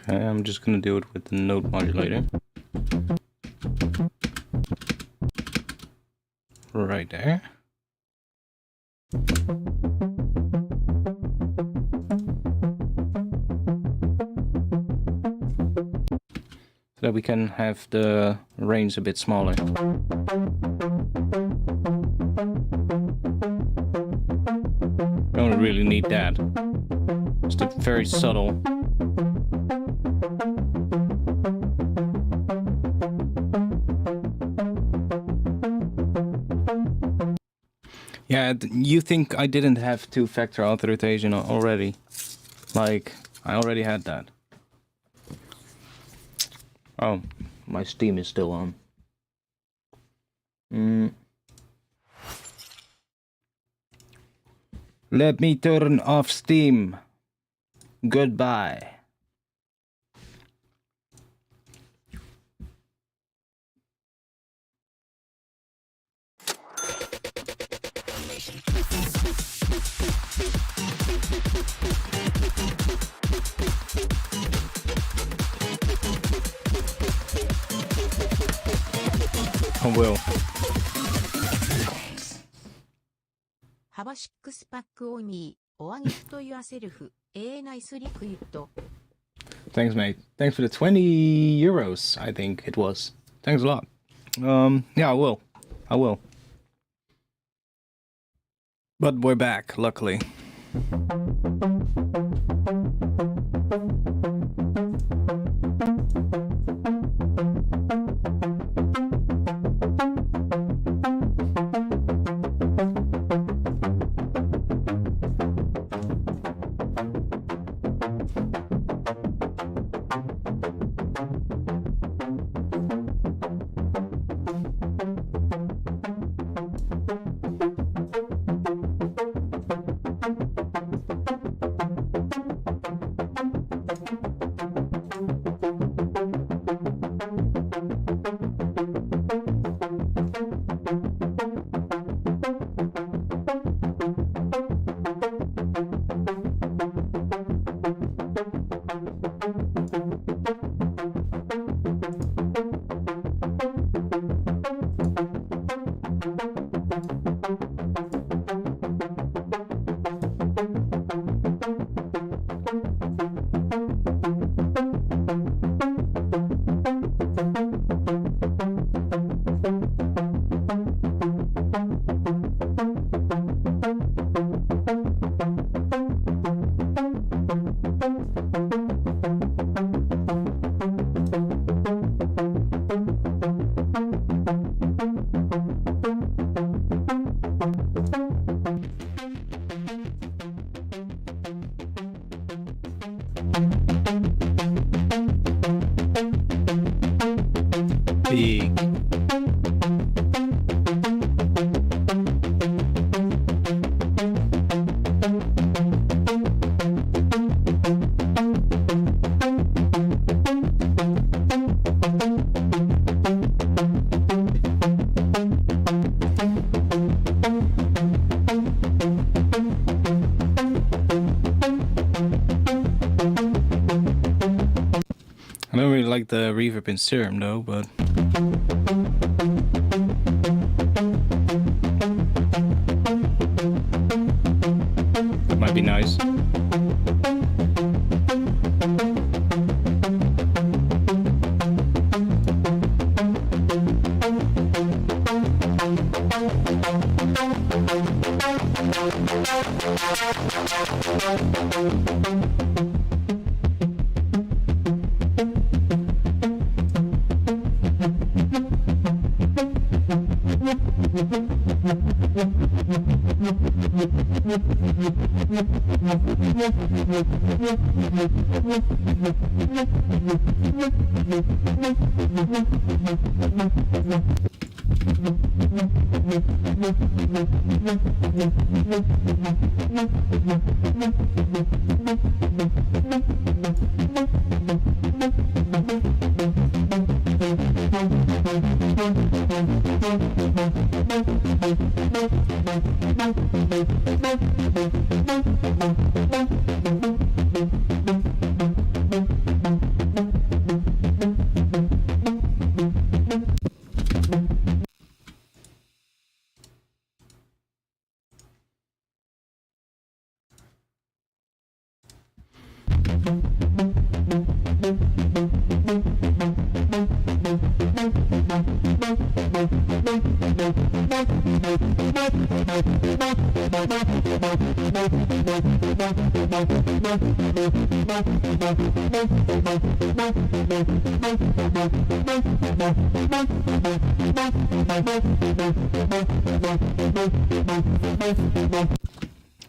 Okay, I'm just gonna do it with the note modulator. Right there. So that we can have the range a bit smaller. Don't really need that. Just a very subtle. Yeah, you think I didn't have two-factor authentication already? Like, I already had that. Oh, my Steam is still on. Let me turn off Steam. Goodbye. I will. 幅6パックオイミー、おあげと言わせるふ、ナイスリクイット。 Thanks, mate. Thanks for the 20 euros, I think it was. Thanks a lot. Yeah, I will. I will. But we're back, luckily. Big. I don't really like the reverb in Serum though, but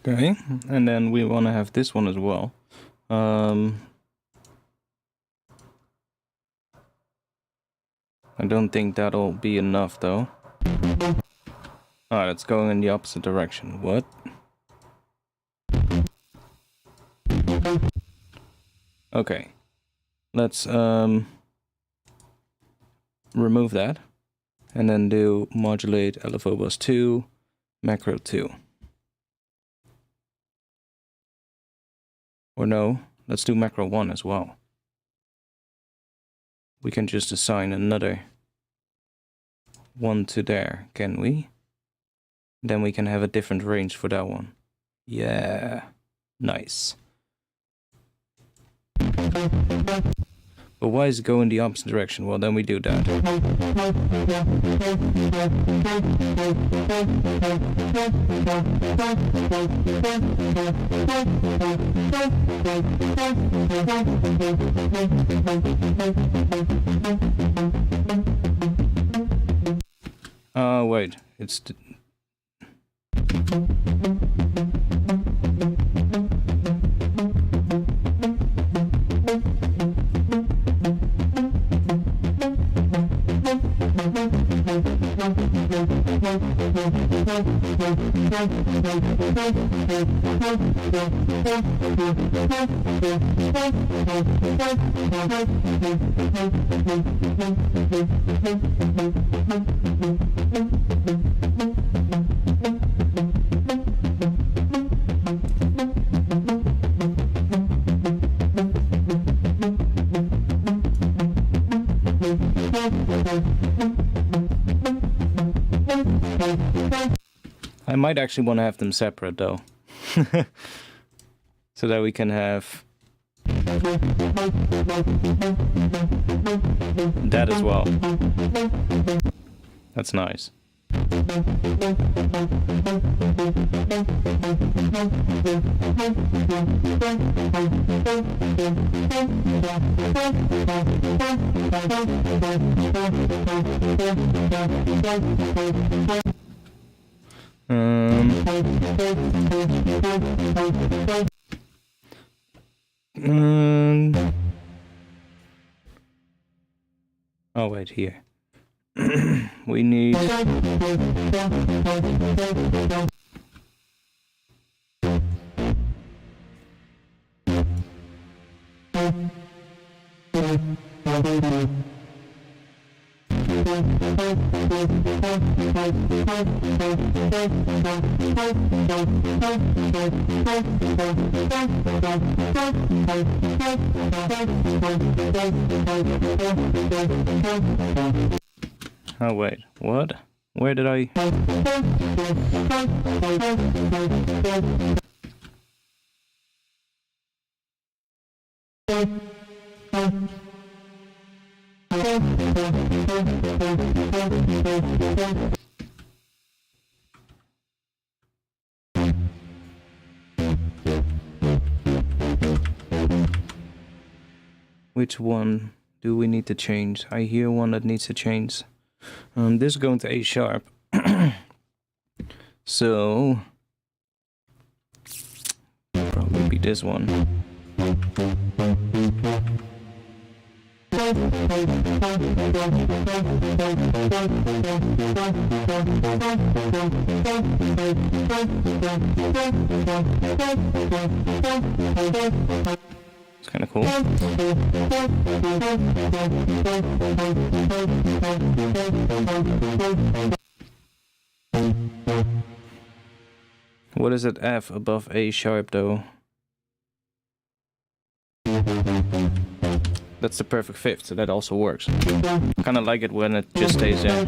Okay, and then we want to have this one as well. I don't think that'll be enough though. Alright, it's going in the opposite direction. What? Okay. Let's remove that. And then do modulate LFO bus 2, macro 2. Or no, let's do macro 1 as well. We can just assign another one to there, can we? Then we can have a different range for that one. Yeah, nice. But why is it going the opposite direction? Well, then we do that. Wait, it's... I might actually want to have them separate though. So that we can have that as well. That's nice. Oh wait, here. We need... Oh wait, what? Where did I... Which one do we need to change? I hear one that needs to change. This is going to A sharp. So probably be this one. It's kind of cool. What is it F above A sharp though? That's the perfect fifth, so that also works. Kind of like it when it just stays there.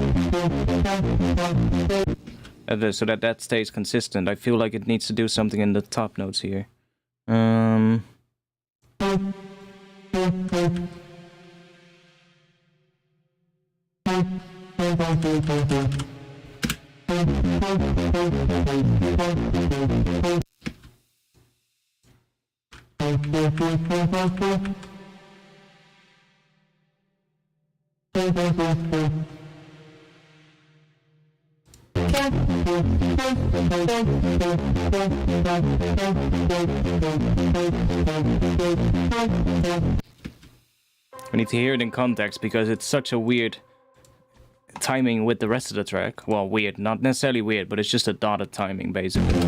So that stays consistent. I feel like it needs to do something in the top notes here. We need to hear it in context because it's such a weird timing with the rest of the track. Well, weird, not necessarily weird, but it's just a dotted timing basically.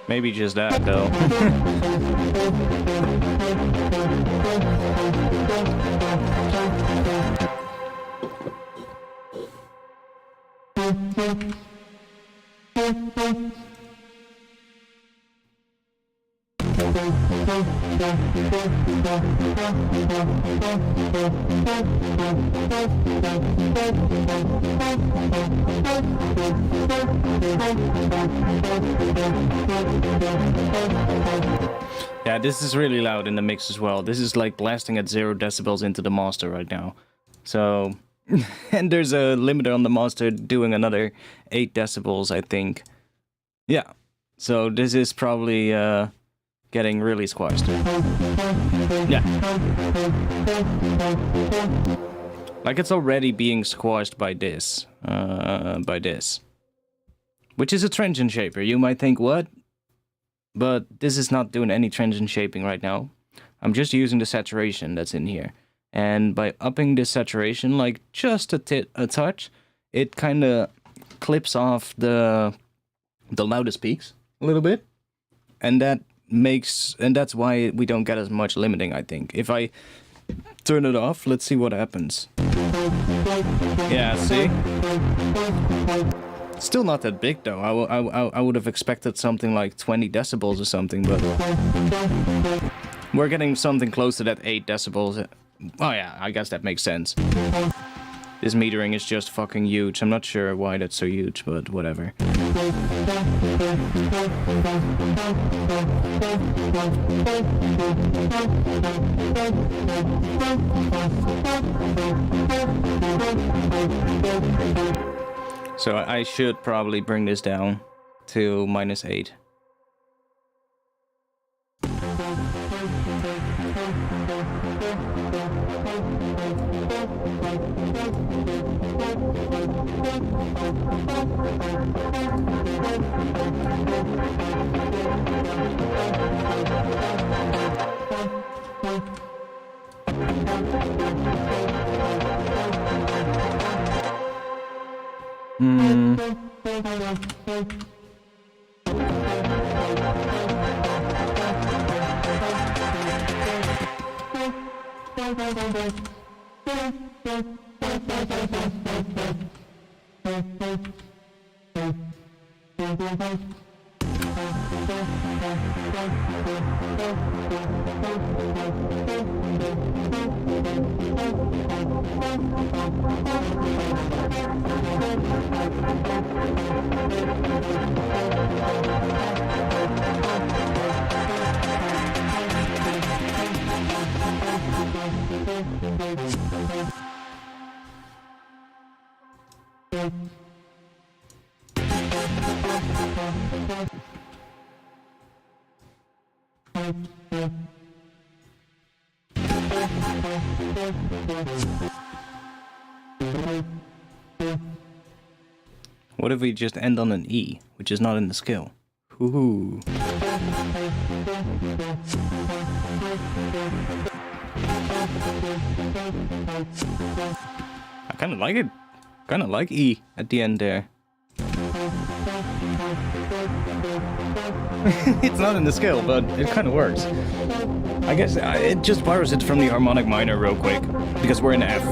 Maybe just that, though. Yeah, this is really loud in the mix as well. This is like blasting at 0 decibels into the master right now. So, and there's a limiter on the master doing another 8 decibels, I think. Yeah, so this is probably getting really squashed. Yeah. Like it's already being squashed by this. Which is a transient shaper. You might think, what? But this is not doing any transient shaping right now. I'm just using the saturation that's in here. And by upping this saturation, like just a touch, it kind of clips off the loudest peaks a little bit. And that's why we don't get as much limiting, I think. If I turn it off, let's see what happens. Yeah, see? Still not that big though. I would have expected something like 20 decibels or something, but we're getting something close to that 8 decibels. Oh yeah, I guess that makes sense. This metering is just fucking huge. I'm not sure why that's so huge, but whatever. So I should probably bring this down to -8. What if we just end on an E, which is not in the scale? Ooh. I kind of like it. Kind of like E at the end there. It's not in the scale, but it kind of works. I guess it just borrows it from the harmonic minor real quick, because we're in F.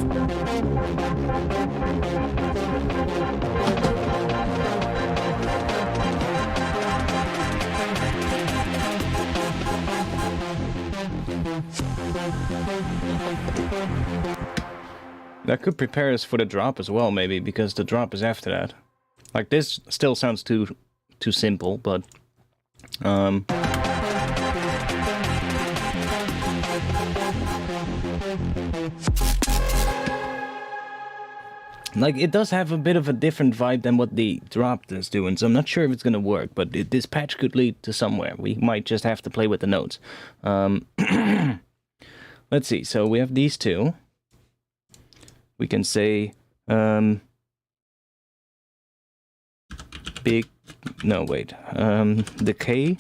That could prepare us for the drop as well, maybe, because the drop is after that. Like, this still sounds too simple, but... Like, it does have a bit of a different vibe than what the drop is doing, so I'm not sure if it's gonna work, but this patch could lead to somewhere. We might just have to play with the notes. Let's see, so we have these two. We can say, big, no, wait, decay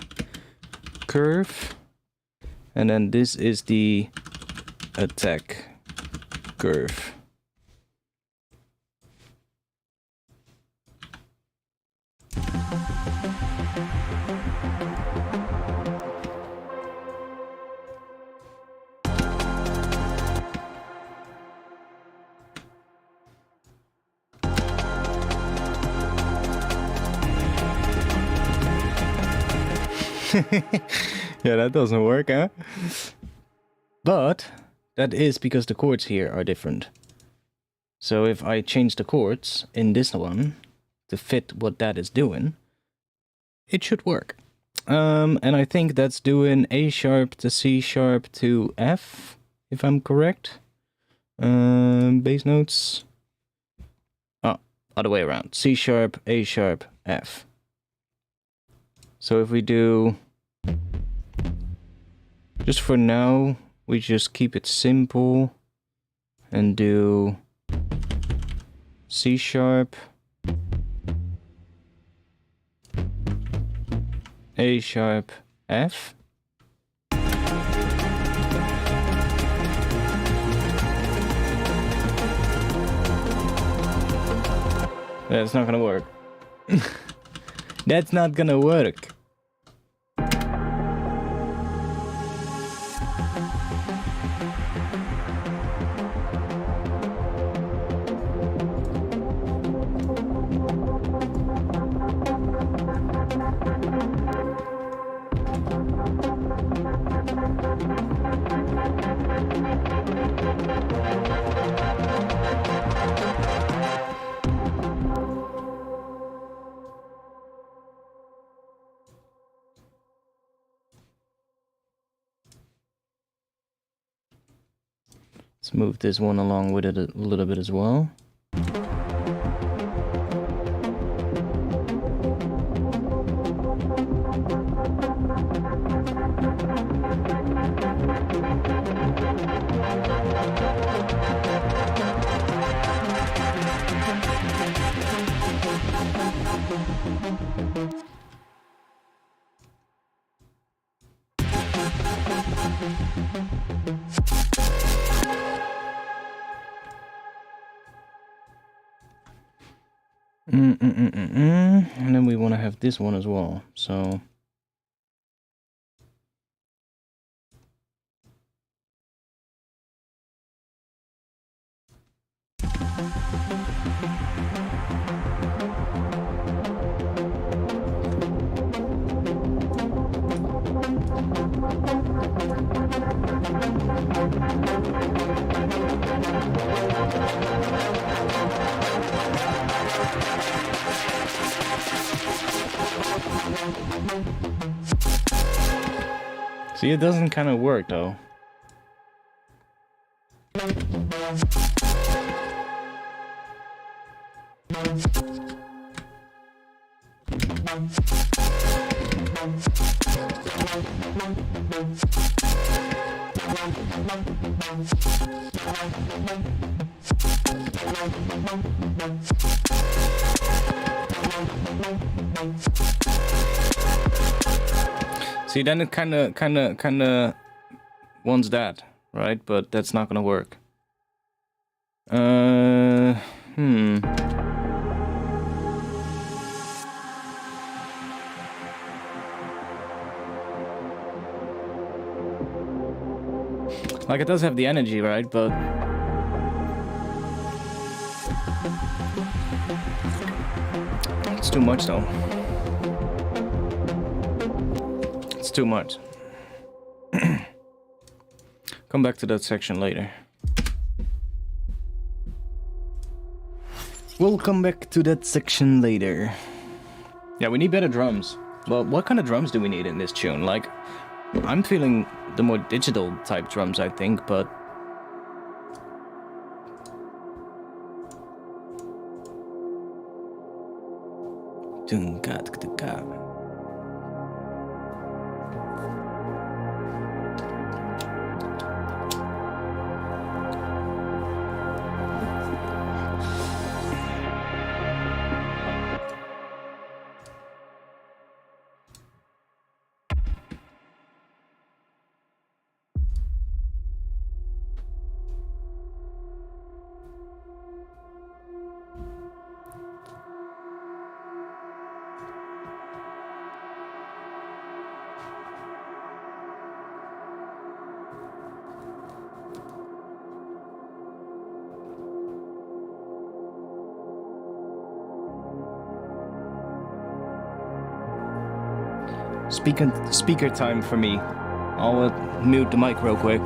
curve, and then this is the attack curve. Yeah, that doesn't work, huh? But that is because the chords here are different. So if I change the chords in this one to fit what that is doing, it should work. And I think that's doing A sharp to C sharp to F, if I'm correct. Bass notes. Oh, other way around. C sharp, A sharp, F. So if we do, just for now, we just keep it simple and do C sharp, A sharp, F. That's not gonna work. That's not gonna work. Let's move this one along with it a little bit as well. And then we want to have this one as well. So see, it doesn't kind of work though. See, then it kind of wants that, right? But that's not gonna work. Like, it does have the energy, right? But it's too much, though. It's too much. Come back to that section later. We'll come back to that section later. Yeah, we need better drums. Well, what kind of drums do we need in this tune? Like, I'm feeling the more digital type drums, I think, but... Speaker time for me. I'll mute the mic real quick.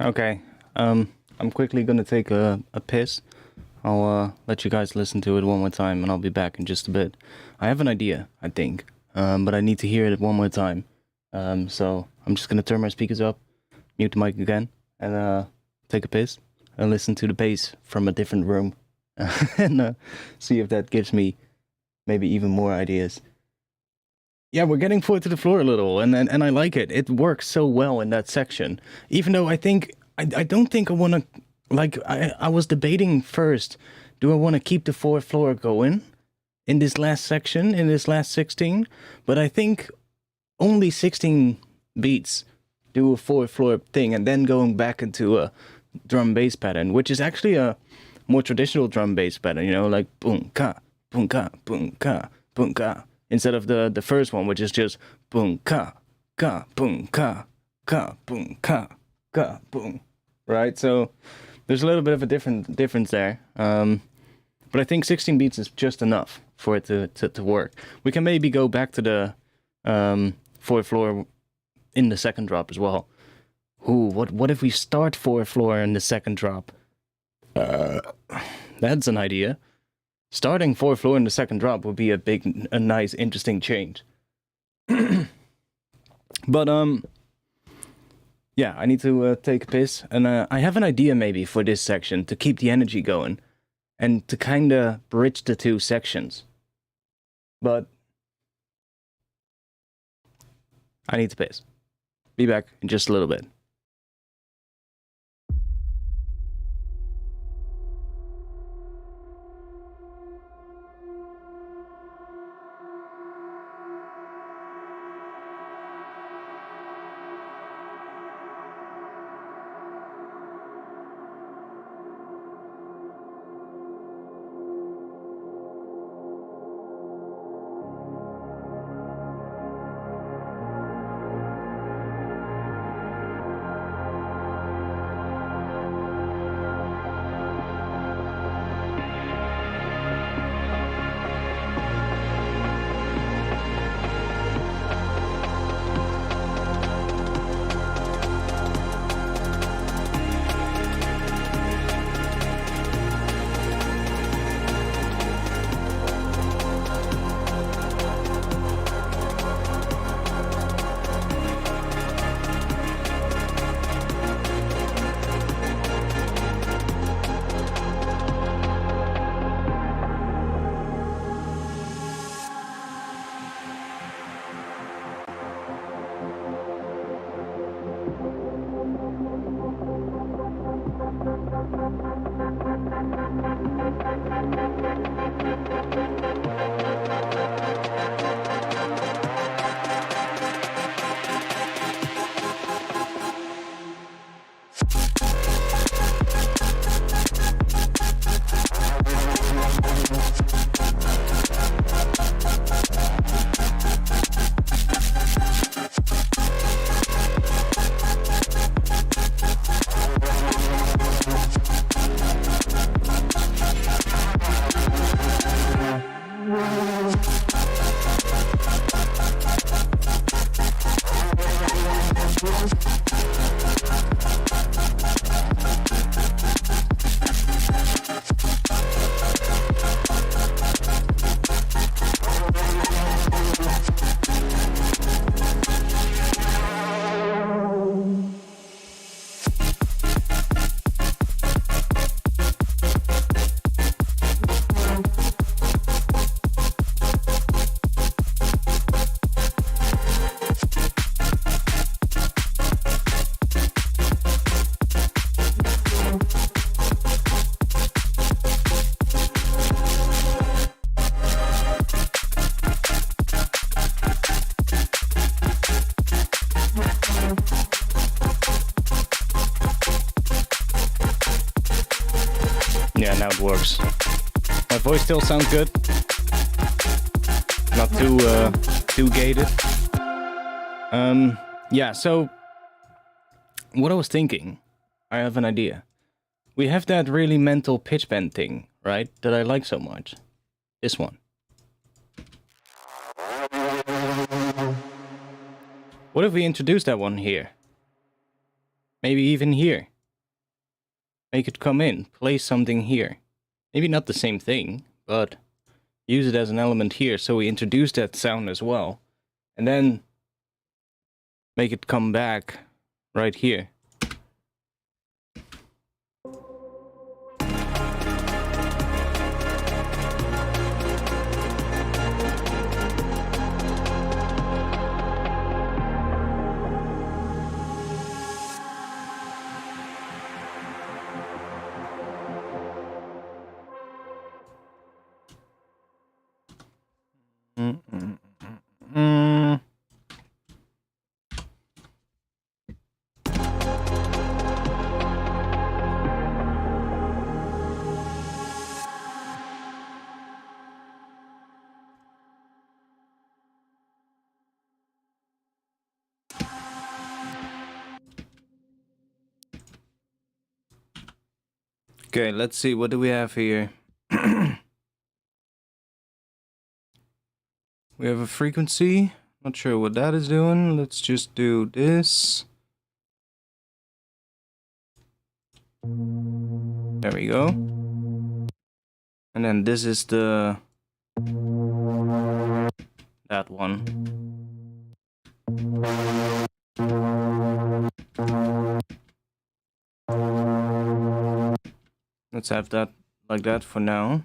Okay. I'm quickly gonna take a piss. I'll let you guys listen to it one more time, and I'll be back in just a bit. I have an idea, I think, but I need to hear it one more time. So I'm just gonna turn my speakers up, mute the mic again, and take a piss and listen to the bass from a different room, and see if that gives me maybe even more ideas. Yeah, we're getting forward to the floor a little, and I like it. It works so well in that section. Even though I don't think I want to. Like I was debating first, do I want to keep the fourth floor going in this last section, in this last 16? But I think only 16 beats do a fourth floor thing, and then going back into a drum bass pattern, which is actually a more traditional drum bass pattern. You know, like boom ka boom ka boom ka boom ka. Instead of the first one, which is just boom ka boom ka boom ka boom. Right? So there's a little bit of a difference there. But I think 16 beats is just enough for it to work. We can maybe go back to the fourth floor in the second drop as well. Ooh, what if we start fourth floor in the second drop? That's an idea. Starting fourth floor in the second drop would be a nice, interesting change. But yeah, I need to take a piss, and I have an idea maybe for this section to keep the energy going, and to kind of bridge the two sections. But I need to piss. Be back in just a little bit. Yeah, now it works. My voice still sounds good. Not too gated. Yeah, so what I was thinking, I have an idea. We have that really mental pitch bend thing, right? That I like so much. This one. What if we introduce that one here? Maybe even here. make it come in, place something here. Maybe not the same thing, but use it as an element here, so we introduce that sound as well. And then make it come back right here. Okay, let's see, what do we have here? We have a frequency. Not sure what that is doing. Let's just do this. There we go. And then this is that one. Let's have that like that for now.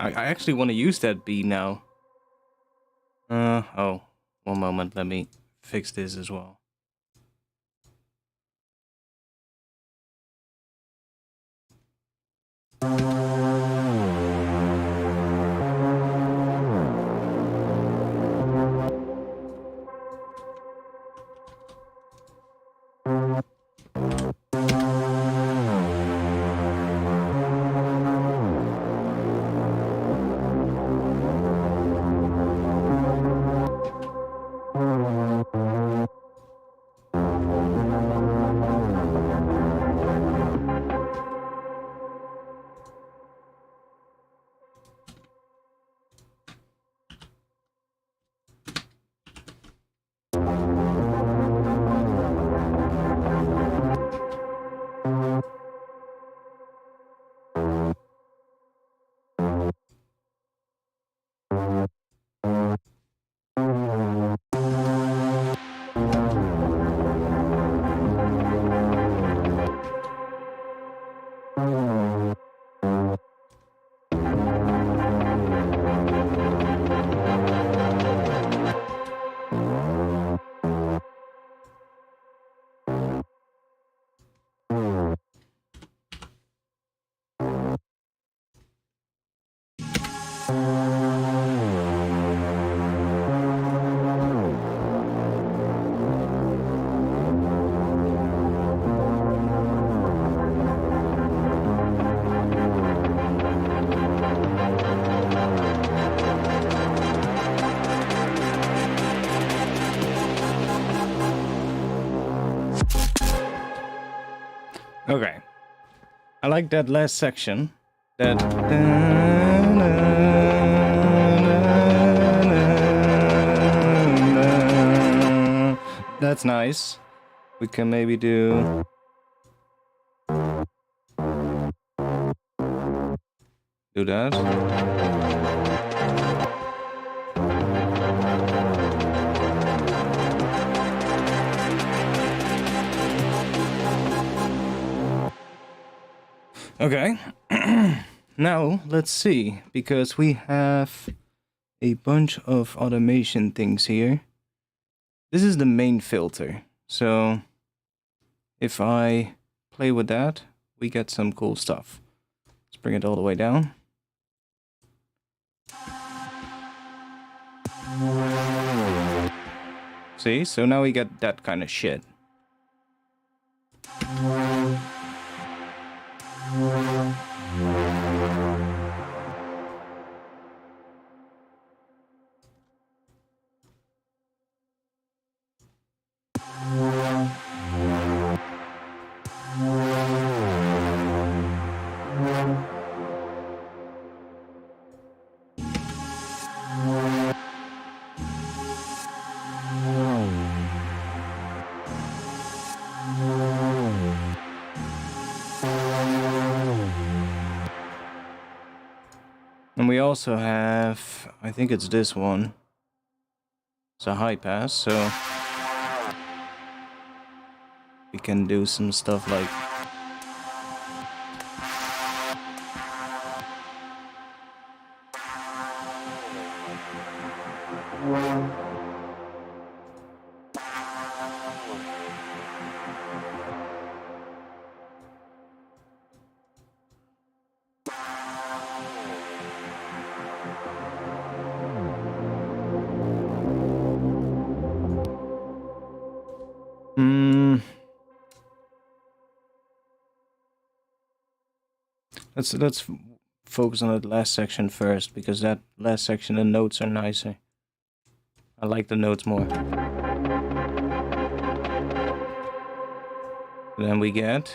I actually want to use that B now. Oh, one moment, let me fix this as well. Okay. I like that last section. That. That's nice. We can maybe do. Do that. Okay. Now let's see, because we have a bunch of automation things here. This is the main filter. So if I play with that, we get some cool stuff. Let's bring it all the way down. See, so now we get that kind of shit. And we also have, I think it's this one. It's a high pass, so we can do some stuff like let's focus on that last section first, because that last section, the notes are nicer. I like the notes more. Then we get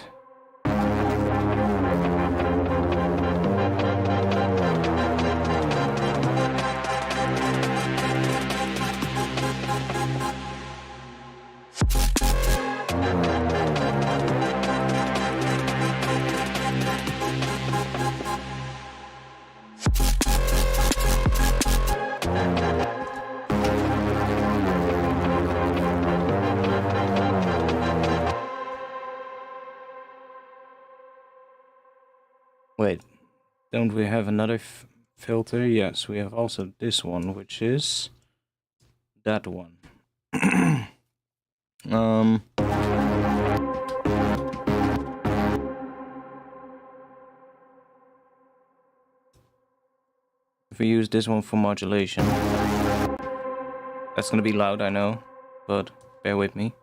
wait, don't we have another filter? Yes, we have also this one, which is that one. If we use this one for modulation, that's gonna be loud, I know, but bear with me.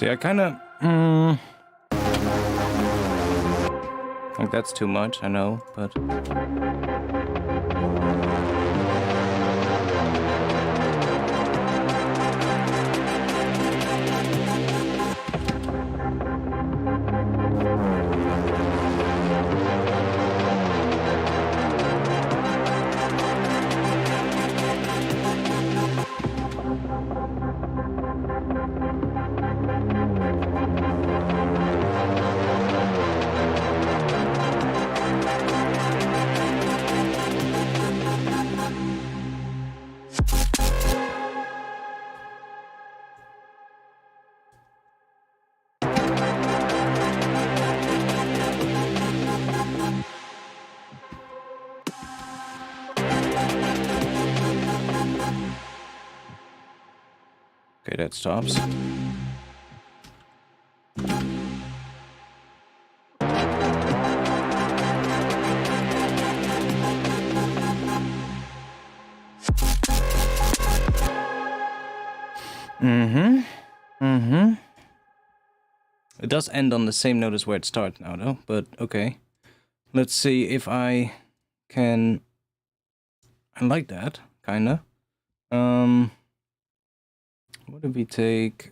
See, I kind of... think that's too much, I know, but... Okay, that stops. It does end on the same note as where it starts now, though, but okay. Let's see if I can... I like that, kinda. What if we take...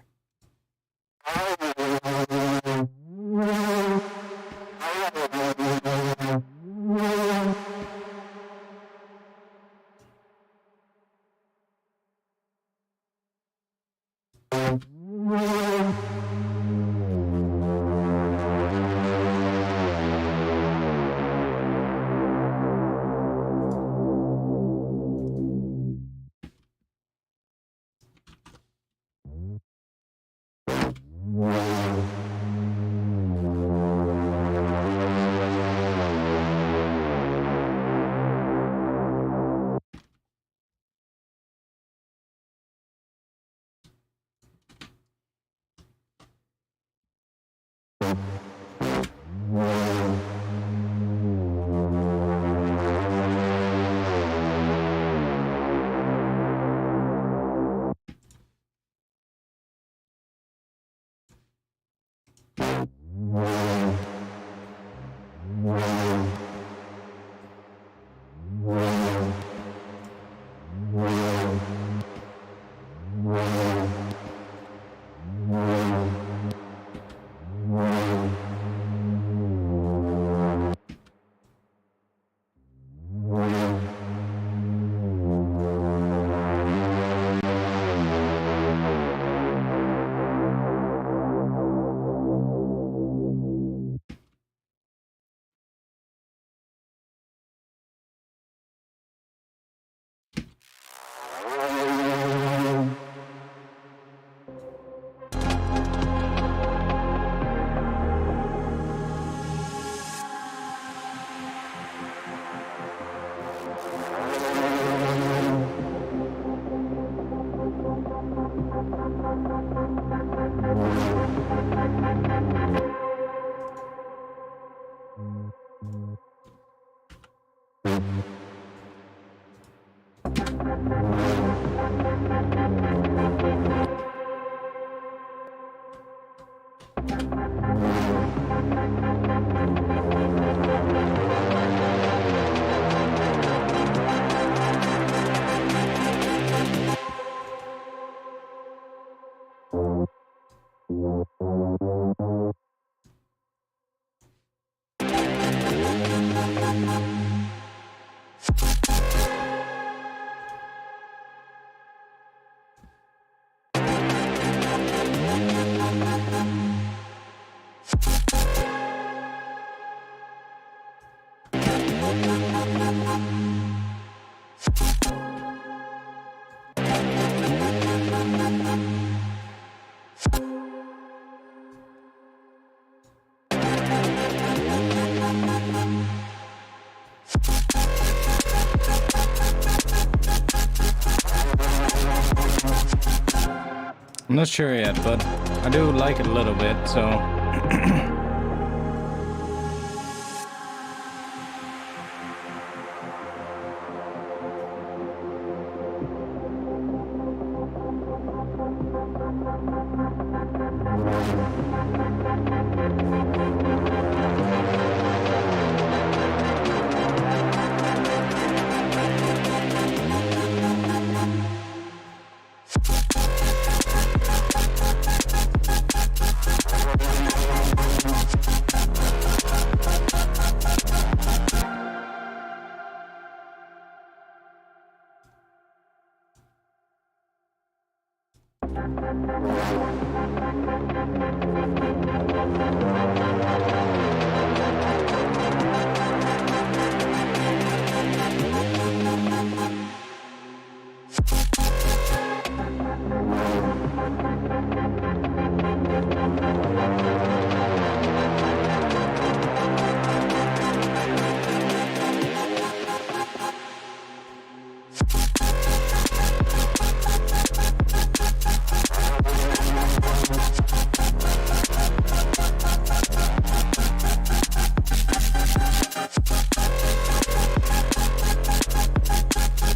I'm not sure yet, but I do like it a little bit, so...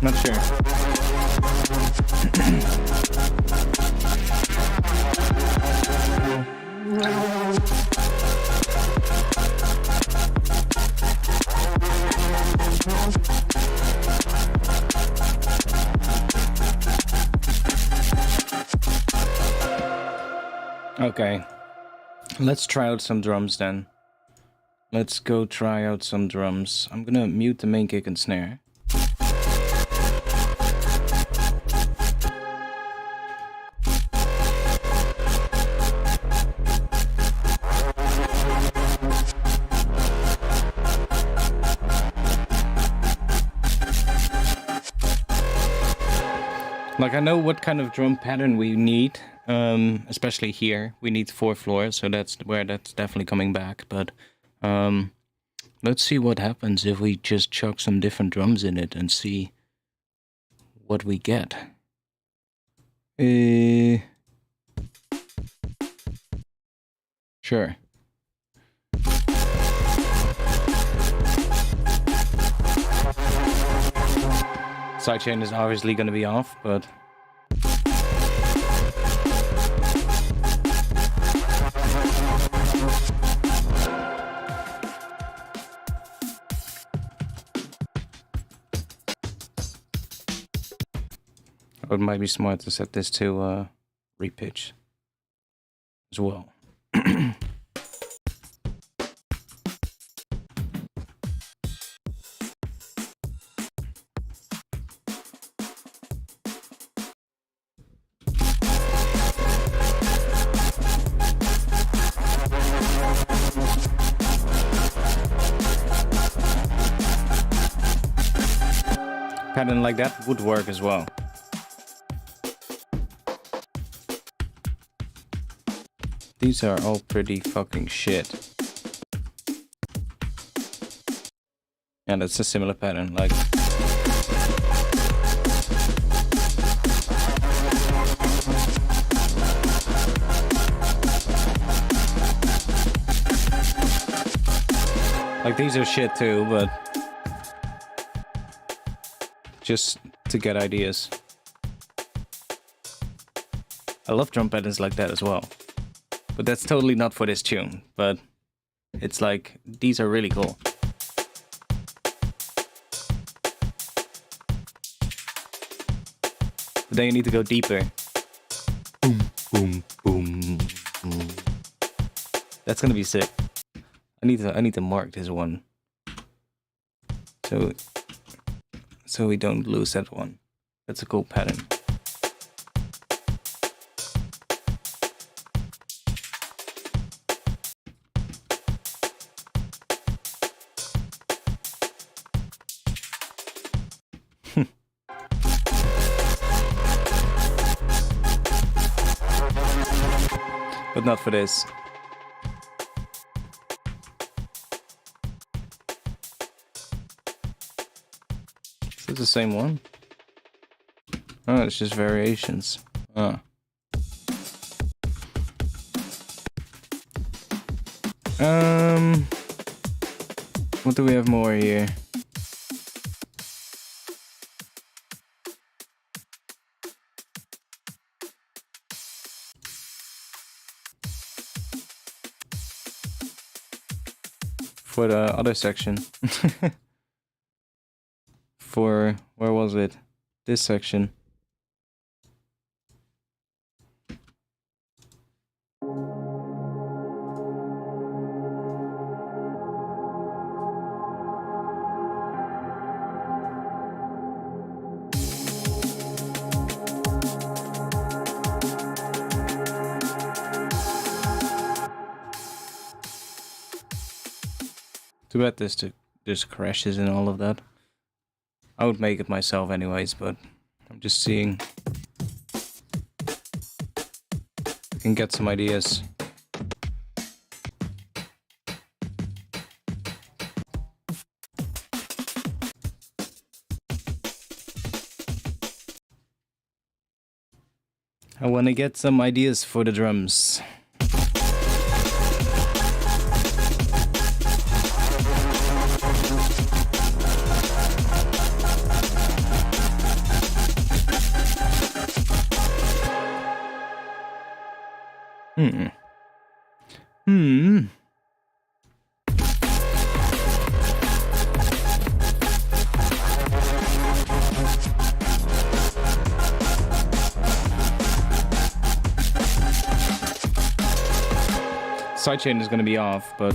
Not sure. Okay, let's try out some drums then. Let's go try out some drums. I'm gonna mute the main kick and snare. Like, I know what kind of drum pattern we need, especially here. We need 4 floors, so that's where that's definitely coming back. But let's see what happens if we just chuck some different drums in it and see what we get. Sure. Sidechain is obviously going to be off, but it might be smart to set this to repitch as well. Pattern like that would work as well. These are all pretty fucking shit. Yeah, that's a similar pattern, like... Like, these are shit too, but... just to get ideas. I love drum patterns like that as well. But that's totally not for this tune. But it's like, these are really cool. But then you need to go deeper. Boom, boom, boom, boom. That's gonna be sick. I need to mark this one. So we don't lose that one. That's a cool pattern. But not for this. Is it the same one? Oh, it's just variations. Oh. What do we have more here? For the other section. For, where was it? This section. Too bad there's crashes and all of that. I would make it myself anyways, but I'm just seeing I can get some ideas. I want to get some ideas for the drums. Sidechain is gonna be off, but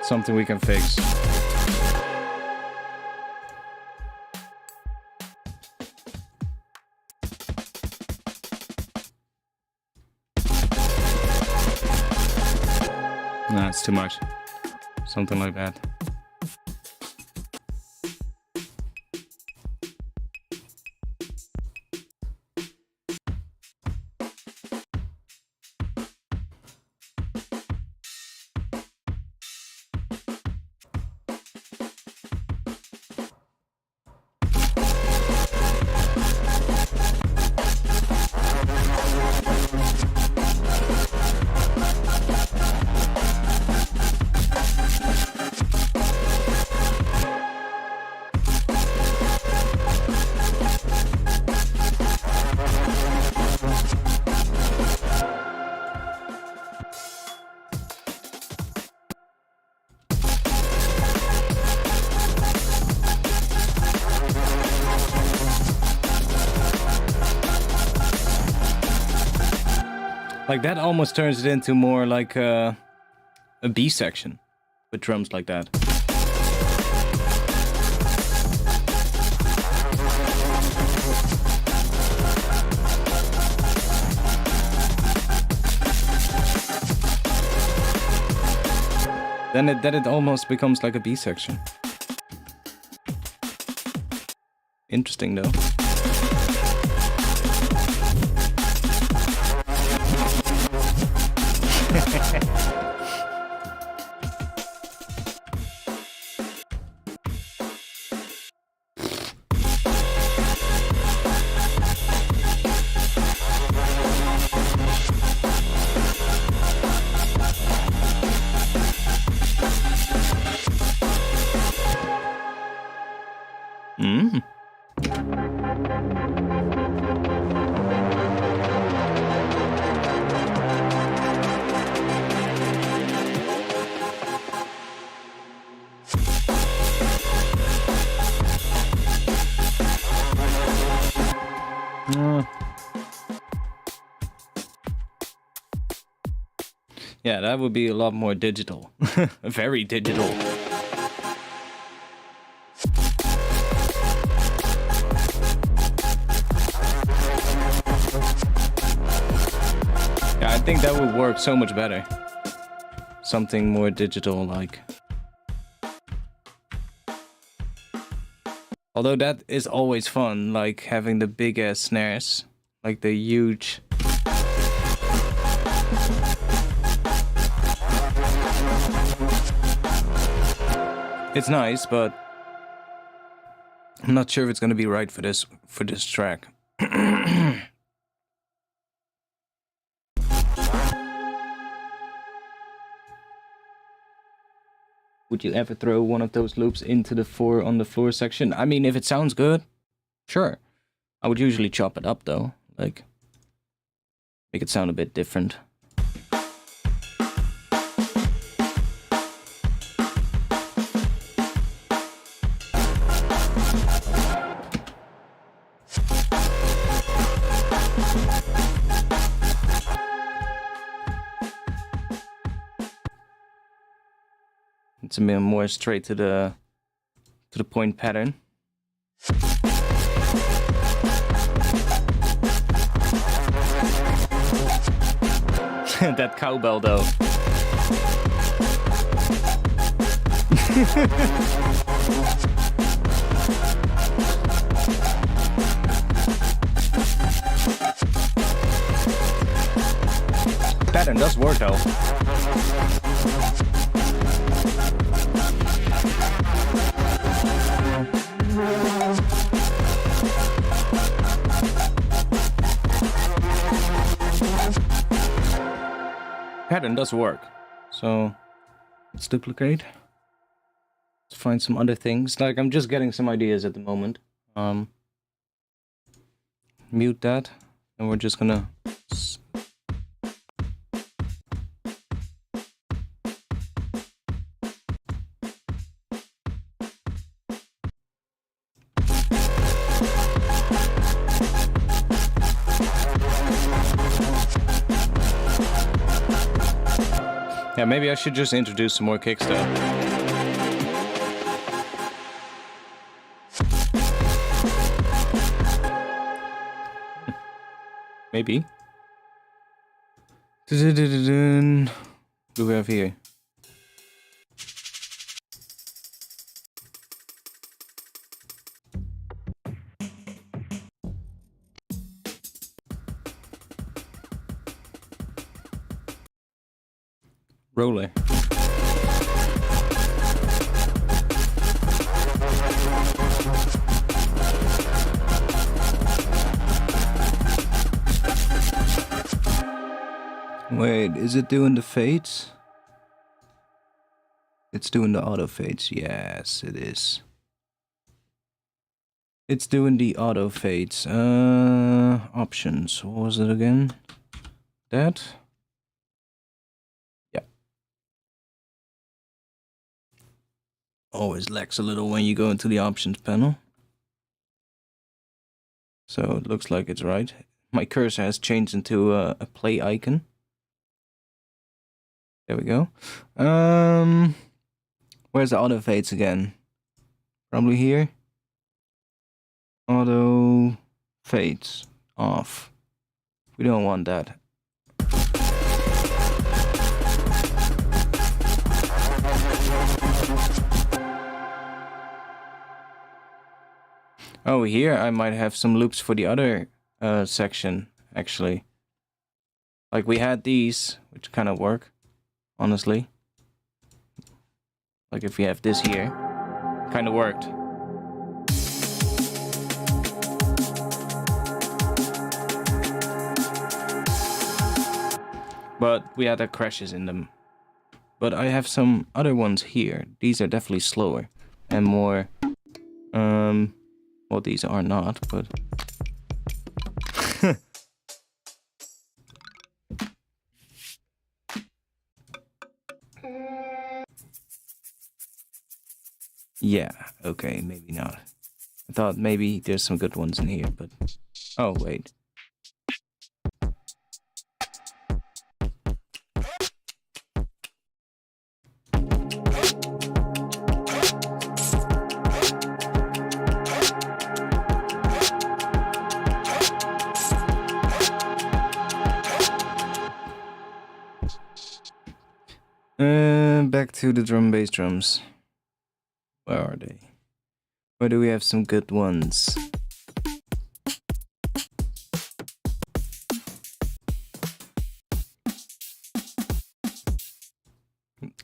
something we can fix. Nah, it's too much. Something like that. Like that almost turns it into more like a B section with drums like that. Then it almost becomes like a B section. Interesting though. Yeah, that would be a lot more digital. Very digital. Yeah, I think that would work so much better. Something more digital like. Although that is always fun, like having the big ass snares. Like the huge... It's nice, but I'm not sure if it's gonna be right for this track. Would you ever throw one of those loops into the 4 on the floor section? I mean, if it sounds good, sure. I would usually chop it up though, like make it sound a bit different. It's a bit more straight to the point pattern. That cowbell though. Pattern does work though. Pattern does work, so let's duplicate. Let's find some other things. Like I'm just getting some ideas at the moment. Mute that, and we're just gonna Yeah, maybe I should just introduce some more kick stuff. Maybe. What do we have here? Roller. Wait, is it doing the fades? It's doing the auto fades. Yes, it is. It's doing the auto fades. Options. What was it again? That? Yeah. Always lags a little when you go into the options panel. So it looks like it's right. My cursor has changed into a play icon. There we go. Where's the auto fades again? Probably here. Auto fades off. We don't want that. Oh, here I might have some loops for the other section, actually. Like we had these, which kind of work, honestly. Like if we have this here, kind of worked. But we had crashes in them. But I have some other ones here. These are definitely slower and more, well, these are not, but yeah, okay, maybe not. I thought maybe there's some good ones in here, but... Oh, wait. Back to the drum bass drums. Where are they? Where do we have some good ones?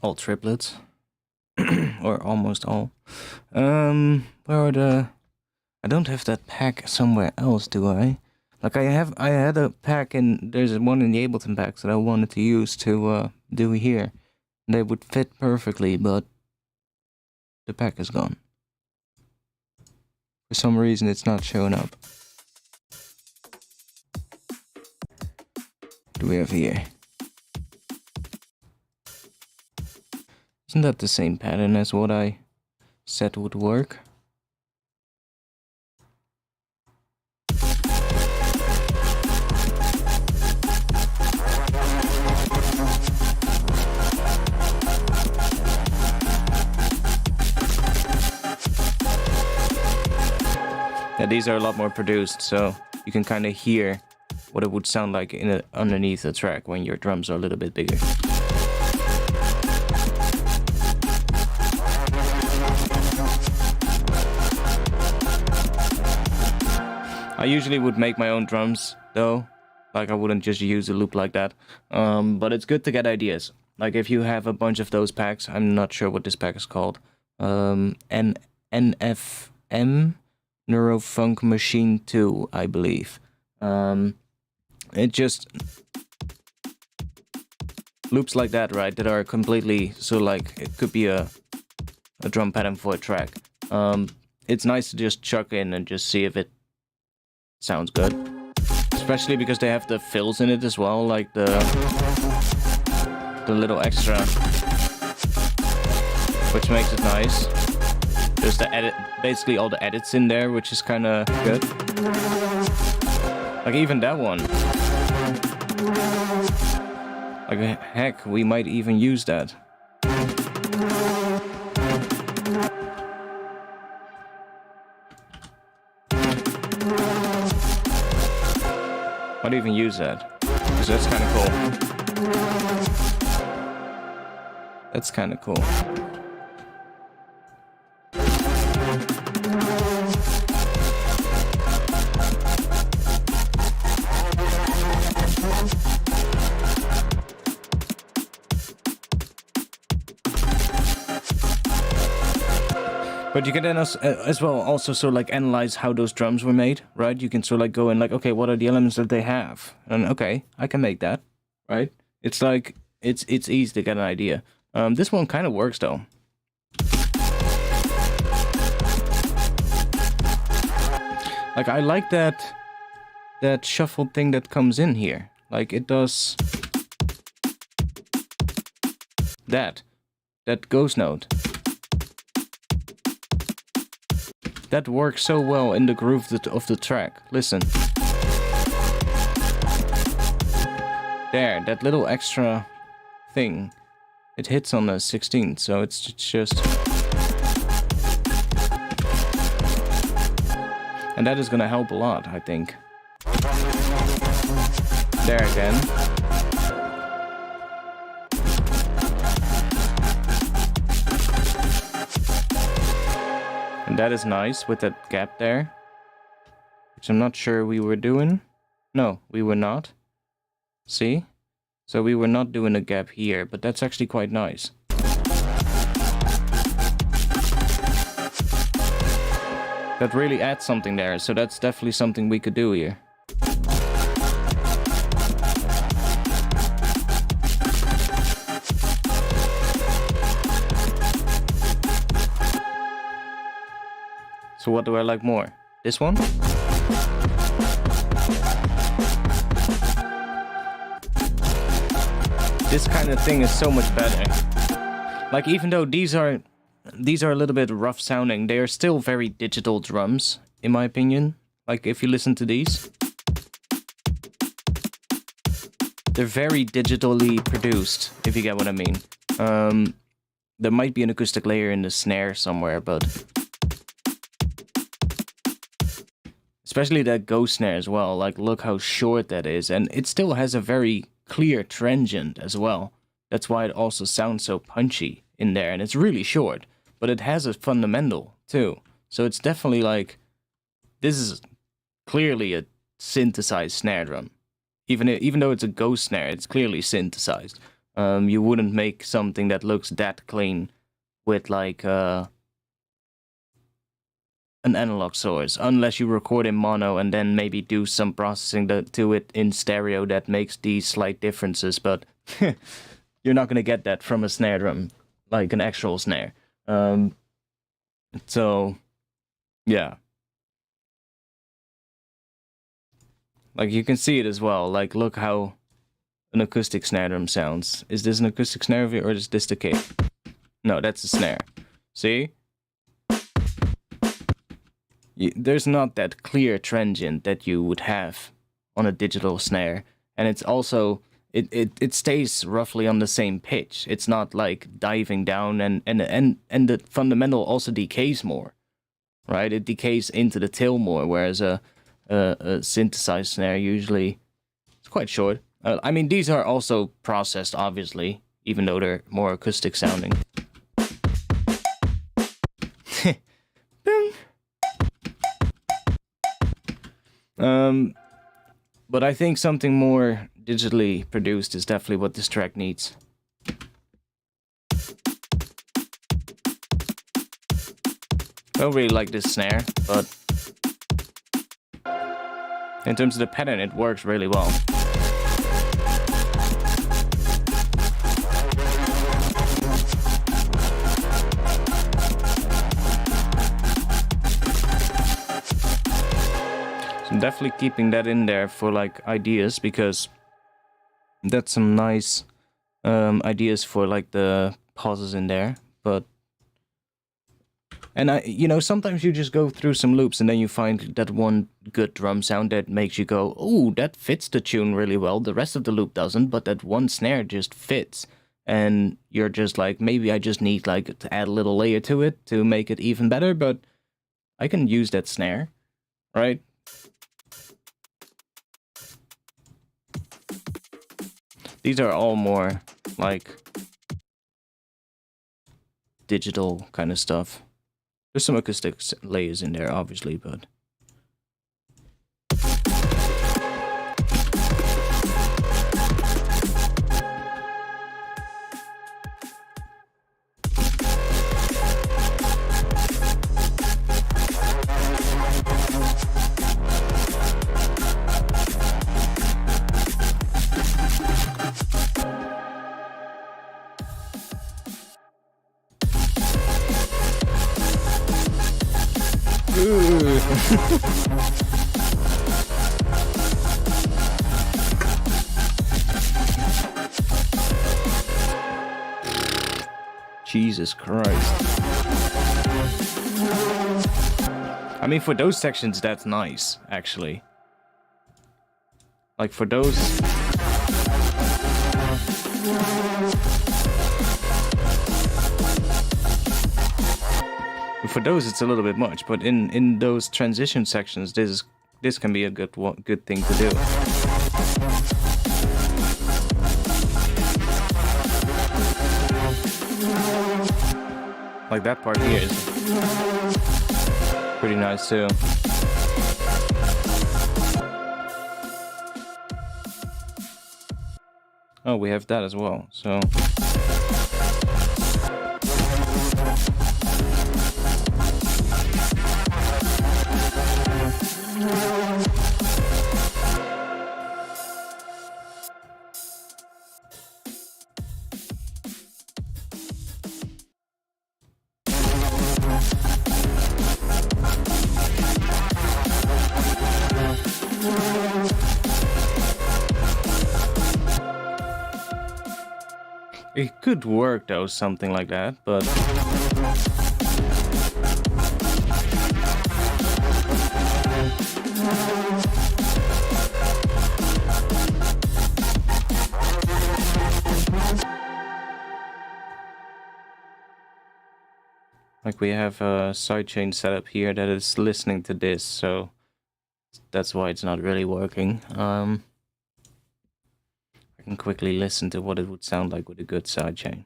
All triplets. Or almost all. Where are the... I don't have that pack somewhere else, do I? Like I had a pack and there's one in the Ableton packs that I wanted to use to do here. They would fit perfectly, but the pack is gone. For some reason it's not showing up. What do we have here? Isn't that the same pattern as what I said would work? Yeah, these are a lot more produced, so you can kind of hear what it would sound like underneath the track when your drums are a little bit bigger. I usually would make my own drums, though. Like, I wouldn't just use a loop like that. But it's good to get ideas. Like, if you have a bunch of those packs, I'm not sure what this pack is called. NFM? Neurofunk Machine 2, I believe. It just... loops like that, right? That are completely... So, like, it could be a drum pattern for a track. It's nice to just chuck in and just see if it sounds good. Especially because they have the fills in it as well, like the little extra, which makes it nice. There's the edit, basically all the edits in there, which is kind of good. Like even that one. Like Like, heck, we might even use that. Might even use that. Because that's kind of cool. That's kind of cool. But you can then as well also sort of like analyze how those drums were made, right? You can sort of like go and like, okay, what are the elements that they have? And okay, I can make that, right? It's like, it's easy to get an idea. This one kind of works though. Like, I like that shuffled thing that comes in here. Like, it does that ghost note. That works so well in the groove of the track. Listen. There, that little extra thing. It hits on the 16th, so it's just... And that is gonna help a lot, I think. There again. And that is nice with that gap there. Which I'm not sure we were doing. No, we were not. See? So we were not doing a gap here, but that's actually quite nice. That really adds something there, so that's definitely something we could do here. So what do I like more? This one? This kind of thing is so much better. Like, even though these are a little bit rough sounding, they are still very digital drums, in my opinion. Like, if you listen to these, they're very digitally produced, if you get what I mean. There might be an acoustic layer in the snare somewhere, but... Especially that ghost snare as well, like, look how short that is, and it still has a very clear transient as well. That's why it also sounds so punchy in there, and it's really short, but it has a fundamental too. So it's definitely like, this is clearly a synthesized snare drum. Even though it's a ghost snare, it's clearly synthesized. You wouldn't make something that looks that clean with like an analog source, unless you record in mono and then maybe do some processing to it in stereo that makes these slight differences, but you're not going to get that from a snare drum, like an actual snare. So, yeah. Like, you can see it as well, like, look how an acoustic snare drum sounds. Is this an acoustic snare or is this the kick? No, that's a snare. See? There's not that clear transient that you would have on a digital snare, and it's also it stays roughly on the same pitch. It's not like diving down, and the fundamental also decays more, right? It decays into the tail more, whereas a synthesized snare usually it's quite short. I mean, these are also processed, obviously, even though they're more acoustic sounding. But I think something more digitally produced is definitely what this track needs. I don't really like this snare, but in terms of the pattern, it works really well. I'm definitely keeping that in there for like ideas, because that's some nice ideas for like the pauses in there. But And sometimes you just go through some loops and then you find that one good drum sound that makes you go, "Oh, that fits the tune really well. The rest of the loop doesn't, but that one snare just fits." And you're just like, maybe I just need like to add a little layer to it to make it even better, but I can use that snare, right? These are all more like digital kind of stuff. There's some acoustic layers in there, obviously, but... Jesus Christ. I mean, for those sections, that's nice, actually. Like, for those... For those, it's a little bit much, but in those transition sections, this can be a good thing to do. Like that part here is pretty nice too. Oh, we have that as well, so... It could work though, something like that, but... Like we have a sidechain setup here that is listening to this, so that's why it's not really working. I can quickly listen to what it would sound like with a good sidechain.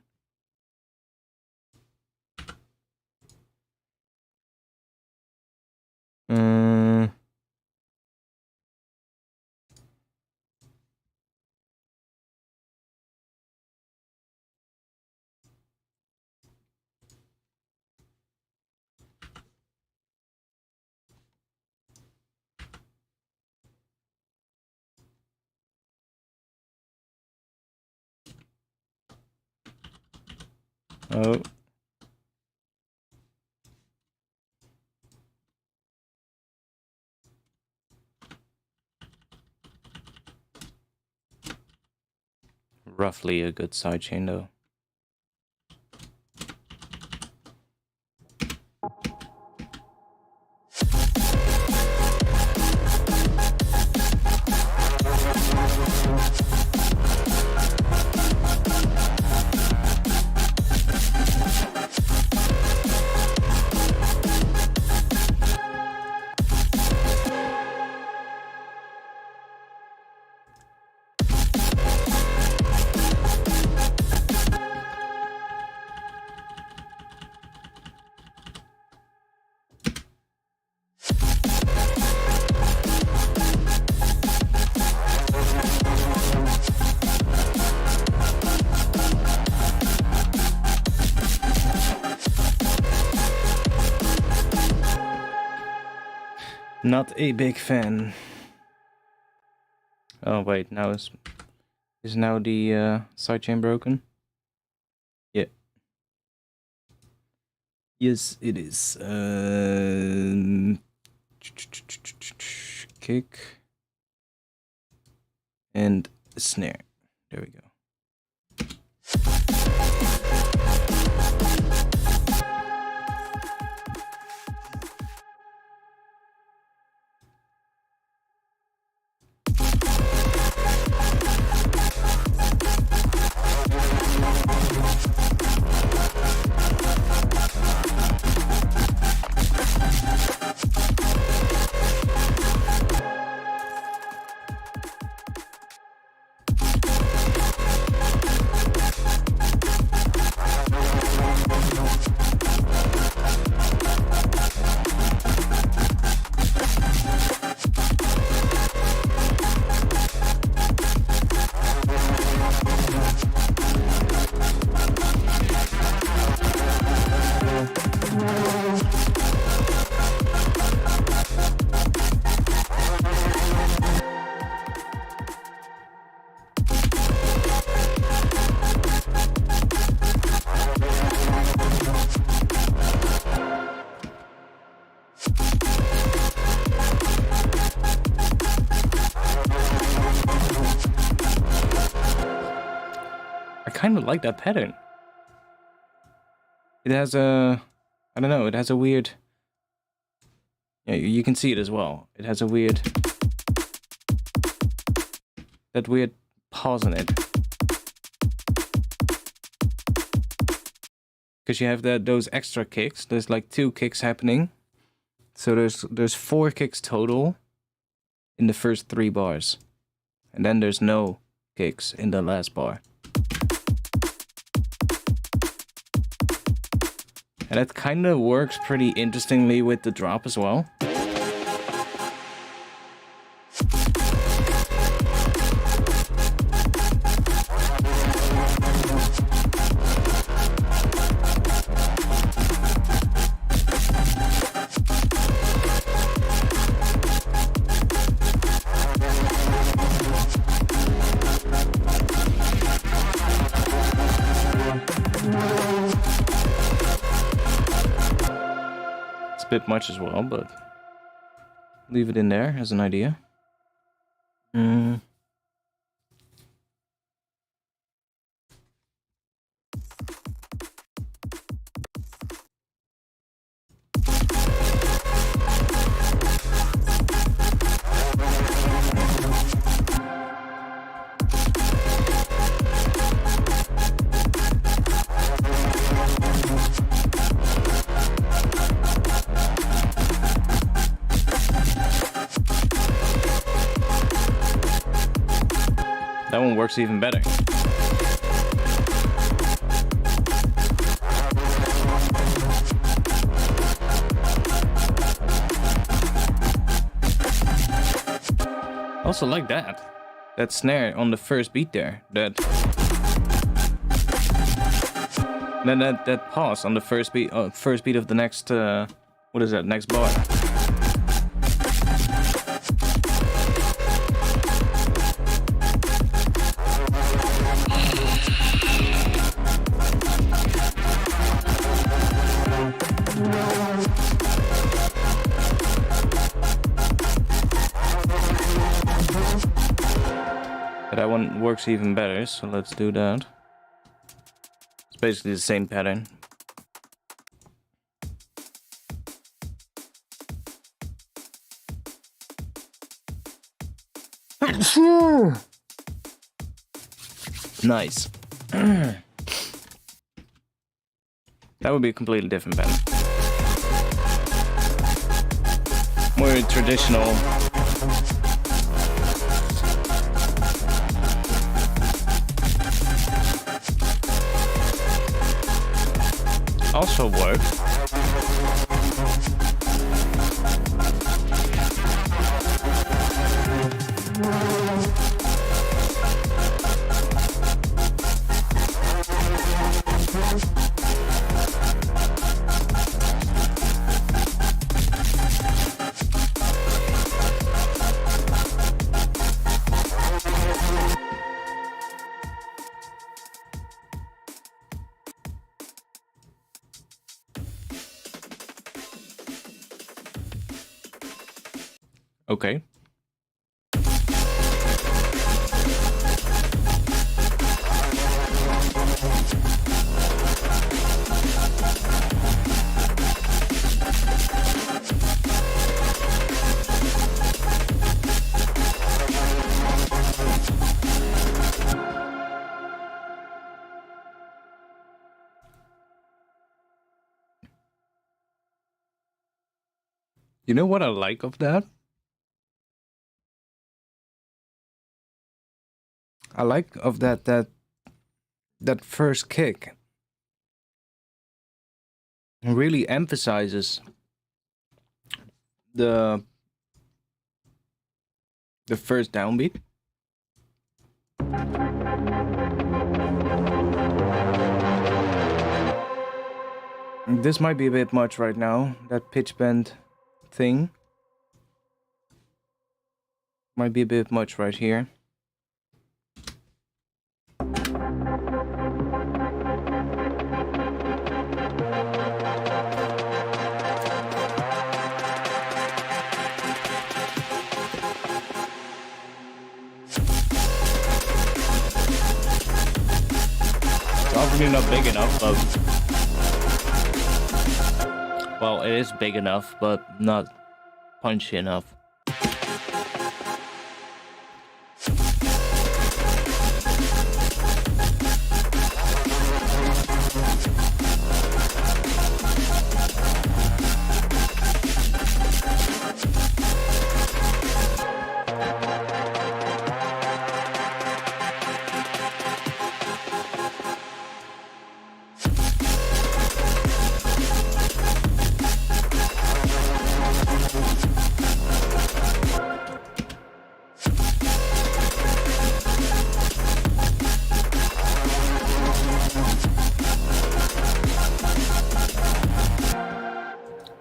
Oh. Roughly a good sidechain though. Not a big fan. Oh wait, now is now the sidechain broken? Yeah. Yes, it is. Kick and snare. There we go. kind of like that pattern. It has a, I don't know, it has a weird, yeah, you can see it as well. It has a weird, that weird pause in it. Because you have those extra kicks. There's like 2 kicks happening. So there's 4 kicks total in the first 3 bars. And then there's no kicks in the last bar. And that kind of works pretty interestingly with the drop as well. Bit much as well, but leave it in there as an idea. That one works even better. I also like that snare on the first beat there. Then that pause on the first beat of the next what is that, next bar. That one works even better, so let's do that. It's basically the same pattern. Nice. That would be a completely different pattern. More traditional. Also work. Okay. You know what I like of that? I like of that first kick. It really emphasizes the first downbeat. This might be a bit much right now, that pitch bend thing. Might be a bit much right here. definitely not big enough, but... Well, it is big enough, but not punchy enough.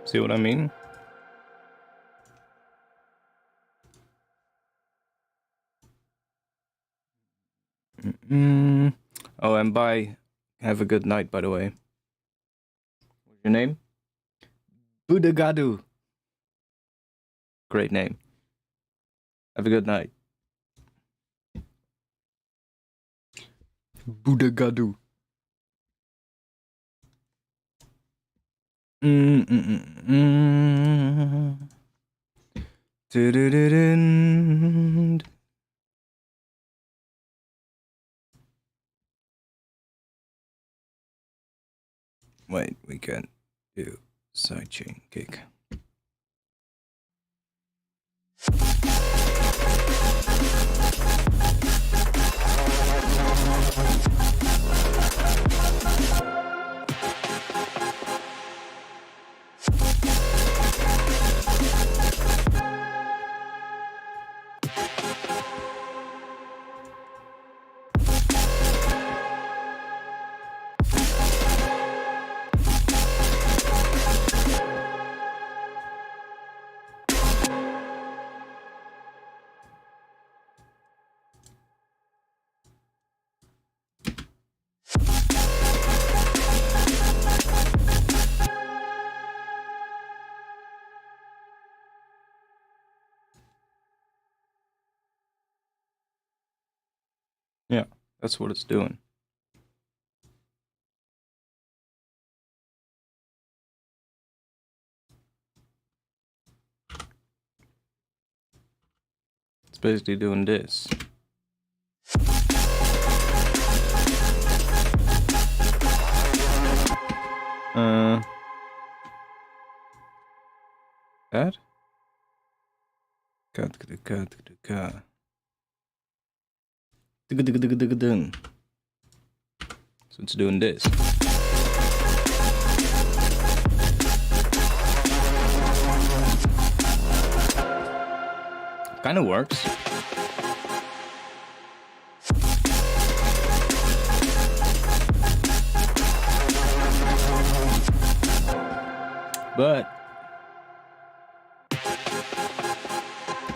See what I mean? Oh, and bye. Have a good night, by the way. What's your name? Budagadu. Great name. Have a good night. Budagadu. Wait, we can do sidechain kick. Yeah, that's what it's doing. It's basically doing this. That? So it's doing this. Kind of works. But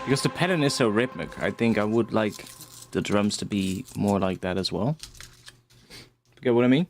because the pattern is so rhythmic, I think I would like the drums to be more like that as well. You get what I mean?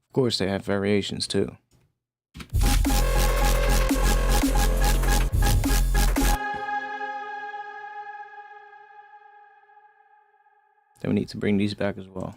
Of course, they have variations too. Then we need to bring these back as well.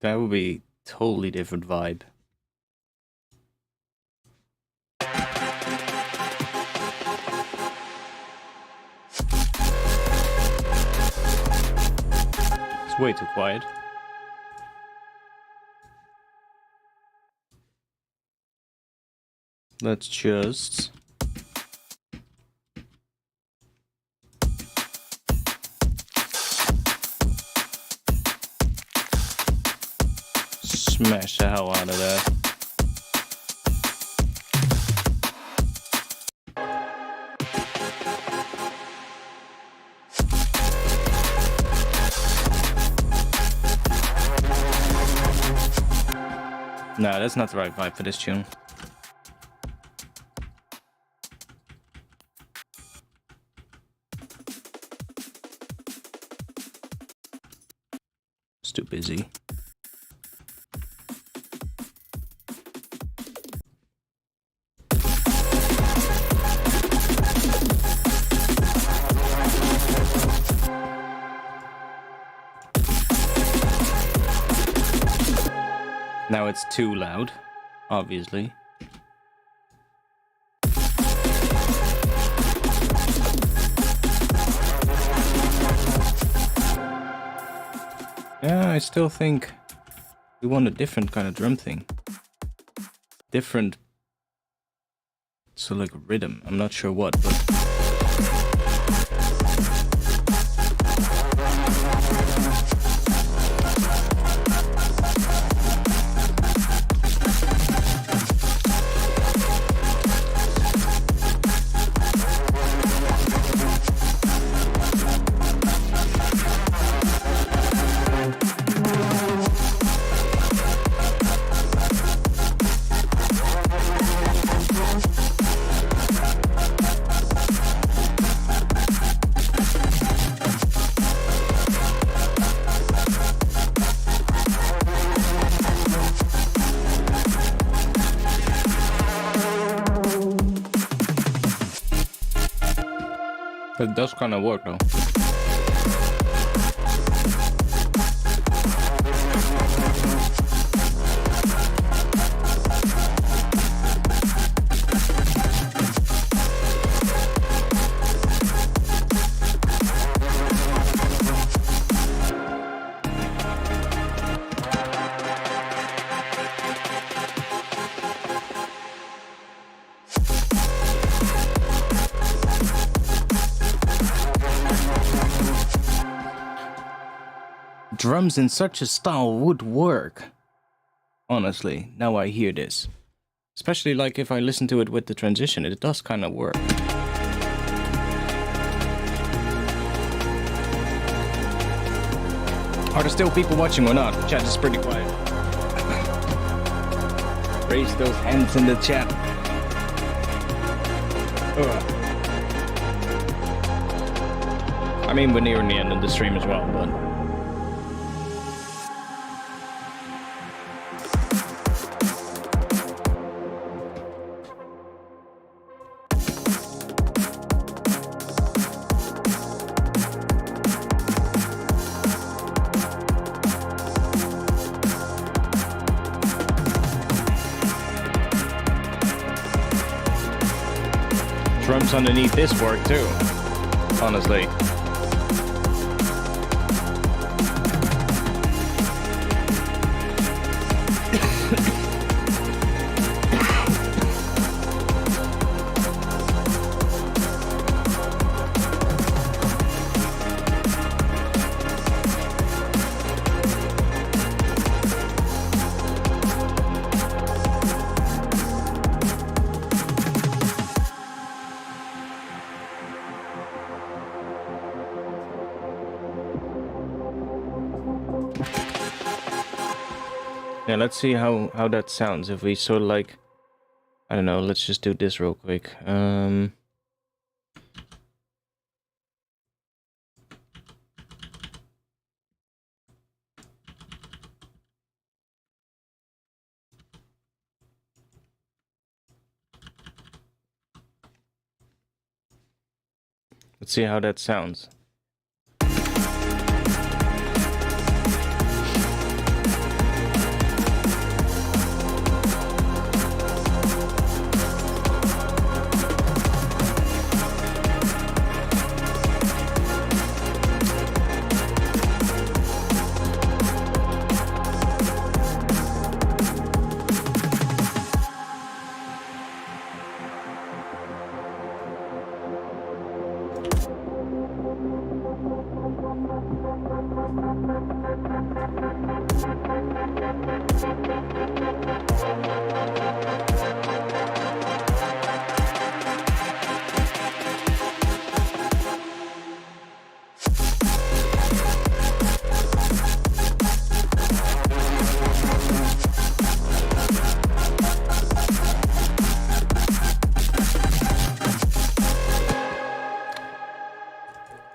That would be totally different vibe. It's way too quiet. Let's just smash the hell out of that. No, that's not the right vibe for this tune. It's too busy. Now it's too loud, obviously. Yeah, I still think we want a different kind of drum thing. Different, so like rhythm. I'm not sure what, but... It does kind of work though. Drums in such a style would work. Honestly, now I hear this. Especially like if I listen to it with the transition, it does kind of work. Are there still people watching or not? The chat is pretty quiet. Raise those hands in the chat. Ugh. I mean, we're nearing the end of the stream as well, but... drums underneath this work too, honestly. Yeah, let's see how that sounds. If we sort of like, I don't know, let's just do this real quick. Let's see how that sounds.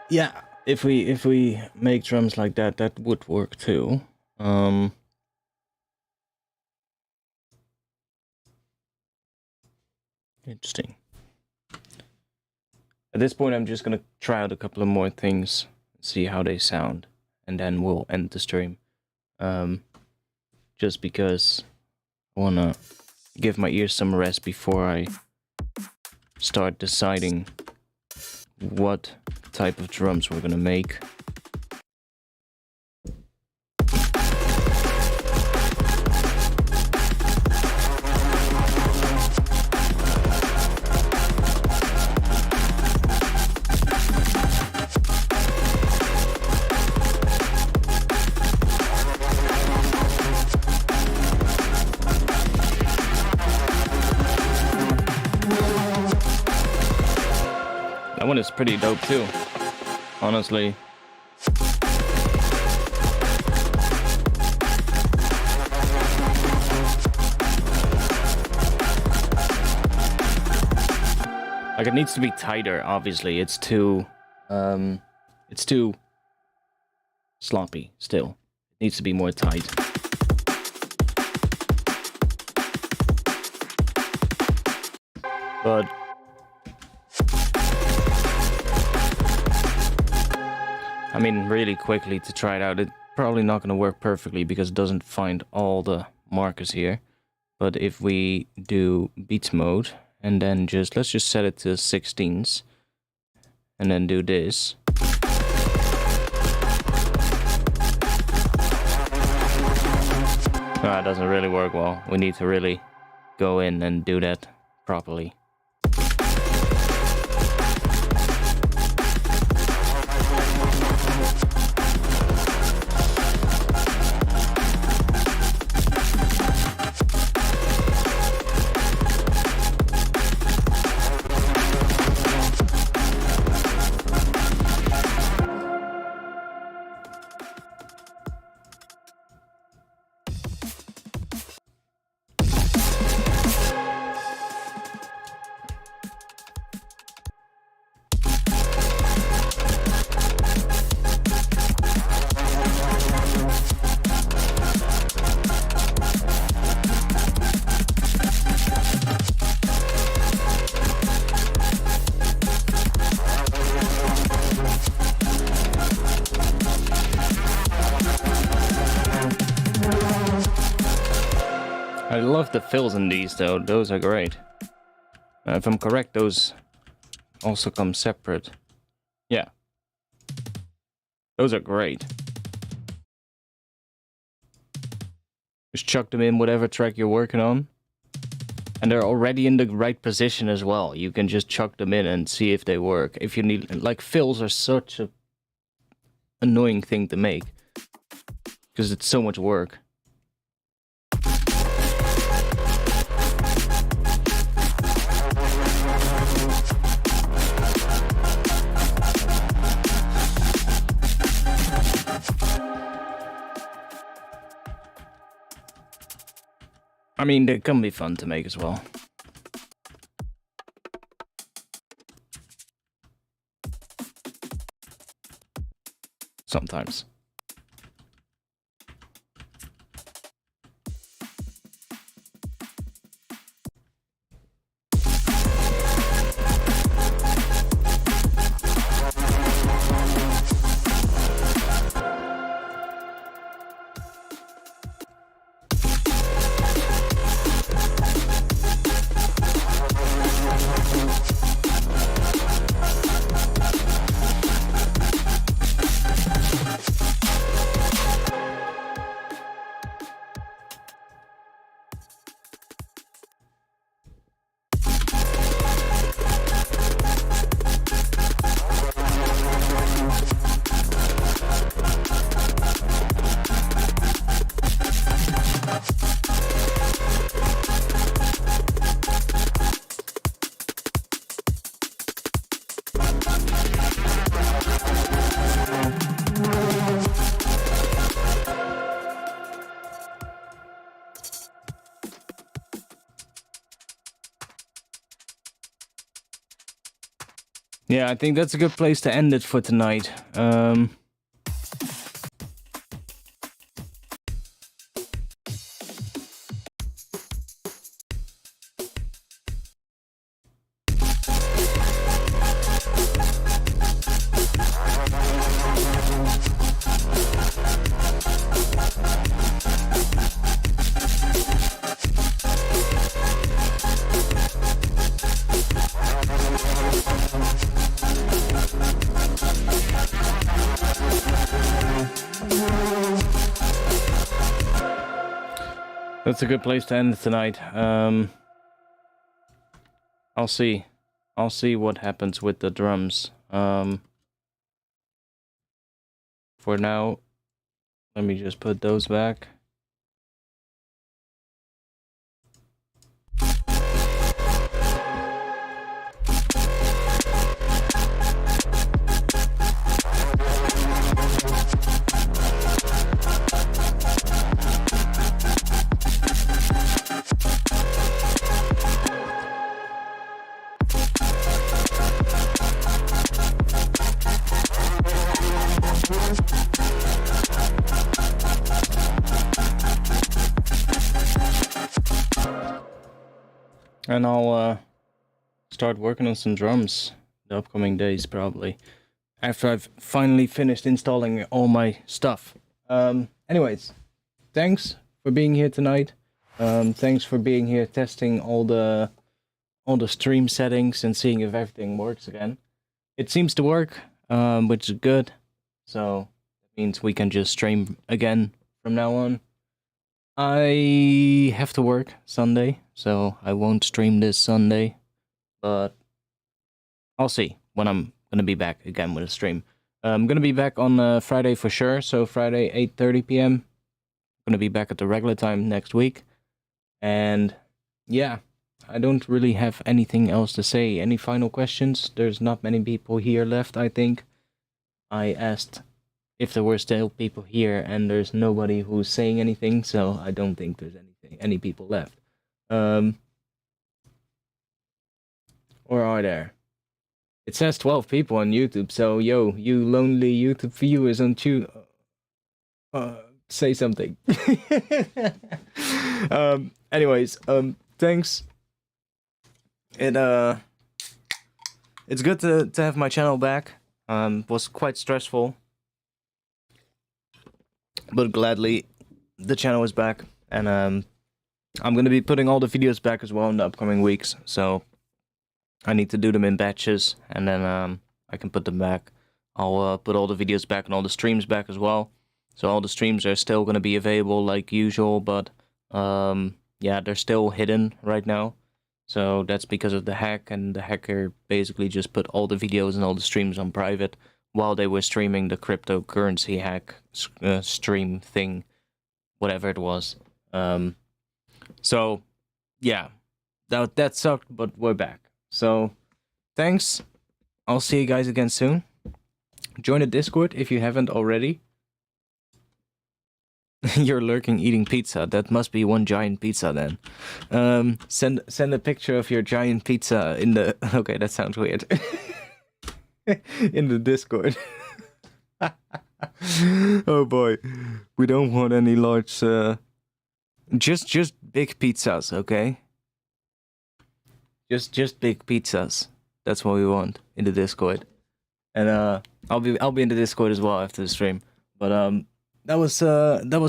Yeah, if we make drums like that, that would work too. Interesting. At this point, I'm just gonna try out a couple of more things, see how they sound, and then we'll end the stream. Just because I wanna give my ears some rest before I start deciding what type of drums we're gonna make. That one is pretty dope too, honestly. Like, it needs to be tighter, obviously. It's too sloppy still. It needs to be more tight. But I mean, really quickly to try it out, it's probably not going to work perfectly because it doesn't find all the markers here. But if we do beats mode and then let's just set it to 16s and then do this. It doesn't really work well. We need to really go in and do that properly. I love the fills in these though, those are great. If I'm correct, those also come separate. Yeah. Those are great. Just chuck them in whatever track you're working on. And they're already in the right position as well. You can just chuck them in and see if they work. If you need, like, fills are such a annoying thing to make. Because it's so much work. I mean, they can be fun to make as well. Sometimes. Yeah, I think that's a good place to end it for tonight. That's a good place to end it tonight. I'll see. I'll see what happens with the drums. For now, let me just put those back. And I'll start working on some drums the upcoming days, probably. After I've finally finished installing all my stuff. Anyways, thanks for being here tonight. Thanks for being here testing all the stream settings and seeing if everything works again. It seems to work, which is good. So that means we can just stream again from now on. I have to work Sunday, so I won't stream this Sunday, but I'll see when I'm gonna be back again with a stream. I'm gonna be back on Friday for sure, so Friday 8:30 p.m. I'm gonna be back at the regular time next week, and yeah, I don't really have anything else to say. Any final questions? There's not many people here left, I think. I asked if there were still people here, and there's nobody who's saying anything, so I don't think there's any people left. Or are there? It says 12 people on YouTube, so yo, you lonely YouTube viewers, don't you say something. Anyways, thanks. It's good to have my channel back. Was quite stressful, but gladly the channel is back, and I'm gonna be putting all the videos back as well in the upcoming weeks, so I need to do them in batches, and then I can put them back. I'll put all the videos back and all the streams back as well, so all the streams are still gonna be available like usual, but yeah, they're still hidden right now, so that's because of the hack, and the hacker basically just put all the videos and all the streams on private while they were streaming the cryptocurrency hack stream thing, whatever it was. So yeah, that sucked, but we're back. So thanks. I'll see you guys again soon. Join the Discord if you haven't already. You're lurking eating pizza. That must be one giant pizza then. Send a picture of your giant pizza in the... Okay, that sounds weird. In the Discord. Oh boy. We don't want any large... Just big pizzas, okay? Just big pizzas. That's what we want in the Discord. And I'll be in the Discord as well after the stream. But that was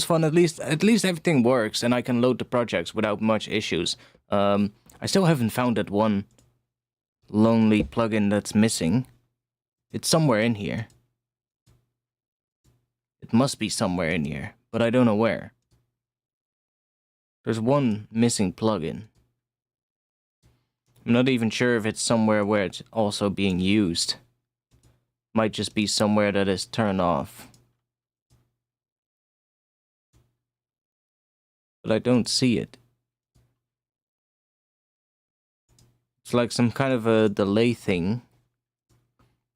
fun. At least everything works, and I can load the projects without much issues. I still haven't found that one lonely plugin that's missing. It's somewhere in here. It must be somewhere in here, but I don't know where. There's one missing plugin. I'm not even sure if it's somewhere where it's also being used. Might just be somewhere that is turned off. But I don't see it. It's like some kind of a delay thing.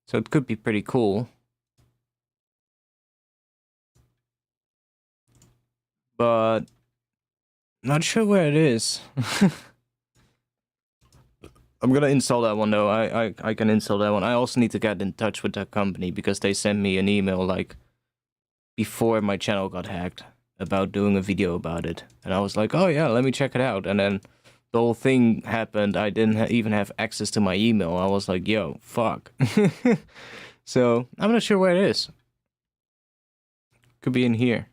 So it could be pretty cool. But not sure where it is. I'm gonna install that one though. I can install that one. I also need to get in touch with that company because they sent me an email like before my channel got hacked about doing a video about it, and I was like, oh yeah, let me check it out. And then the whole thing happened. I didn't even have access to my email. I was like, yo, fuck. So I'm not sure where it is. Could be in here.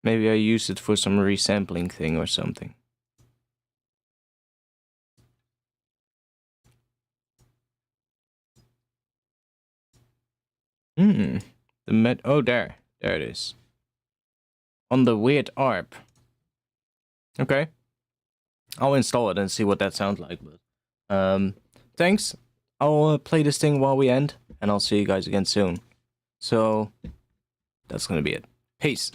Maybe I used it for some resampling thing or something. Oh, there it is. On the weird ARP. Okay. I'll install it and see what that sounds like. But thanks. I'll play this thing while we end, and I'll see you guys again soon. So that's gonna be it. Peace.